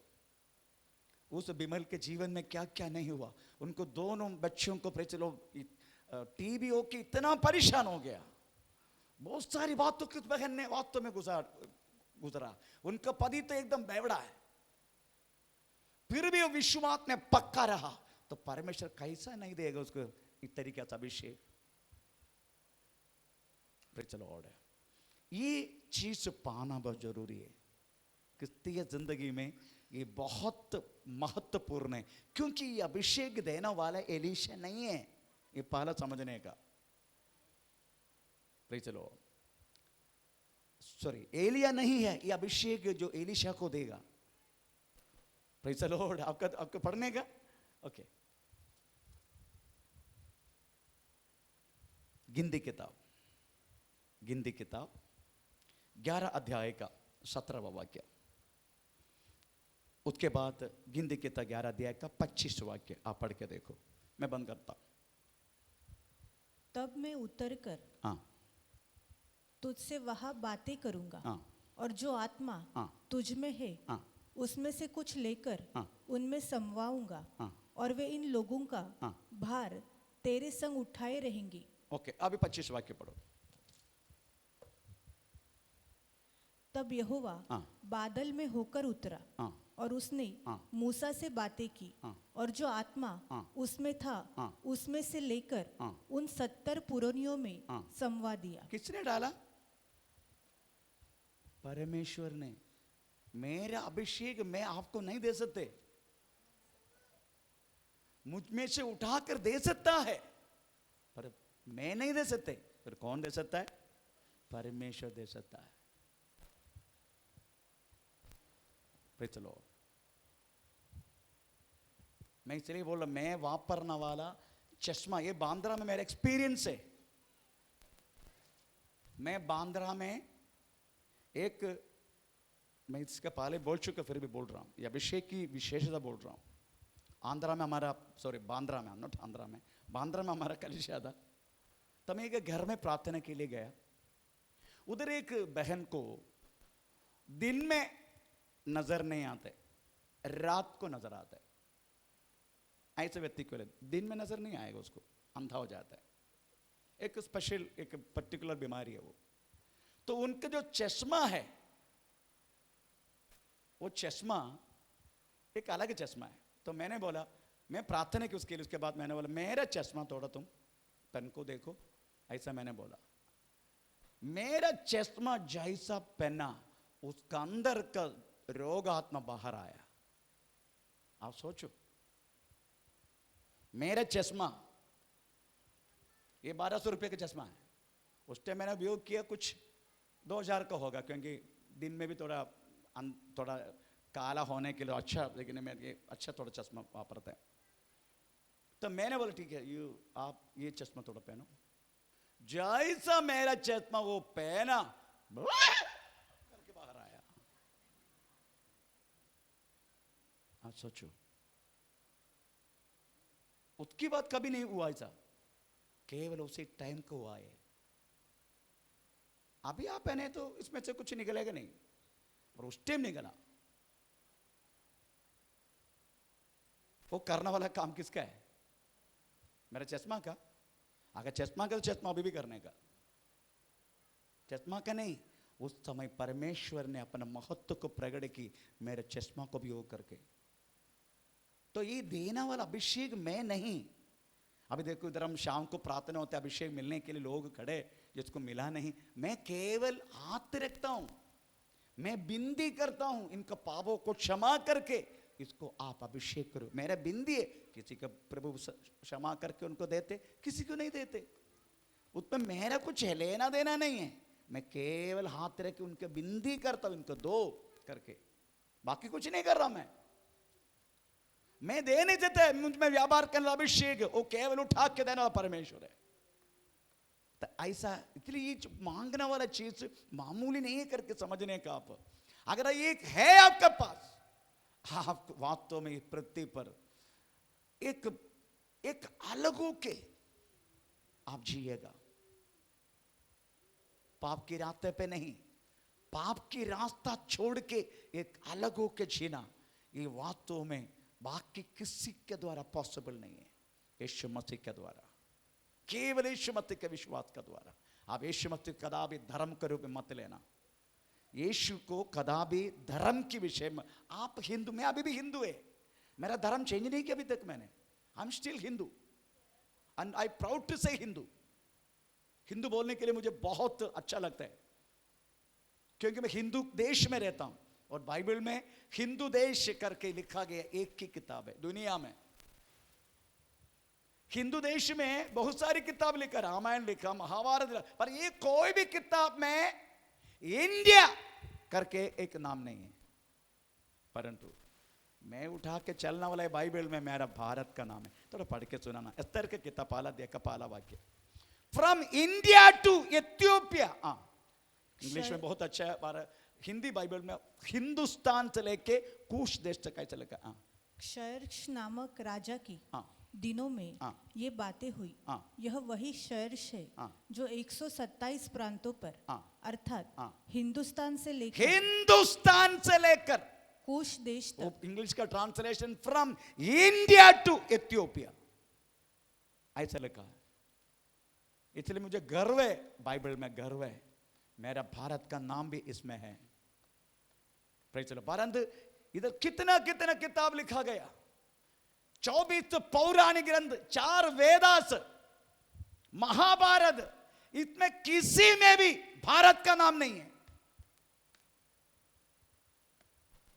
उस बिमल के जीवन में क्या क्या नहीं हुआ। उनको दोनों बच्चों को चलो टीबी होके इतना परेशान हो गया, बहुत सारी बातों की बहन ने वास्तव में गुजरा। उनका पति तो एकदम बेवड़ा है, फिर भी वो विश्वास में पक्का रहा, तो परमेश्वर कैसा नहीं देगा उसको इस तरीके से अभिषेक। चलो और ये चीज पाना बहुत जरूरी है क्रिस्तीय जिंदगी में। ये बहुत महत्वपूर्ण है, क्योंकि ये अभिषेक देने वाला एलीशा नहीं है, ये पहला समझने का। चलो सॉरी, एलिया नहीं है, ये अभिषेक जो एलीशा को देगा। Praise the Lord. आपका पढ़ने का ओके। गिनती किताब 11 अध्याय का 17वां वाक्य, उसके बाद गिनती किताब 11 अध्याय का 25 वाक्य आप पढ़ के देखो, मैं बंद करता। तब मैं उतरकर तुझसे वहां बातें करूंगा, और जो आत्मा तुझ में है उसमें से कुछ लेकर उनमें समवाऊंगा, और वे इन लोगों का भार तेरे संग उठाए रहेंगी। ओके, अभी 25 वाक्य पढ़ो। तब यहोवा बादल में होकर उतरा, और उसने मूसा से बातें की, और जो आत्मा उसमें था उसमें से लेकर उन 70 पुरनियों में समवा दिया। किसने डाला? परमेश्वर ने। मेरा अभिषेक मैं आपको नहीं दे सकते, मुझ में से उठाकर दे सकता है, पर मैं नहीं दे सकते। फिर कौन दे सकता है? परमेश्वर दे सकता है। चलो, मैं इसलिए बोल रहा, मैं वापरने वाला चश्मा, ये बांद्रा में मेरा एक्सपीरियंस है। मैं बांद्रा में मैं इसका पहले बोल चुका, फिर भी बोल रहा हूं, ये अभिषेक की विशेषता बोल रहा हूं। आंध्रा में हमारा, सॉरी बांद्रा में, नॉट आंध्रा में, बांद्रा में हमारा कलिसिया था। तब मैं एक घर में प्रार्थना के लिए गया। उधर एक बहन को दिन में नजर नहीं आते, रात को नजर आता है। ऐसे व्यक्ति को दिन में नजर नहीं आएगा, उसको अंधा हो जाता है। एक स्पेशल, एक पर्टिकुलर बीमारी है वो। तो उनका जो चश्मा है, वो चश्मा एक अलग चश्मा है। तो मैंने बोला, मैं प्रार्थना की उसके लिए, उसके बाद मैंने बोला मेरा चश्मा थोड़ा तुम पेन को देखो, ऐसा मैंने बोला। मेरा चश्मा जैसा पहना, उसका अंदर का रोग आत्मा बाहर आया। आप सोचो, मेरा चश्मा, ये 1200 रुपये का चश्मा है। उस टाइम मैंने उपयोग किया कुछ 2000 का होगा, क्योंकि दिन में भी थोड़ा काला होने के लिए अच्छा, लेकिन मैं ये अच्छा थोड़ा चश्मा वापरता है। तो मैंने बोला ठीक है, आप ये चश्मा थोड़ा पहनो। जैसा मेरा चश्मा वो पहना, करके बाहर आया। आप सोचो, उसकी बात कभी नहीं हुआ ऐसा, केवल उसी टाइम को हुआ है। अभी आप पहने तो इसमें से कुछ निकलेगा नहीं, पर उस टाइम निकला। वो करने वाला काम किसका है? मेरा चश्मा का। अगर चश्मा का, तो चश्मा अभी भी करने का, चश्मा का नहीं। उस समय परमेश्वर ने अपना महत्व को प्रकट की मेरे चश्मा को भी उपयोग करके। तो ये देना वाला अभिषेक मैं नहीं। अभी देखो, इधर हम शाम को प्रार्थना होते, अभिषेक मिलने के लिए लोग खड़े, जिसको मिला नहीं। मैं केवल हाथ रखता हूं, मैं बिनती करता हूं, इनका पापों को क्षमा करके इसको आप अभिषेक करो, मेरा बिंदी है। किसी का प्रभु क्षमा करके उनको देते, किसी को नहीं देते, उसमें मेरा कुछ लेना देना नहीं है। मैं केवल हाथ रख के उनके बिंदी करता हूं, इनको दो करके, बाकी कुछ नहीं कर रहा मैं दे नहीं देता, मुझ में व्यापार करना अभिषेक, वो केवल उठा के देना वाला परमेश्वर है। तो ऐसा, इसलिए ये मांगने वाला चीज मामूली नहीं है करके समझने का। आप अगर ये है आपके पास, आप वास्तव में पृथ्वी पर एक अलग होके आप जिएगा, पाप की रास्ते पे नहीं, पाप की रास्ता छोड़ के एक अलग होके जीना, ये वास्तव में बाकी किसी के द्वारा पॉसिबल नहीं है, यीशु मसीह के द्वारा, केवल यीशु मसीह के विश्वास के द्वारा। आप यीशु मसीह कदापि धर्म के रूप में मत लेना, यीशु को कदापि धर्म के विषय में। आप हिंदू, मैं अभी भी हिंदू है, मेरा धर्म चेंज नहीं किया अभी तक मैंने, I am still Hindu and I proud to say Hindu. Hindu बोलने के लिए मुझे बहुत अच्छा लगता है, क्योंकि मैं हिंदू देश में रहता हूं, और बाइबल में हिंदू देश करके लिखा गया एक ही किताब है दुनिया में। हिंदू देश में बहुत सारी किताब लिखा, रामायण लिखा, महाभारत लिखा, पर ये कोई भी किताब में इंडिया करके एक नाम नहीं है। परंतु मैं उठा के चलने वाला है, बाइबल में मेरा भारत का नाम है। थोड़ा पढ़ के सुनाना, एस्तर के किताब पहला देखा, पहला वाक्य, from India to Ethiopia. English में बहुत अच्छा है, हिंदी बाइबल में हिंदुस्तान से लेके कूश देश तक कैसे लिखा। शर्ष नामक राजा की दिनों में ये बातें हुई। यह वही शर्ष है जो 127 प्रांतों पर, अर्थात हिंदुस्तान से लेकर कूश देश तक। इंग्लिश का translation from India to Ethiopia ऐसा लिखा है। इसलिए मुझे गर्व है, बाइबल में गर्व है, मेरा भारत का नाम भी इसमें है। परंतु इधर कितना कितना किताब लिखा गया, 24 पौराणिक ग्रंथ, 4 वेदास, महाभारत, इसमें किसी में भी भारत का नाम नहीं है।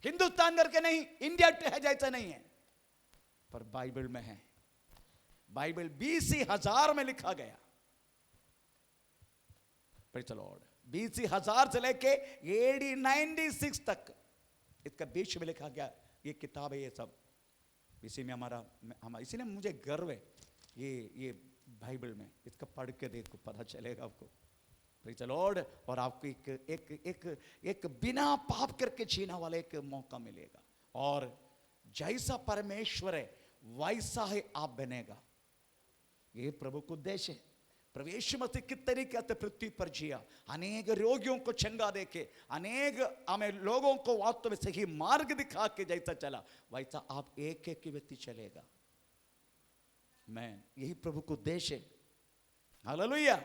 हिंदुस्तान करके नहीं, इंडिया है जैसा नहीं है, पर बाइबल में है। बाइबल 20,000 में लिखा गया, लॉर्ड 20,000 से लेके AD 96 तक इसका बीच में लिखा गया ये किताब है। ये सब इसी में हमारा इसीलिए मुझे गर्व है ये बाइबल में, इसका पढ़ के देखो, पता चलेगा आपको। Praise the Lord. और आपको एक बिना पाप करके जीने वाला एक मौका मिलेगा, और जैसा परमेश्वर है वैसा ही आप बनेगा। ये प्रभु का उद्देश्य है। प्रभु यीशु मसीह किस तरीके से पृथ्वी पर जिया, अनेक रोगियों को चंगा देके, अनेक हमें लोगों को वास्तव में सही मार्ग दिखा के जैसा चला, वैसा आप एक एक व्यक्ति चलेगा। मैं यही प्रभु को उद्देश्य है। हालेलुया।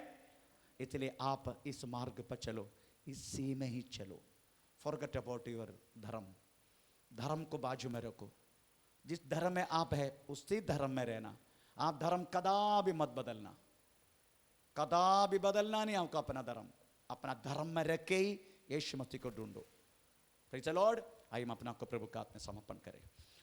इसलिए आप इस मार्ग पर चलो, इसी में ही चलो। फॉरगेट अबाउट योर धर्म, धर्म को बाजू में रखो। जिस धर्म में आप है उसी धर्म में रहना। आप धर्म कदापि मत बदलना, कदापि बदलना नहीं आपका अपना धर्म में रख के ही यीशु मसीह को ढूंढो। Praise the Lord. आइए हम अपना को प्रभु का हाथ में समर्पण करें।